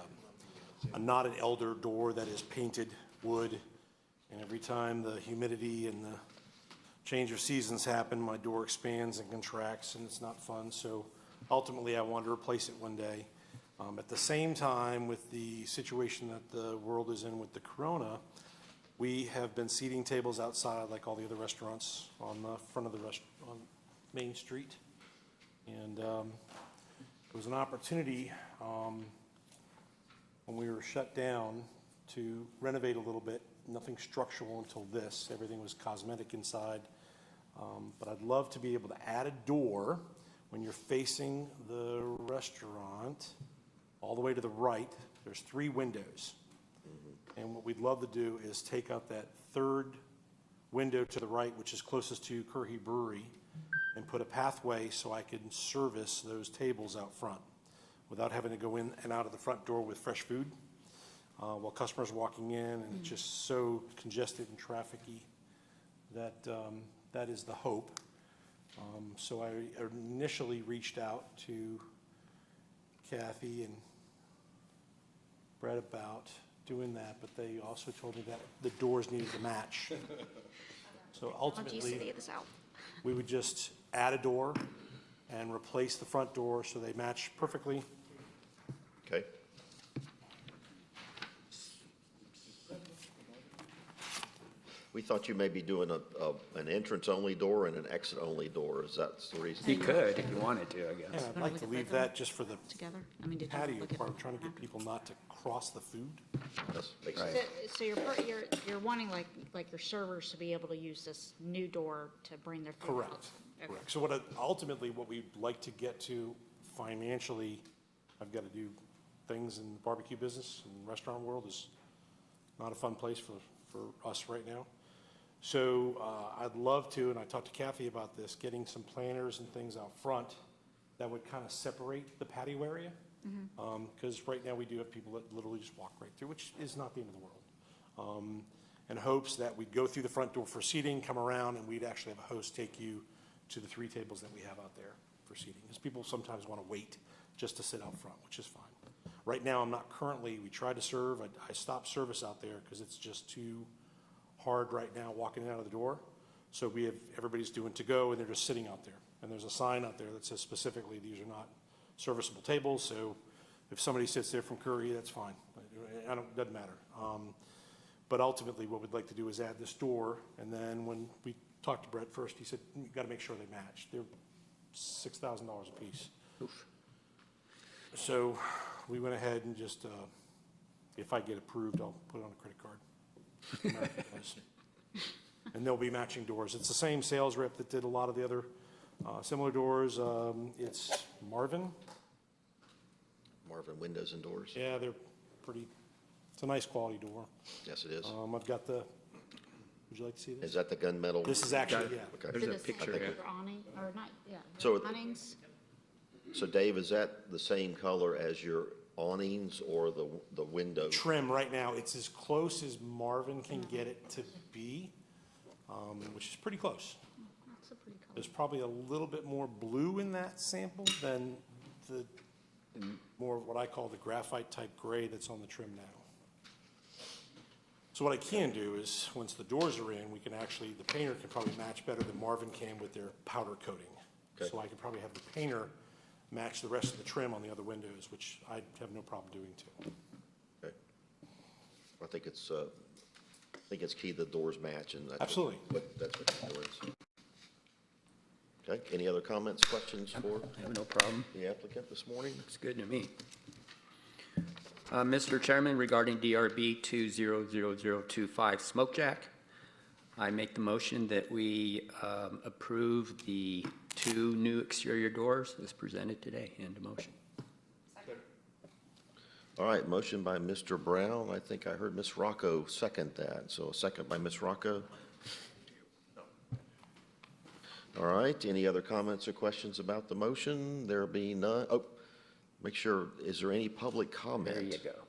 knotted elder door that is painted wood, and Every time the humidity and the change of seasons happen, my door expands and contracts, and it's not fun. So ultimately, I want to replace it one day. At the same time, with the situation that the world is in with the corona, we have been seating tables outside like all the other restaurants on the front of the on Main Street. And it was an opportunity when we were shut down to renovate a little bit. Nothing structural until this. Everything was cosmetic inside. But I'd love to be able to add a door when you're facing the restaurant all the way to the right. There's 3 windows. And what we'd love to do is take out that third window to the right, which is closest to Curry Brewery, and put a pathway so I can service those tables out front without having to go in and out of the front door with fresh food while customers are walking in, and it's just so congested and trafficy that that is the hope. So I initially reached out to Kathy and Brett about doing that, but they also told me that the doors needed to match. So ultimately, City of the South. we would just add a door and replace the front door so they match perfectly. Okay. We thought you may be doing an entrance-only door and an exit-only door. Is that the reason? You could if you wanted to, I And guess. I'd like to leave that just for the Together? I mean, did you patio look at? part, trying to get people not to cross the food. Yes, makes Right. sense. So you're wanting like your servers to be able to use this new door to bring their food out? Correct. Okay. Correct. So ultimately, what we'd like to get to financially, I've got to do things in the barbecue business and restaurant world is not a fun place for us right now. So I'd love to, and I talked to Kathy about this, getting some planters and things out front that would kind of separate the patio area. Because right now we do have people that literally just walk right through, which is not the end of the world. In hopes that we'd go through the front door for seating, come around, and we'd actually have a host take you to the 3 tables that we have out there for seating. Because people sometimes want to wait just to sit out front, which is fine. Right now, I'm not currently, we tried to serve, I stopped service out there because it's just too hard right now walking in and out of the door. So we have, everybody's doing to go and they're just sitting out there. And there's a sign out there that says specifically, these are not serviceable tables. So if somebody sits there from Curry, that's fine. Doesn't matter. But ultimately what we'd like to do is add this door. And then when we talked to Brett first, he said, you got to make sure they match. They're $6,000 a piece. Oof. So we went ahead and just, if I get approved, I'll put it on a credit card. American does. And there'll be matching doors. It's the same sales rep that did a lot of the other similar doors. It's Marvin. Marvin Windows and Doors? Yeah, they're pretty, it's a nice quality door. Yes, it is. I've got the, would you like to see this? Is that the gunmetal? This is actually, yeah. Okay. There's a This picture is here. your awning, or not, yeah, So- awnings? So Dave, is that the same color as your awnings or the window? Trim right now, it's as close as Marvin can get it to be, which is pretty close. That's a pretty color. There's probably a little bit more blue in that sample than the more what I call the graphite type gray that's on the trim now. So what I can do is, once the doors are in, we can actually, the painter can probably match better than Marvin can with their powder coating. Okay. So I could probably have the painter match the rest of the trim on the other windows, which I'd have no problem doing too. Okay. I think it's key the doors match and that's. Absolutely. That's what the door is. Okay, any other comments, questions for I have no problem. the applicant this morning? Looks good to me. Mr. Chairman, regarding DRB 200025 Smoke Jack, I make the motion that we approve the 2 new exterior doors as presented today. End of motion. All right, motion by Mr. Brown. I think I heard Ms. Rocco second that. So a second by Ms. Rocco. All right, any other comments or questions about the motion? There being none. Oh, make sure, is there any public comment? There you go.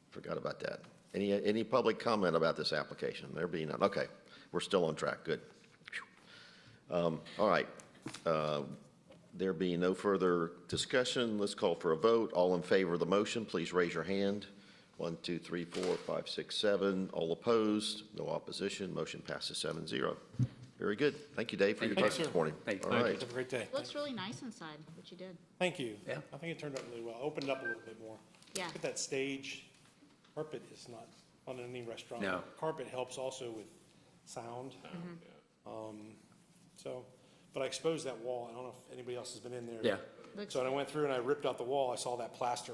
Forgot about that. Any public comment about this application? There being none. Okay, we're still on track. Good. All right. There being no further discussion, let's call for a vote. All in favor of the motion, please raise your hand. 1, 2, 3, 4, 5, 6, 7. All opposed, no opposition, motion passes 7-0. Very good. Thank you, Dave, for your time Thank you. this morning. Thank you. All right. Have a great day. Looks really nice inside, what you did. Thank you. Yeah. I think it turned out really well. Opened up a little bit more. Yeah. Look at that stage. Carpet is not on any restaurant. No. Carpet helps also with sound. So, but I exposed that wall. I don't know if anybody else has been in there. Yeah. Looks So when I went through and I ripped out the wall, I saw that plaster.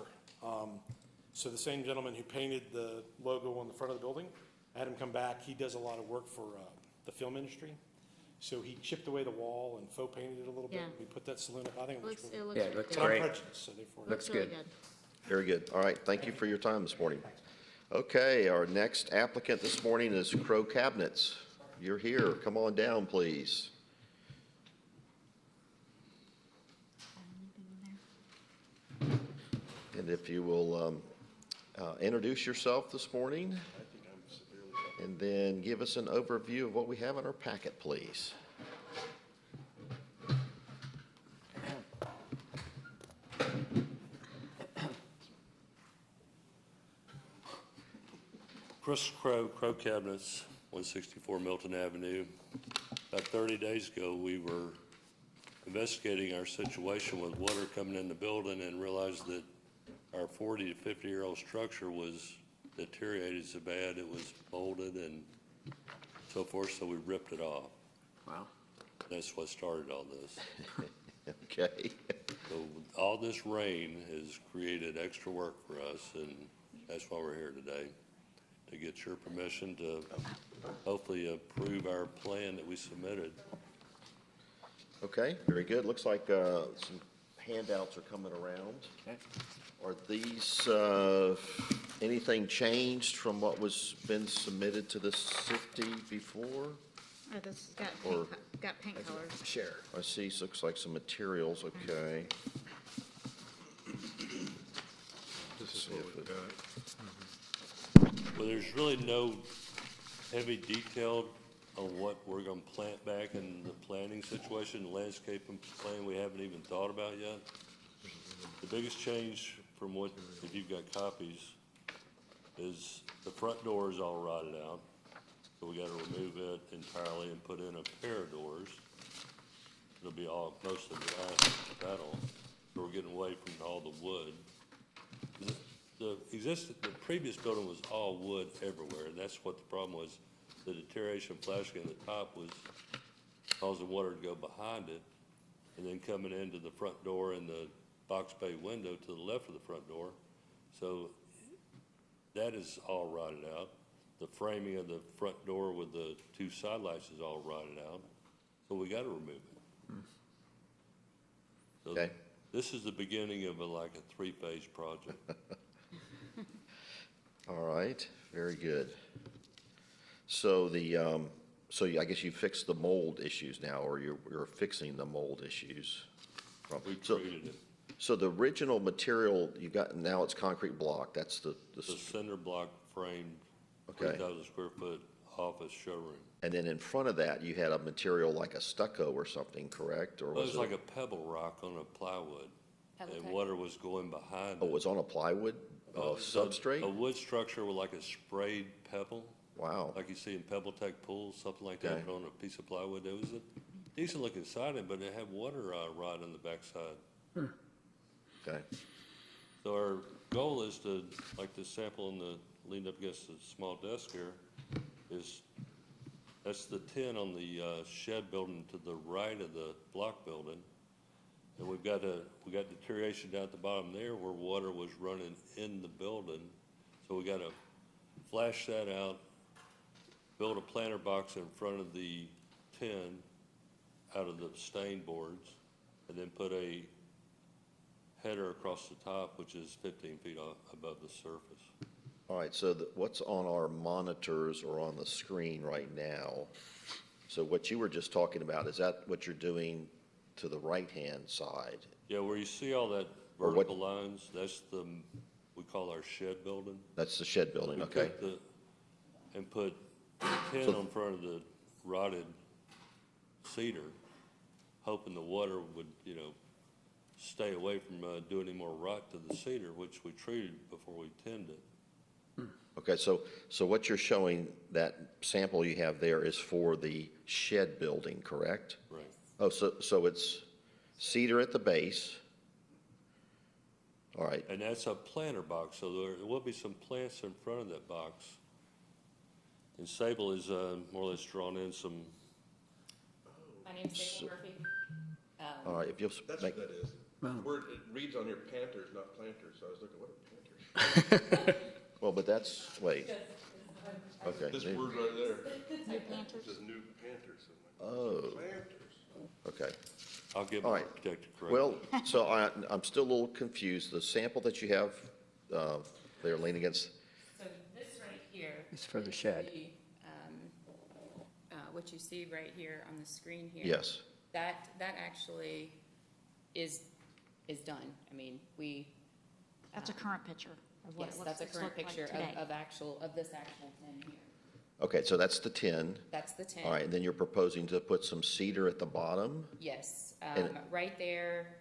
So the same gentleman who painted the logo on the front of the building, I had him come back. He does a lot of work for the film industry. So he chipped away the wall and faux painted it a little bit. Yeah. We put that saloon up. I think it looks Looks, really it looks Yeah, it really looks good. But I'm great. prejudiced, so therefore. Looks really good. Very good. All right, thank you for your time this morning. Okay, our next applicant this morning is Crow Cabinets. You're here. Come on down, please. And if you will introduce yourself this morning, and then give us an overview of what we have in our packet, please. Chris Crow, Crow Cabinets, 164 Milton Avenue. About 30 days ago, we were investigating our situation with water coming in the building and realized that our 40 to 50-year-old structure was deteriorated so bad it was molded and so forth, so we ripped it off. Wow. That's what started all this. Okay. So all this rain has created extra work for us, and that's why we're here today, to get your permission to hopefully approve our plan that we submitted. Okay, very good. Looks like some handouts are coming around. Okay. Are these, anything changed from what was been submitted to the city before? Oh, this has Or- got paint colors. Share. I see, looks like some materials, okay. This is what we've got. Well, there's really no heavy detail on what we're gonna plant back in the planning situation, the landscaping plan we haven't even thought about yet. The biggest change from what, if you've got copies, is the front door is all rotted out. So we gotta remove it entirely and put in a pair of doors. It'll be all, mostly glass metal, so we're getting away from all the wood. The previous building was all wood everywhere, and that's what the problem was. The deterioration flashing in the top was causing water to go behind it, and then coming into the front door and the box bay window to the left of the front door. So that is all rotted out. The framing of the front door with the two side lights is all rotted out, so we gotta remove it. So Okay. this is the beginning of like a three-phase project. All right, very good. So I guess you fixed the mold issues now, or you're fixing the mold issues. We So- treated it. So the original material you got, now it's concrete block, that's the, The cinder block framed, Okay. 3,000 square foot office showroom. and then in front of that, you had a material like a stucco or something, correct? Or Well, it was was like a pebble rock on a plywood, and Okay. water was going behind Oh, it. it was on a plywood It's a substrate? wood structure with like a sprayed pebble, Wow, like you see in Pebble Tech pools, something like that, Okay. but on a piece of plywood. There was a decent looking siding, but it had water rot on the backside. okay, So our goal is to, like the sample in the, leaned up against the small desk here, is, that's the tin on the shed building to the right of the block building. And we got deterioration down at the bottom there where water was running in the building. So we gotta flash that out, build a planter box in front of the tin out of the stain boards, and then put a header across the top, which is 15 feet above the surface. all right, so what's on our monitors or on the screen right now? So what you were just talking about, is that what you're doing to the right-hand side? Yeah, where you see all that Or what- vertical lines, that's we call our shed building. That's the shed building, We okay? put put tin on front of the rotted cedar, hoping the water would, stay away from doing any more rot to the cedar, which we treated before we tinned it. Okay, so what you're showing, that sample you have there is for the shed building, correct? Right. Oh, so it's cedar at the base. All right, And that's a planter box, so there will be some plants in front of that box. And Sable is more or less drawn in some, My name's Sable Murphy. all right, if you'll That's make, what that is. The word, it reads on your Panthers, not planters, so I was looking, what are Panthers? well, but that's, wait. Okay. This word right there. New Panthers? It says new Panthers. I'm like, Oh, planters. okay. I'll get All my right. architect correct. Well, so I'm still a little confused. The sample that you have, they're leaning against, So this right here. It's for the shed. What you see right here on the screen here. yes. That actually is done. I mean, That's a current picture of what yes, it that's a looks current like picture today. of this actual 10 here. Okay, so that's the 10. That's the 10. All right, and then you're proposing to put some cedar at the bottom? Yes, And- right there,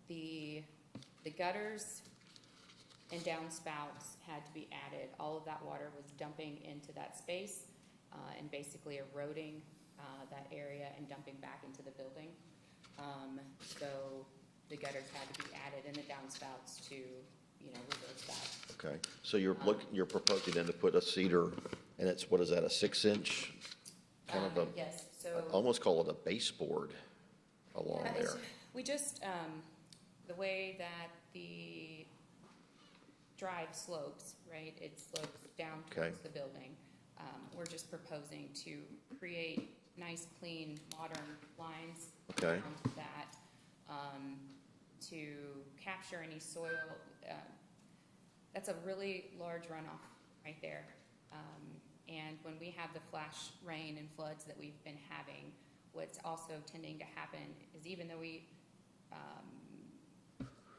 the gutters and downspouts had to be added. All of that water was dumping into that space, and basically eroding, that area and dumping back into the building. So the gutters had to be added and the downspouts to, reverse that. Okay, so you're proposing then to put a cedar, and it's, what is that, a 6-inch? Kind of a, Yes, so. I almost call it a baseboard along Yeah, there. we just, the way that the drive slopes, right, it slopes down Okay. towards the building. We're just proposing to create nice, clean, modern lines Okay. around that, to capture any soil. That's a really large runoff right there. And when we have the flash rain and floods that we've been having, what's also tending to happen is even though we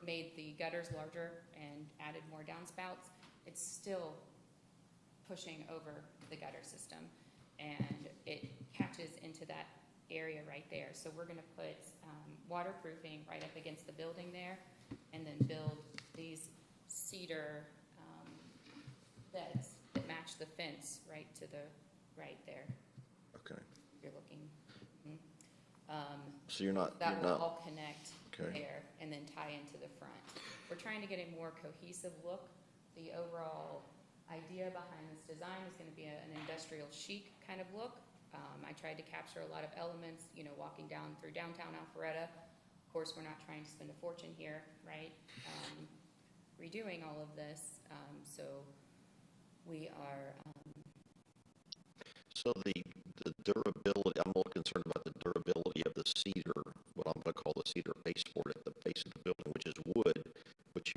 made the gutters larger and added more downspouts, it's still pushing over the gutter system, and it catches into that area right there. So we're gonna put waterproofing right up against the building there, and then build these cedar beds that match the fence right to the right there. Okay, You're looking. so you're not, That will all connect Okay. there and then tie into the front. We're trying to get a more cohesive look. The overall idea behind this design is gonna be an industrial chic kind of look. I tried to capture a lot of elements, walking down through downtown Alpharetta. Of course, we're not trying to spend a fortune here, right? Redoing all of this, so we are, so the durability, I'm a little concerned about the durability of the cedar, what I'm gonna call the cedar baseboard at the base of the building, which is wood, which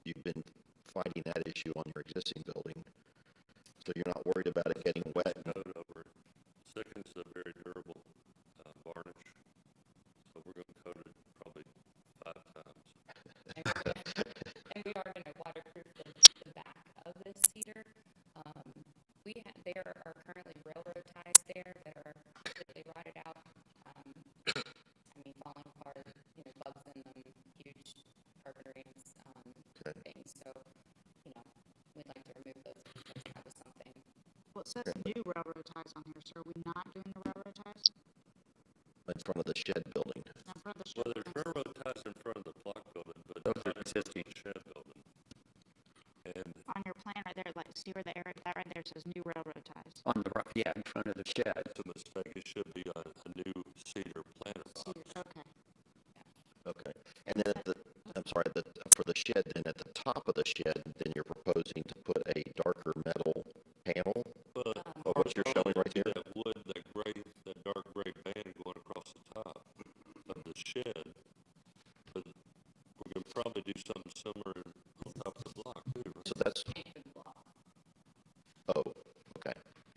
you've been fighting that issue on your existing building. So you're not worried about it getting wet? coat over it. Second is a very durable varnish, so we're gonna coat it probably 5 times. and we are gonna waterproof the back of this cedar. There are currently railroad ties there that are completely rotted out. Falling apart, bugs in them, huge carpet rings, Okay. things. So, we'd like to remove those because that was something. Well, it says new railroad ties on here, so are we not doing the railroad ties? In front of the shed building? In front of the shed? Well, there's railroad ties in front of the block building, but Those are not in front of existing. the shed building. And On your plan right there, like, see where the area, that right there says new railroad ties. On the right, yeah, in front of the shed. that's a mistake, it should be a new cedar planter box. Okay. Okay, and then for the shed, then at the top of the shed, then you're proposing to put a darker metal panel? But Or what you're showing right here? that wood, that dark gray band going across the top of the shed, but we're gonna probably do something similar on top of the block too, right? So that's, oh, okay,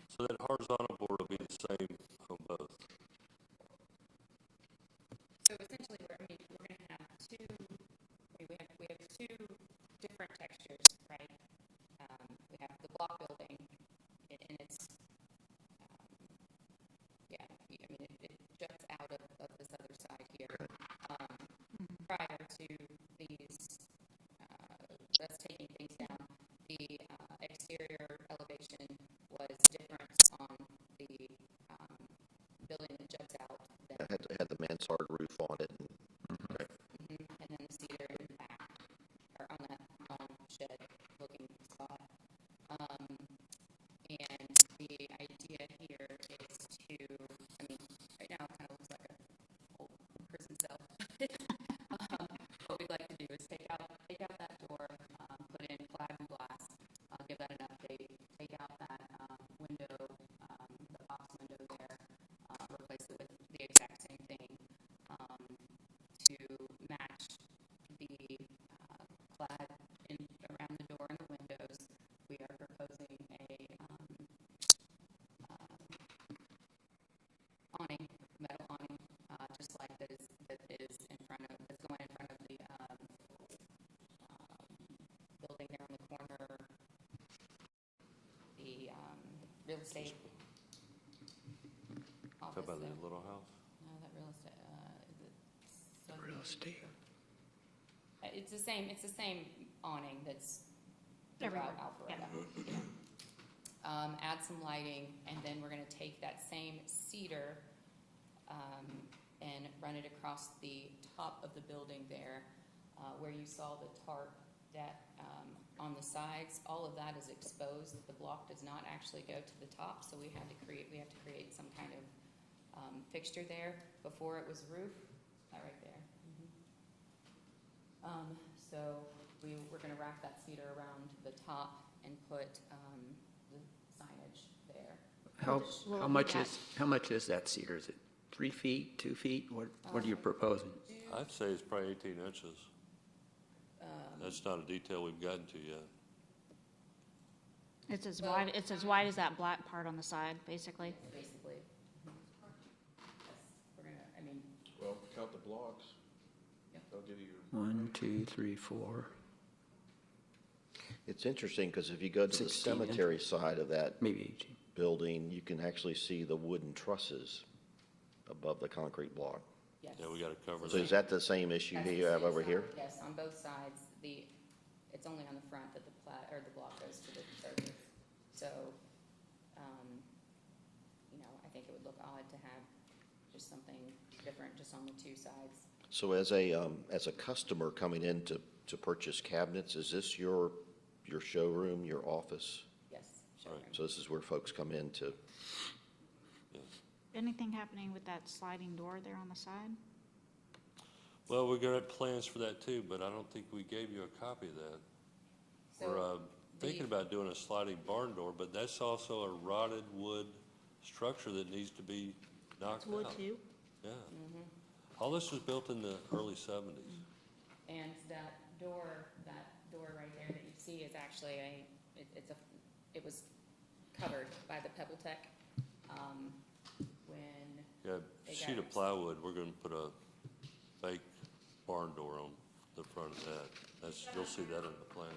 So that horizontal board will be the same on both. So essentially, we're gonna have we have two different textures, right? We have the block building, and it's, it juts out of this other side here. Prior to these, us taking things down roof on it. Okay. And then the cedar in the back, or on that shed looking spot. And the idea here is to, I mean, right now it kind of looks like an old prison cell. What we'd like to do is take out that door, put in clad glass, give that an update, take out that window, the box window there, replace it with the exact same thing, to match the clad in around the door and the windows. We are proposing a awning, metal awning, just like that is in front of, that's going in front of the building there on the corner, the real estate office. How about there. the little house? No, that real estate, is it? Real estate. It's the same awning that's Everywhere. throughout Alpharetta. Yeah. Add some lighting, and then we're gonna take that same cedar, and run it across the top of the building there, where you saw the tarp that, on the sides, all of that is exposed. The block does not actually go to the top, so we have to create some kind of, fixture there. Before it was roof, that right there. So we're gonna wrap that cedar around the top and put, the signage there. How much is that cedar? Is it 3 feet, 2 feet? What are you proposing? I'd say it's probably 18 inches. That's not a detail we've gotten to yet. It's as wide as that black part on the side, basically. Basically. We're gonna, I mean, Well, count the blocks. Yep. They'll give you your. 1, 2, 3, 4, It's interesting because if you go to the 16 inches. cemetery side of that maybe 18. building, you can actually see the wooden trusses above the concrete block. yes. Yeah, we gotta cover So that. is that the same issue That's you the have same over side. here? Yes, on both sides. It's only on the front that the the block goes to the surface. So, I think it would look odd to have just something different just on the two sides. So as a customer coming in to purchase cabinets, is this your showroom, your office? Yes, showroom. So this is where folks come in to, Yes. Anything happening with that sliding door there on the side? Well, we got plans for that too, but I don't think we gave you a copy of that. So We're thinking about doing a sliding barn door, but that's also a rotted wood structure that needs to be knocked It's wood out. too? Yeah. All this was built in the early 70s. And that door right there that you see is actually it was covered by the Pebble Tech, when Yeah, They sheet got of it. plywood, we're gonna put a fake barn door on the front of that. You'll see that in the plan.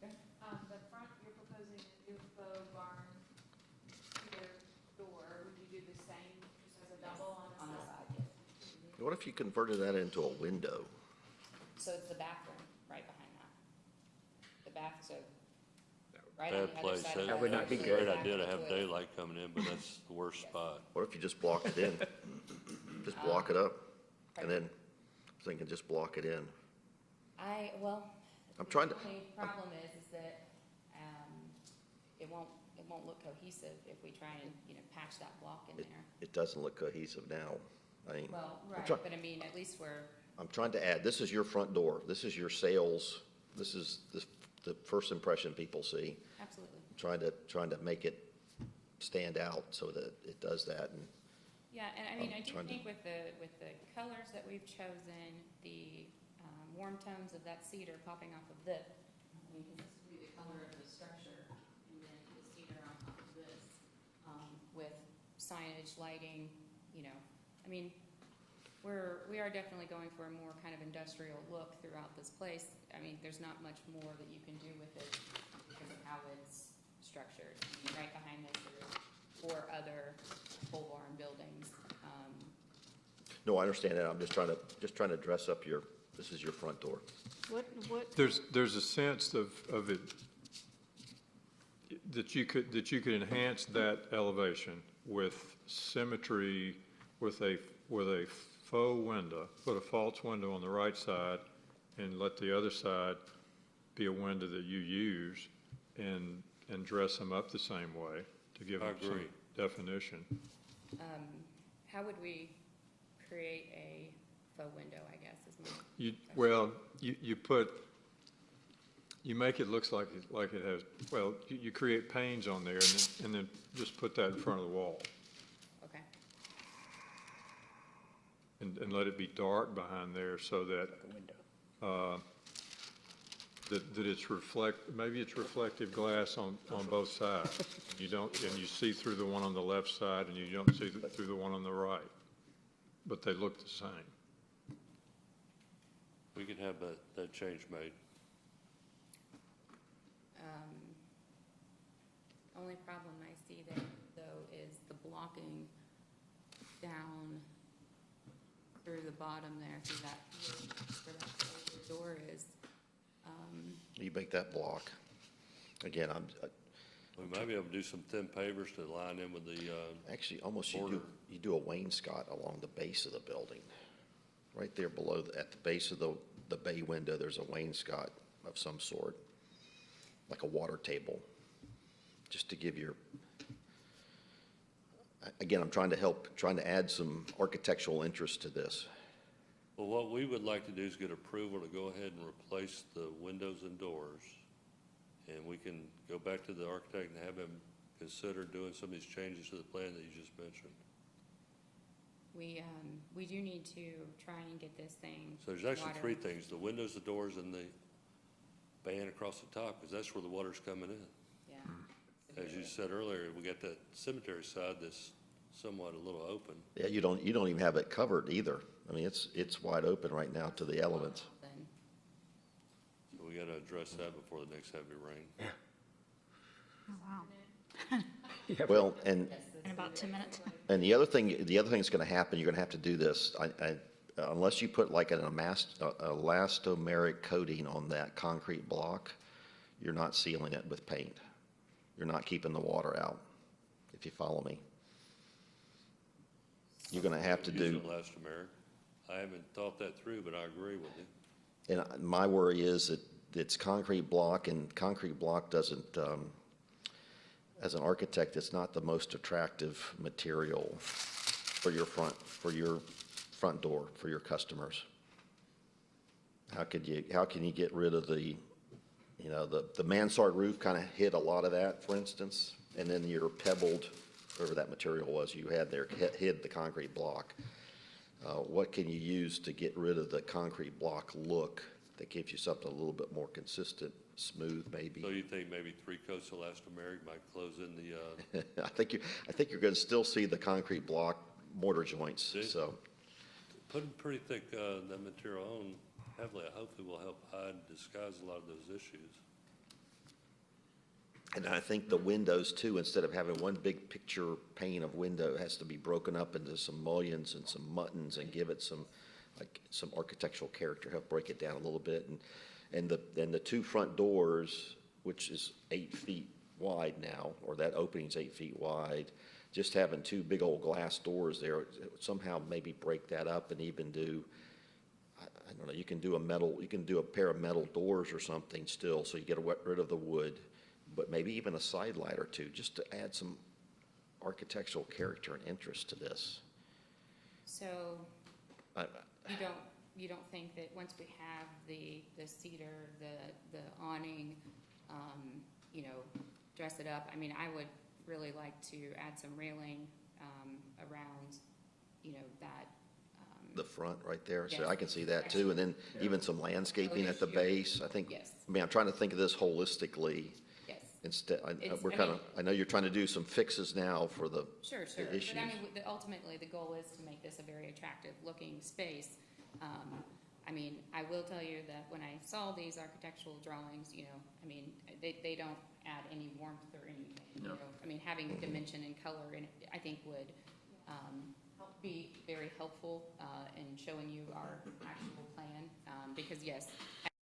The front, you're proposing a new faux barn cedar door. Would you do the same, just as a double on on the the side? side, yes. what if you converted that into a window? So it's the bathroom right behind that. The so right on Bad the other place. side of That would not be It's a good. great idea to have daylight coming in, but that's the worst spot. What if you just blocked it in? Just block it up, and then, I was thinking just block it in. I'm trying to- The only problem is that, it won't look cohesive if we try and, patch that block in there. It doesn't look cohesive now. I mean, Well, I'm right, try- but I mean, at least I'm trying to add, this is your front door, this is your sales, this is the first impression people see. absolutely. Trying to make it stand out so that it does that, and Yeah, and I mean, I'm I do trying to- think with the colors that we've chosen, the warm tones of that cedar popping off of this, I mean, 'cause this would be the color of the structure, and then the cedar on top of this, with signage, lighting, I mean, we are definitely going for a more kind of industrial look throughout this place. I mean, there's not much more that you can do with it because of how it's structured. I mean, right behind this, there's 4 other pole barn buildings. no, I understand that, I'm just trying to dress up this is your front door. What, There's a sense of it, that you could enhance that elevation with symmetry, with with a faux window, put a false window on the right side and let the other side be a window that you use and dress them up the same way to give them some definition. How would we create a faux window, I guess, is my You, question. well, you make it looks like it has, well, you create panes on there and then just put that in front of the wall Okay. and let it be dark behind there so that, that it's maybe it's reflective glass on both sides. You don't, and you see through the one on the left side and you don't see through the one on the right, but they look the same. We could have that change made. Only problem I see there, though, is the blocking down through the bottom there, through that, where that door is. You make that block. Again, We might be able to do some thin pavers to line in with the, actually, almost border. you do a wainscot along the base of the building. Right there below, at the base of the bay window, there's a wainscot of some sort, like a water table, just to give your, again, I'm trying to add some architectural interest to this. well, what we would like to do is get approval to go ahead and replace the windows and doors. And we can go back to the architect and have him consider doing some of these changes to the plan that you just mentioned. We do need to try and get this thing. So there's actually water- three things, the windows, the doors, and the band across the top, because that's where the water's coming in. Yeah. As you said earlier, we got that cemetery side that's somewhat a little open. Yeah, you don't even have it covered either. I mean, it's wide open right now to the elements. Then, So we gotta address that before the next heavy rain. Oh, wow. Well, and In about 10 minutes. And the other thing that's going to happen, you're going to have to do this, unless you put like an elastomeric coating on that concrete block, you're not sealing it with paint. You're not keeping the water out, if you follow me. You're going to have to do. Use an elastomeric. I haven't thought that through, but I agree with you. And my worry is that it's concrete block, and concrete block doesn't, as an architect, it's not the most attractive material for your front door, for your customers. How can you get rid of the mansard roof kind of hid a lot of that, for instance, and then your pebbled, whatever that material was you had there, hid the concrete block. What can you use to get rid of the concrete block look that gives you something a little bit more consistent, smooth, maybe? So you think maybe 3 coats elastomeric might close in the, I think you're going to still see the concrete block mortar joints. See? So, putting pretty thick, that material on heavily, hopefully will help hide, disguise a lot of those issues. and I think the windows too, instead of having one big picture pane of window, has to be broken up into some mullions and some muttons and give it some architectural character, help break it down a little bit. And the 2 front doors, which is 8 feet wide now, or that opening's 8 feet wide, just having 2 big old glass doors there, somehow maybe break that up and even do, I don't know, you can do a pair of metal doors or something still, so you get rid of the wood, but maybe even a side light or 2, just to add some architectural character and interest to this. So I- you don't think that once we have the cedar, the awning, dress it up? I mean, I would really like to add some railing, around, that. The front right there, so Yes. I can see that too, and then even some landscaping at the base, I think. Yes. I mean, I'm trying to think of this holistically. Yes. Instead, It's- we're I kind mean- of, I know you're trying to do some fixes now for the Sure. the issues. But I mean, ultimately, the goal is to make this a very attractive looking space. I mean, I will tell you that when I saw these architectural drawings, they don't add any warmth or anything. No. I mean, having dimension and color in it, I think would be very helpful in showing you our actual plan. Because yes,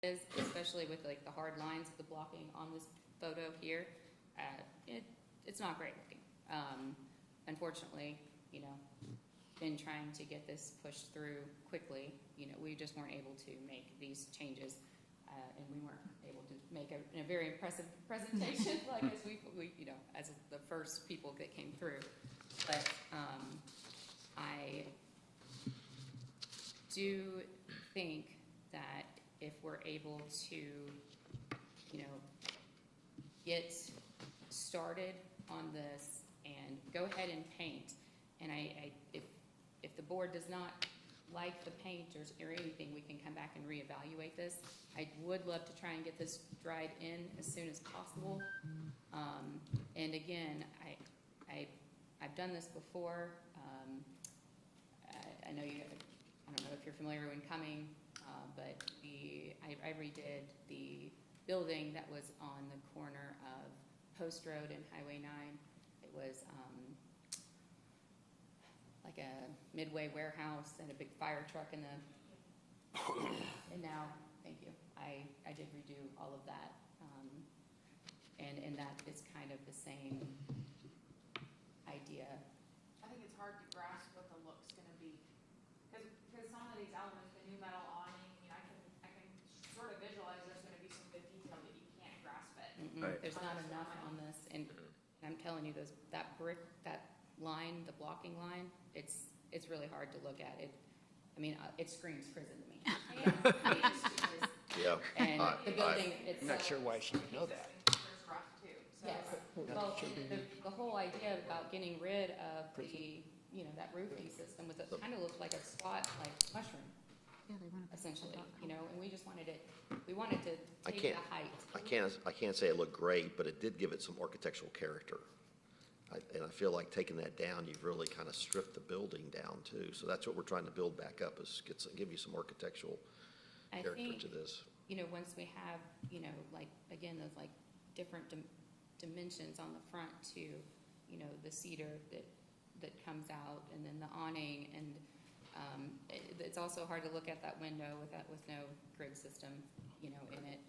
as is, especially with like the hard lines of the blocking on this photo here, it's not great looking. Unfortunately, been trying to get this pushed through quickly. You know, we just weren't able to make these changes, and we weren't able to make a very impressive presentation, like as we, you know, as the first people that came through. But I do think that if we're able to, you know, get started on this and go ahead and paint, and if the board does not like the paint or anything, we can come back and reevaluate this. I would love to try and get this dried in as soon as possible. And again, I've done this before. I know you, I don't know if you're familiar when coming, but I redid the building that was on the corner of Post Road and Highway 9. It was like a Midway warehouse and a big fire truck in the, and now, thank you, I did redo all of that. And that is kind of the same idea. I think it's hard to grasp what the look's gonna be, because some of these elements, the new metal awning, you know, I can sort of visualize there's gonna be some good detail, but you can't grasp it. Right. There's not enough on this, and I'm telling you, that brick, that line, the blocking line, it's really hard to look at. I mean, it screams prison to me. Yeah. And the building itself. I'm not sure why she would know that. It's rough too, so. Yes, well, the whole idea about getting rid of the, you know, that roofing system was it kind of looked like a squat, like mushroom, essentially, you know, and we just wanted to take the height. I can't say it looked great, but it did give it some architectural character. And I feel like taking that down, you've really kind of stripped the building down too. So that's what we're trying to build back up, is give you some architectural character to this. You know, once we have, you know, like, again, those like different dimensions on the front to, you know, the cedar that comes out, and then the awning, and it's also hard to look at that window with no grid system, you know, in it.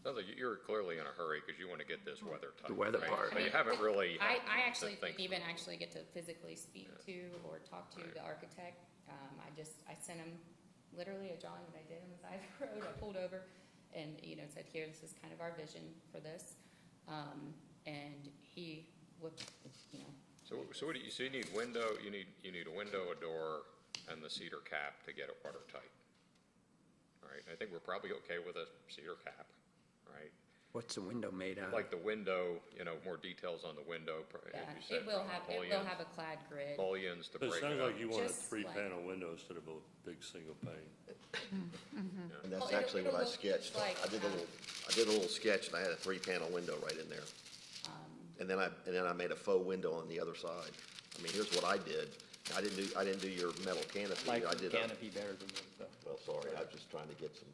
Sounds like you're clearly in a hurry because you want to get this weather tight. The weather right? part. But you haven't really. I had actually to think didn't even through it. actually get to physically speak to or talk to the architect. I sent him literally a drawing that I did on the side of the road. I pulled over and, you know, said, here, this is kind of our vision for this. And he would, you know. So what do you, so you need window, you need a window, a door, and the cedar cap to get it watertight. All right, I think we're probably okay with a cedar cap, right? What's the window made out of? Like the window, you know, more details on the window, Yeah, as you said. it will have a clad grid. Mullions to But break it sounds it up. like you want a Just three-panel window instead of a big single pane. And that's Well, it'll- actually what I it'll look sketched. like, I did a little sketch, and I had a 3-panel window right in there. And then I made a faux window on the other side. I mean, here's what I did. I didn't do your metal canopy. Like I the did canopy better than this stuff. well, sorry, I was just trying to get some.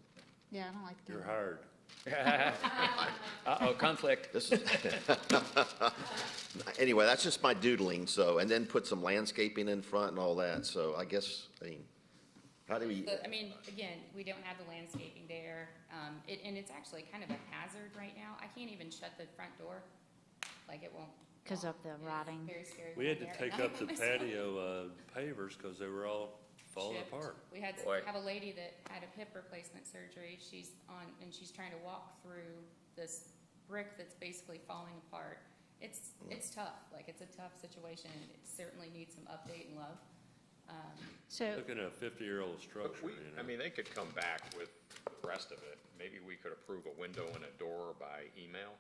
Yeah, I don't like the. You're hired. Uh-oh, conflict. This is anyway, that's just my doodling. So, and then put some landscaping in front and all that. So, I guess, I mean, how do we? I mean, again, we don't have the landscaping there, and it's actually kind of a hazard right now. I can't even shut the front door, like it won't. Because of the It's rotting. Very scary. We had down to there at take night up the by myself. patio pavers because they were all falling Shipped. apart. We had Boy. have a lady that had a hip replacement surgery. She's trying to walk through this brick that's basically falling apart. It's tough. Like, it's a tough situation. It certainly needs some update and love. So, Looking at a 50-year-old But structure, you know. I mean, they could come back with the rest of it. Maybe we could approve a window and a door by email.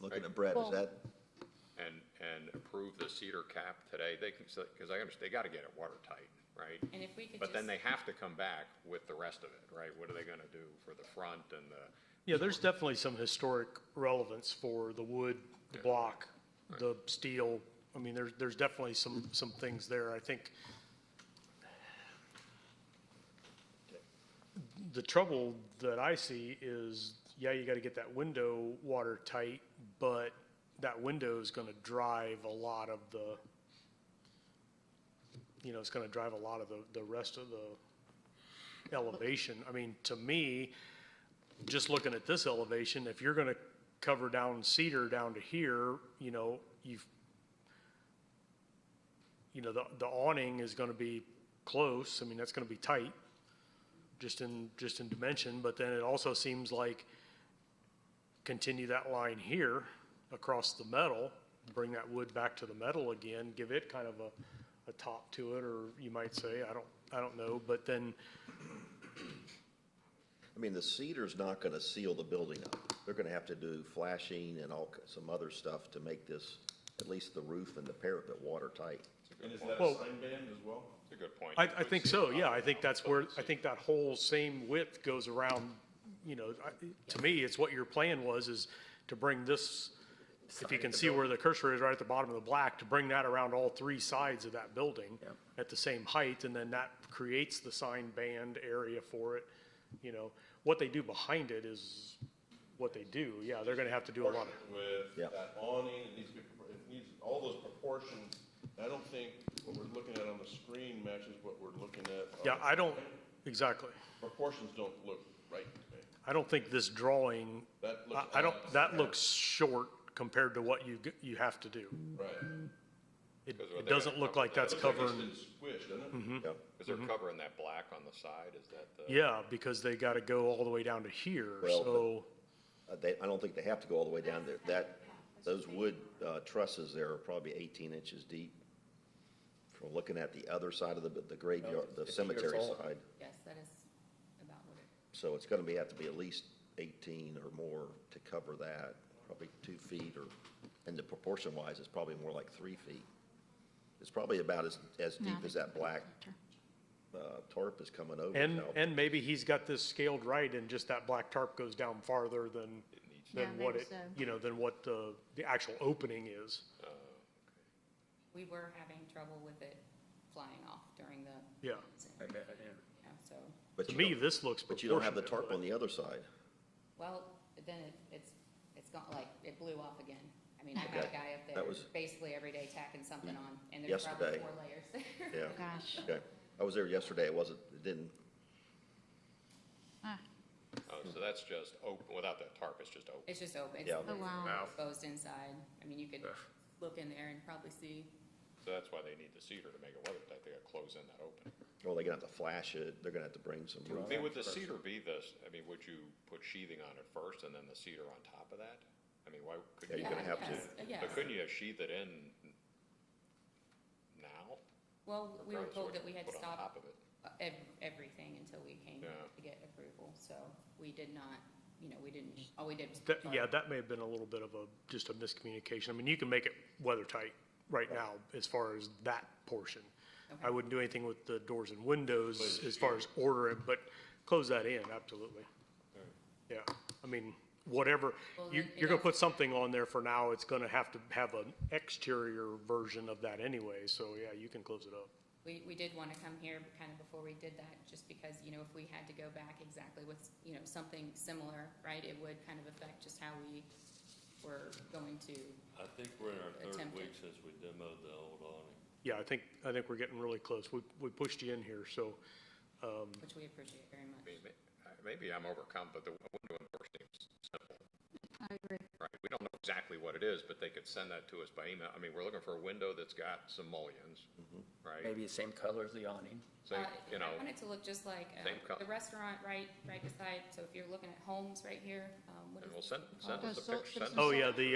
Looking at Brett, is that? And approve the cedar cap today, they can, because I understand, they gotta get it watertight, right? And if we could But then just- they have to come back with the rest of it, right? What are they gonna do for the front and the, Yeah, there's definitely some historic relevance for the wood, the block, the steel. I mean, there's definitely some things there. I think the trouble that I see is, yeah, you gotta get that window watertight, but that window is gonna drive a lot of the, you know, it's gonna drive a lot of the rest of the elevation. I mean, to me, just looking at this elevation, if you're gonna cover down cedar down to here, you know, you know, the awning is gonna be close, I mean, that's gonna be tight, just in dimension, but then it also seems like continue that line here across the metal, bring that wood back to the metal again, give it kind of a top to it, or you might say, I don't know, but then, I mean, the cedar's not gonna seal the building up. They're gonna have to do flashing and some other stuff to make this, at least the roof and the parapet, watertight. And is that a Well- sign band as well? It's a good point. I think so, yeah, I think that's where, I think that whole same width goes around, you know, to me, it's what your plan was, is to bring this, if you can see where the cursor is right at the bottom of the black, to bring that around all three sides of that building Yep. at the same height, and then that creates the sign band area for it, you know. What they do behind it is what they do, yeah, they're gonna have to do a lot of, With Yeah. that awning, it needs all those proportions. I don't think what we're looking at on the screen matches what we're looking at. yeah, I don't, exactly. Proportions don't look right to me. I don't think this drawing, That looks I don't, odd. that looks short compared to what you have to do. Right. It Because what it they doesn't gotta look cover like that. that's Looks like it's covering, been squished, doesn't it? Yeah. Because they're covering that black on the side, is that the? yeah, because they gotta go all the way down to here, Well, so, I don't think they have to go all the way down there. Those wood trusses there are probably 18 inches deep. From looking at the other side of the graveyard, the cemetery side. Yes, that is about what it. So it's gonna have to be at least 18 or more to cover that, probably 2 feet, or, and the proportion wise, it's probably more like 3 feet. It's probably about as deep as that black tarp is coming over. and maybe he's got this scaled right, and just that black tarp goes down farther than Yeah, what maybe it, so. you know, than what the actual opening is. We were having trouble with it flying off during the. Yeah. I bet, yeah. Yeah, so, But To you me, don't- this looks But you don't have the proportionate, tarp on the other side. well, then it's gone, like, it blew off again. I mean, I had a Okay. guy up That there was- basically every day tacking something on, and there's probably Yesterday. 4 layers there. Yeah. Gosh. Okay. I was there yesterday. It didn't, Oh, so that's just open, without that tarp, it's just open. It's just open, it's Yeah. Oh, wow. exposed inside. I mean, you could look in there and probably see. So that's why they need the cedar to make it weathertight, they gotta close in that opening. well, they're gonna have to flash it. They're gonna have to bring some I roof. mean, would the cedar be this, I mean, would you put sheathing on it first and then the cedar on top of that? I mean, why could Yeah, you? you're gonna have to. Yes, yes. But couldn't you sheath it in now? Well, we were Regardless of told what that you we had to put on stop top of it. everything until we came Yeah. to get approval, so we did not, you know, we didn't, all we did was. yeah, that may have been a little bit of just a miscommunication. I mean, you can make it weather tight right now as far as that portion. I wouldn't do anything with the doors and windows as far as order it, but close that in, absolutely. Yeah, I mean, whatever, Well, you're then it gonna does- put something on there for now, it's gonna have to have an exterior version of that anyway, so yeah, you can close it up. We did want to come here kind of before we did that, just because, you know, if we had to go back exactly with, you know, something similar, right, it would kind of affect just how we were going to. I think we're in our third Attempt it. week since we demoed the old awning. Yeah, I think we're getting really close. We pushed you in here, so, Which we appreciate very much. Maybe I'm overcome, but the window and door seems simple, I agree. right? We don't know exactly what it is, but they could send that to us by email. I mean, we're looking for a window that's got some mullions, right? Maybe the same color as the awning. So, you know, I want it to look just like Same color. the restaurant right beside, so if you're looking at homes right here, what and is we'll it? send us a picture. Send us oh yeah, the,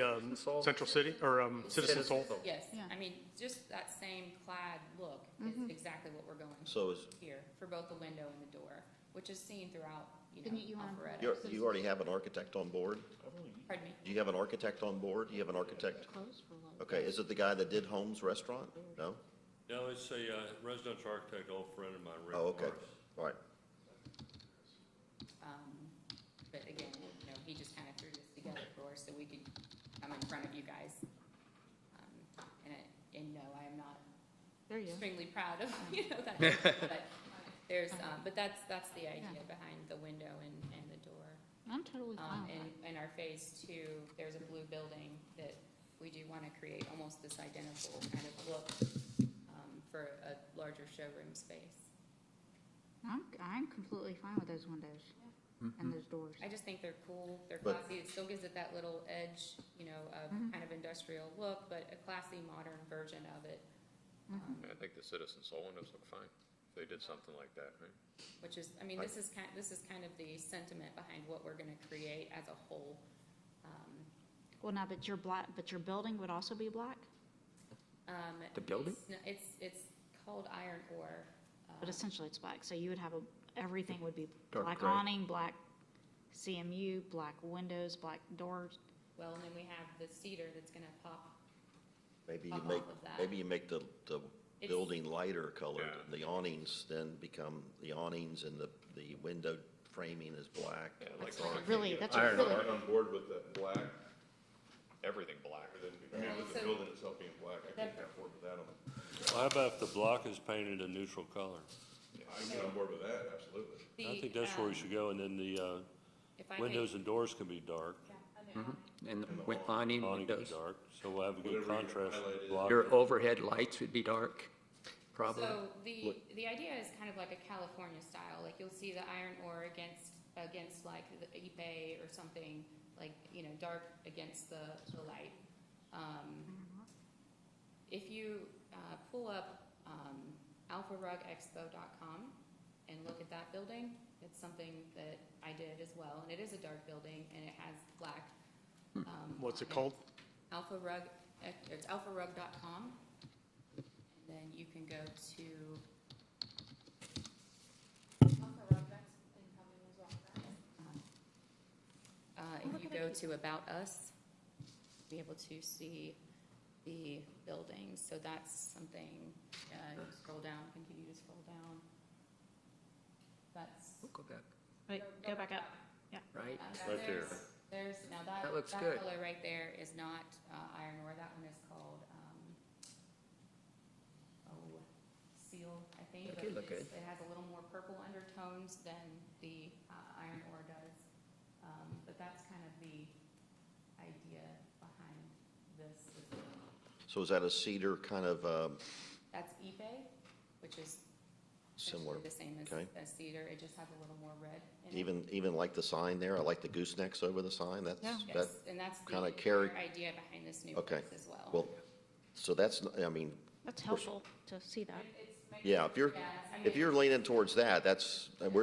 Central City, or, Citizen Soul. Yes, Yeah. I mean, just that same clad look is exactly what we're going So is, here for both the window and the door, which is seen throughout, you Didn't you know, wanna- Alpharetta. you already have an architect on board? Pardon me? Do you have an architect on board? Do you have an architect? Close for a little. Okay, is it the guy that did Holmes Restaurant? No? No, it's a residential architect, old friend of mine, Rick Oh, okay. Morris. All right. But again, you know, he just kind of threw this together for us so we could come in front of you guys. And no, I am not There you go. extremely proud of, you know, that, but there's, but that's the idea behind the window and the door. I'm totally fine with that. In our phase 2, there's a blue building that we do want to create almost this identical kind of look for a larger showroom space. I'm completely fine with those windows and those doors. I just think they're cool, they're But- classy, it still gives it that little edge, you know, of kind of industrial look, but a classy, modern version of it. I think the Citizen Soul windows look fine. If they did something like that, right? Which is, I mean, this is kind of the sentiment behind what we're gonna create as a whole. Well, now, but your building would also be black? The building? It's called iron ore. But essentially it's black, so you would have everything would be Dark black gray. awning, black CMU, black windows, black doors. Well, and then we have the cedar that's gonna pop. Maybe you Pop make, off of that. maybe you make the It's- building lighter colored. Yeah. The awnings then become, the awnings and the window framing is black. Yeah, like That's Iron really, I'm on board with that black, everything black. I mean, with the So- building itself being black, I can't get on board with that on. Well, how about if the block is painted a neutral color? I can get on board with that, absolutely. I think that's where we should go, and then the If I may- windows and doors can be dark, And the awning awning can be windows. dark, so we'll have a good Whatever your contrast. highlight is. block. Your overhead lights would be dark, probably. So the idea is kind of like a California style, like you'll see the iron ore against like the Ipe or something, like, you know, dark against the light. If you pull up alpharugexpo.com and look at that building, it's something that I did as well, and it is a dark building, and it has black. What's it on called? It's alpharug.com, and then you can go to, if you go to About Us, be able to see the buildings, so that's something, you scroll down, continue to scroll down. That's, We'll go back, wait, go back up. right? now Right there. there's, now That looks good. color right there is not iron ore, that one is called, seal, I think. That but could look it's- good. It has a little more purple undertones than the iron ore does. But that's kind of the idea behind this. So is that a cedar kind of That's Ipe, which is similar? essentially the same Okay. as cedar, it just has a little more red in it. Even like the sign there? I like the goosenecks over the sign. That, Yes, and that's the kinda carry- entire idea behind this new okay. place as well. Well, so that's, I mean, That's helpful to see that. yeah, if you're leaning towards that, that's, That's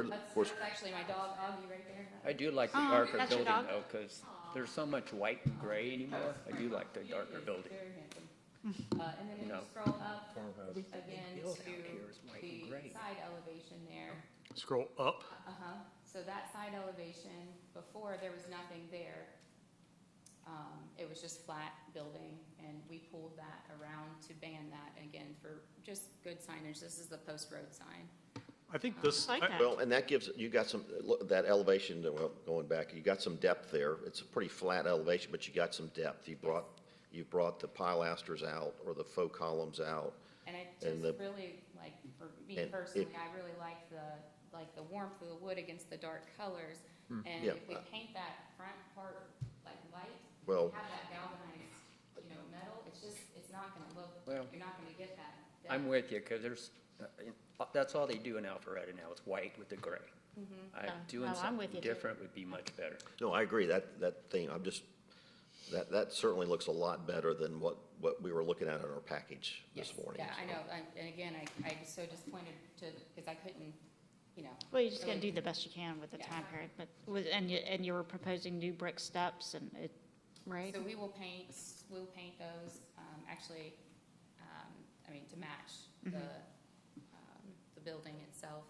actually my dog, Augie, right there. I do like the Oh, darker that's your building dog? though, because there's so much white and gray anymore. I do like the darker building. Very handsome. And then if you No. scroll up Farmhouse. again Built to out here is white and the gray. side elevation there, Scroll up. so that side elevation, before there was nothing there. It was just flat building, and we pulled that around to ban that again for just good signage. This is the post road sign. I think this, I like that. well, and that gives, you got some, look, that elevation, well, going back, you got some depth there. It's a pretty flat elevation, but you got some depth. You brought the pilasters out or the faux columns out. And I And just the- really, like, for me and personally, if- I really like the warmth of the wood against the dark colors. And Yeah. if we paint that front part like light, Well- have that galvanized, you know, metal, it's not gonna look, Well, you're not gonna get that. I'm with you, because that's all they do in Alpharetta now, is white with the gray. Doing no, I'm with something you too. different would be much better. No, I agree. That thing, I'm just, that certainly looks a lot better than what we were looking at in our package this Yes, morning. yeah, I so. know, and again, I was so disappointed because I couldn't, you know. Well, you just gotta really- do the best you can with the Yeah. time period, but, and you were proposing new brick steps and it, right? So we'll paint those, actually, I mean, to match the building itself.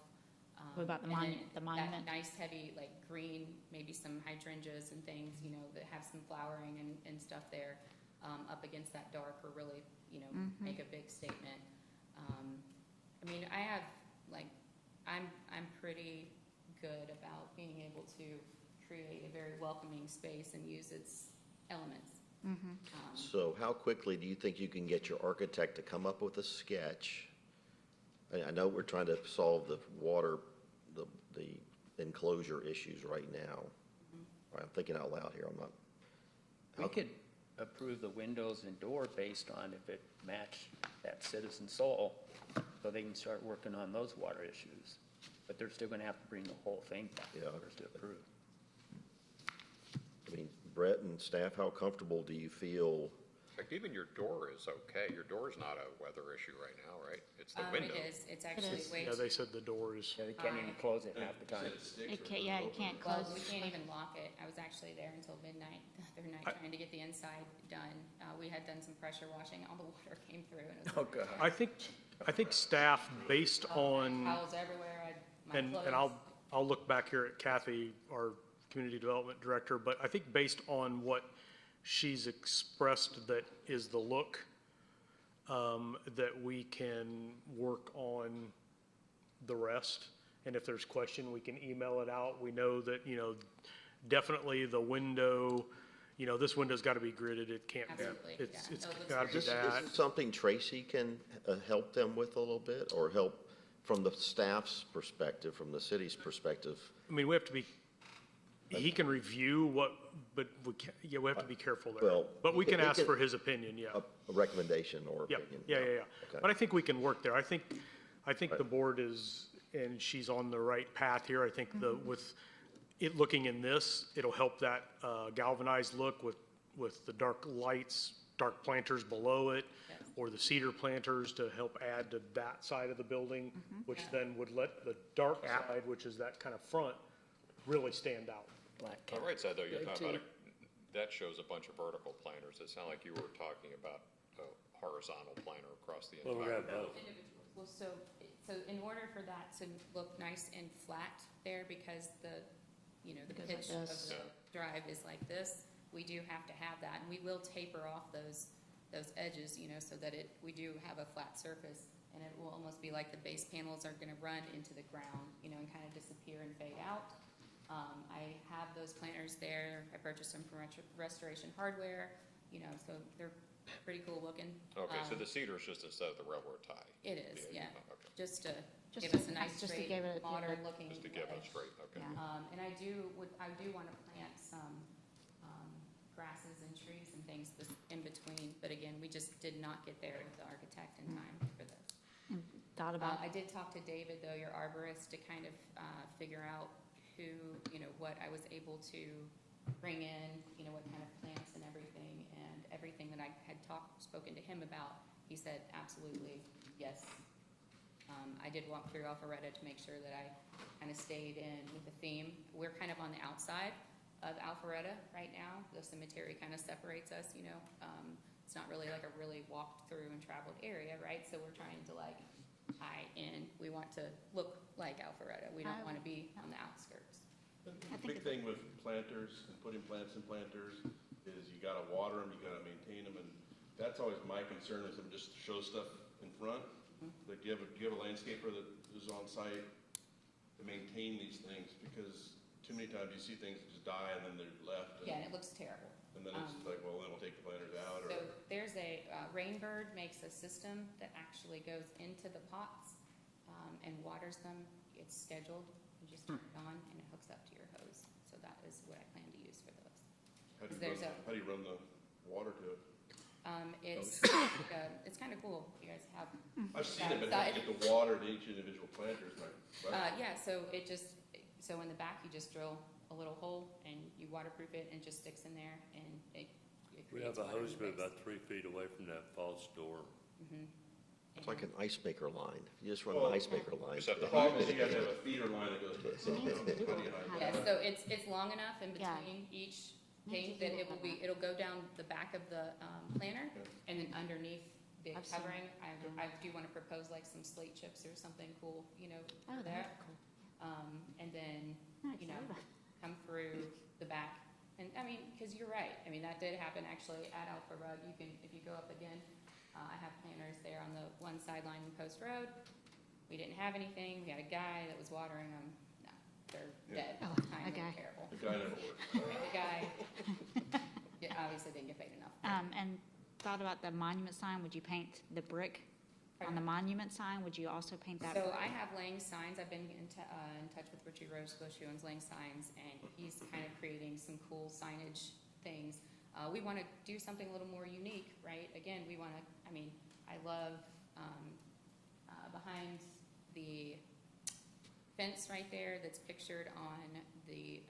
What about the And then monument- the monument? That nice heavy, like, green, maybe some hydrangeas and things, you know, that have some flowering and stuff there, up against that dark, or really, you know, make a big statement. I mean, I have, like, I'm pretty good about being able to create a very welcoming space and use its elements. So how quickly do you think you can get your architect to come up with a sketch? I know we're trying to solve the water, the enclosure issues right now. I'm thinking out loud here, I'm not. We could approve the windows and door based on if it matched that Citizen Soul, so they can start working on those water issues. But they're still gonna have to bring the whole thing back Yeah. for us to approve. I mean, Brett and staff, how comfortable do you feel? I even your door is okay. Your door's not a weather issue right now, right? It's the window. It is, it's actually way Yeah, too. they said the doors. Yeah, they can't even close it half the time. Yeah, you can't Well, close. we can't even lock it. I was actually there until midnight the other night trying to get the inside done. We had done some pressure washing, all the water came through and it was. Oh, God. I think staff, based on, Towels everywhere, my and clothes. I'll look back here at Kathy, our community development director, but I think based on what she's expressed that is the look, that we can work on the rest. And if there's question, we can email it out. We know that, definitely the window, this window's got to be gridded. It can't be, Absolutely, it's yeah. No, it looks got to be Is that. this something Tracy can help them with a little bit, or help from the staff's perspective, from the city's perspective? I mean, we have to be, he can review what, but we can't, we have to be careful there. Well, But we he can can- ask for his opinion, yeah. A recommendation or Yeah, opinion? yeah. Okay. But I think we can work there. I think the board is, and she's on the right path here. I think with it looking in this, it'll help that galvanized look with the dark lights, dark planters below it, or the cedar planters to help add to that side of the building, which then would let the dark side, which is that kind of front, really stand out. Black On the right side, though, you're Big talking about, too. that shows a bunch of vertical planters. It sounded like you were talking about a horizontal planter across the Well, we entire. got both. Well, so in order for that to look nice and flat there, because the pitch of this. the drive is like this, we do have to have that, and we will taper off those edges, so that we do have a flat surface, and it will almost be like the base panels are gonna run into the ground, and kind of disappear and fade out. I have those planters there. I purchased them from Restoration Hardware, so they're pretty cool looking. Okay, so the cedar is just instead of the railroad tie? It is, yeah, Oh, okay. just to Just give us to- a nice just to straight, give it, modern looking Just to give it edge. straight, okay. Yeah. And I do want to plant some grasses and trees and things in between, but again, we just did not get there with the architect in time for this. Thought about, I did talk to David, though, your arborist, to kind of figure out who, what I was able to bring in, what kind of plants and everything that I had spoken to him about. He said, absolutely, yes. I did walk through Alpharetta to make sure that I kind of stayed in with the theme. We're kind of on the outside of Alpharetta right now. The cemetery kind of separates us, it's not really like a really walked through and traveled area, right? So we're trying to tie in. We want to look like Alpharetta. We don't want to be on the outskirts. The big thing with planters and putting plants in planters is you gotta water them, you gotta maintain them, and that's always my concern, is them just show stuff in front. But do you have a landscaper that is on site to maintain these things? Because too many times you see things that just die and then they're left. Yeah, and it looks terrible. And then it's like, well, then we'll take the planters out, or. So there's Rainbird makes a system that actually goes into the pots and waters them. It's scheduled. You just turn it on and it hooks up to your hose. So that is what I plan to use for those. How do you run the water to it? It's kind of cool. You guys have. I've seen it, but how do you get the water to each individual planters, right? Yeah, so so in the back, you just drill a little hole and you waterproof it and it just sticks in there and it We creates have a water in hose the bit base. about 3 feet away from that false door. It's like an ice maker line. You just run an ice maker line. Just have The to problem is you gotta have a feeder line that goes to the city. Yeah, so it's long enough in Yeah. between each tank that it'll go down the back of the planter and then underneath the I've seen covering, I do want to propose like some slate chips or something cool, oh, for there. that's cool. And then, I'm excited about come through the back. And I mean, because you're right, I mean, that did happen actually at Alpharetta. If you go up again, I have planters there on the one sideline in Post Road. We didn't have anything. We had a guy that was watering them. No, they're dead. Oh, Timely, a guy. terrible. The guy never works. The guy obviously didn't get paid enough. And thought about the monument sign, would you paint the brick on the monument sign? Would you also paint that? So brick? I have laying signs. I've been in touch with Richie Rosebush, who owns Laying Signs, and he's kind of creating some cool signage things. We want to do something a little more unique, right? Again, we want to, I love behind the fence right there that's pictured on the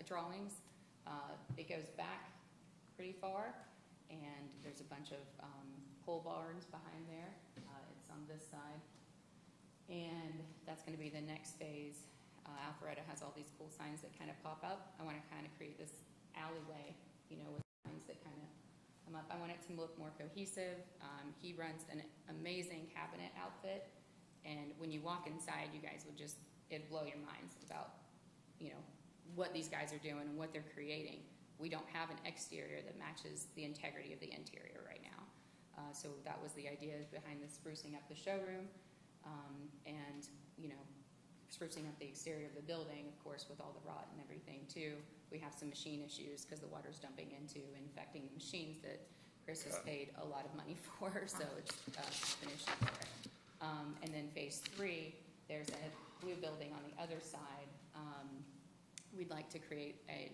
drawings. It goes back pretty far, and there's a bunch of pole barns behind there. It's on this side. And that's gonna be the next phase. Alpharetta has all these cool signs that kind of pop up. I wanna kind of create this alleyway, you know, with signs that kind of come up. I want it to look more cohesive. He runs an amazing cabinet outfit, and when you walk inside, you guys would just, it'd blow your minds about, you know, what these guys are doing and what they're creating. We don't have an exterior that matches the integrity of the interior right now. So that was the idea behind the sprucing up the showroom, and, you know, sprucing up the exterior of the building, of course, with all the rot and everything too. We have some machine issues because the water's dumping into and infecting the machines that Chris has paid a lot of money for, so it's an issue there. And then phase 3, there's a blue building on the other side. We'd like to create a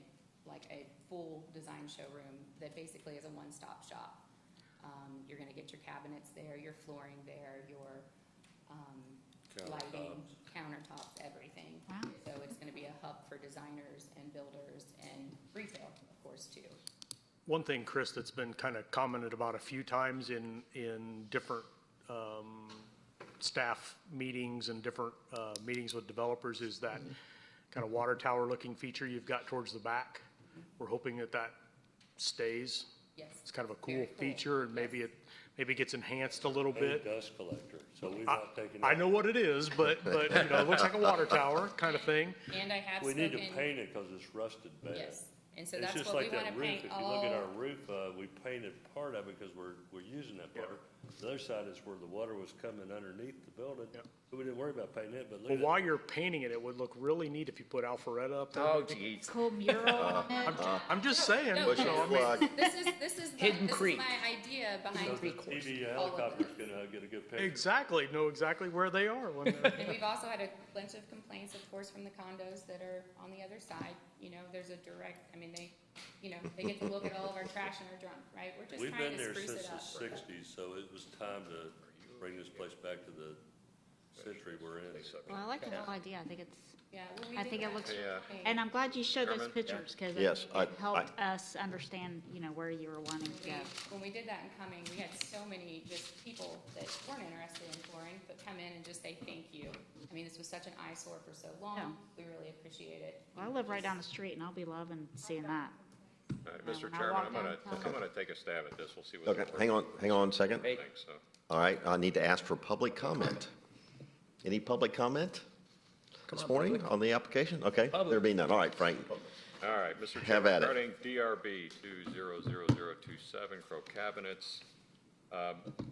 full design showroom that basically is a one-stop shop. You're gonna get your cabinets there, your flooring there, your lighting, countertops, everything. Wow. So it's gonna be a hub for designers and builders and retail, of course, too. One thing, Chris, that's been kind of commented about a few times in different staff meetings and different meetings with developers is that kind of water tower looking feature you've got towards the back. We're hoping that that stays. Yes. It's kind of a Very cool feature, and maybe it gets enhanced a little A bit. dust collector, so we've not taken. I know what it is, but you know, it looks like a water tower kind of thing. And I have We spoken. need to paint it because it's rusted bad. Yes, and so It's that's just what we like that wanna roof. paint If you look at all. our roof, we painted part of it because we're using that part. The other side is where the water was coming underneath the building. Yep. So we didn't worry about painting it, but Well, look at while you're painting it, it would look really neat if you put Alpharetta up there. Oh, geez. Cool mural on it. I'm just saying. No, you know, I mean, This is Hidden Creek. my idea behind. so the TV helicopter's gonna get a good picture. exactly, know exactly where they are when they're. And we've also had a bunch of complaints, of course, from the condos that are on the other side. You know, there's a direct, I mean, they get to look at all of our trash and our junk, right? We're just We've trying been to there spruce since it the up. sixties, so it was time to bring this place back to the century we're in. Well, I like the whole idea. I think it's, Yeah, well, we I did think it that. looks, Yeah. and I'm glad you showed those Chairman? pictures because Yes, it helped us understand, you know, where you were wanting to go. When we did that in Cumming, we had so many just people that weren't interested in flooring, but come in and just say thank you. I mean, this was such an eyesore for so long. Yeah. We really appreciate it. Well, I live right down the street and I'll be loving seeing that. All right, Yeah, Mr. when I Chairman, walk I'm downtown. gonna take a stab at this. We'll see what. Okay, hang on a second. I think so. All right, I need to ask for public comment. Any public comment this morning on the application? Okay, there be none. All right, Frank. All right, Mr. Have Chairman, at it. regarding DRB 200027, Crow Cabinets,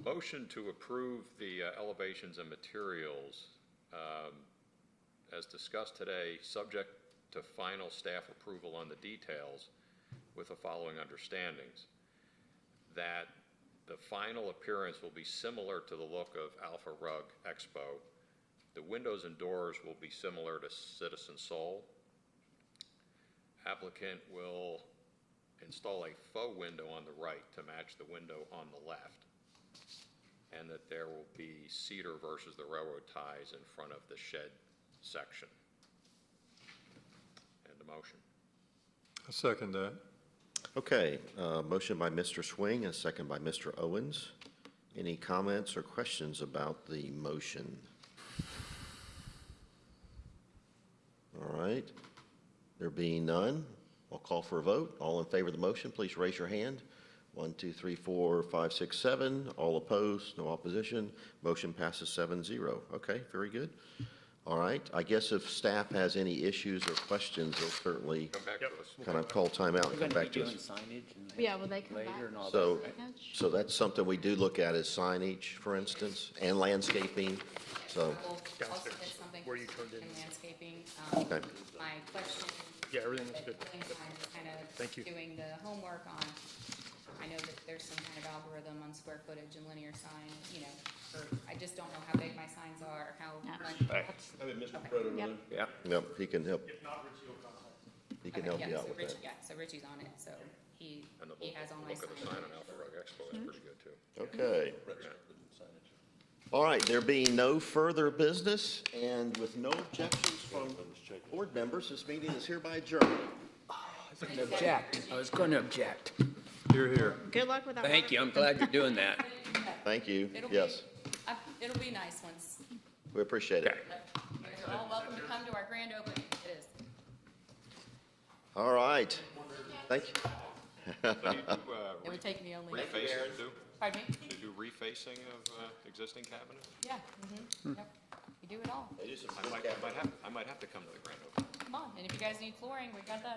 motion to approve the elevations and materials as discussed today, subject to final staff approval on the details with the following understandings. That the final appearance will be similar to the look of Alpha Rug Expo. The windows and doors will be similar to Citizen Soul. Applicant will install a faux window on the right to match the window on the left. And that there will be cedar versus the railroad ties in front of the shed section. And the motion. I second that. Okay, motion by Mr. Swing, a second by Mr. Owens. Any comments or questions about the motion? All right, there being none, I'll call for a vote. All in favor of the motion, please raise your hand. 1, 2, 3, 4, 5, 6, 7. All opposed, no opposition. Motion passes 7-0. Okay, very good. All right, I guess if staff has any issues or questions, they'll certainly Come back to us. kind of call time out We're and come gonna be back to doing us. signage and Yeah, will they come back? later and all that, So, right? so that's something we do look at is signage, for instance, and landscaping, so, We'll also Downstairs, get something where for you turned in. and landscaping. Okay. My question. Yeah, everything looks good. Kind of Thank you. doing the homework on, I know that there's some kind of algorithm on square footage and linear sign, you know, I just don't know how big my signs are, how Yeah. much. That's- I mean, Mr. Predator, Yep. Yeah. yep, he can help, If not, Richie will contact. he can Okay, help yeah, you so out with Rich- that. Yeah, so Richie's on it, so he And the has all my look of the sign signs. on Alpha Rug Expo is pretty good too. Okay. All right, there being no further business and with no objections from board members, this meeting is hereby adjourned. I was going to object. Here, here. Good luck with that. Thank you, I'm glad you're doing that. Thank you. It'll be- Yes, It'll be nice once. we appreciate it. You're all welcome to come to our grand opening. It is. All right. Thank you. So do you do, It would take me only. refacing too? Pardon me? Do you do refacing of, existing cabinets? Yeah, yep. You do it all. I might have to come to the grand opening. Come on, and if you guys need flooring, we got that.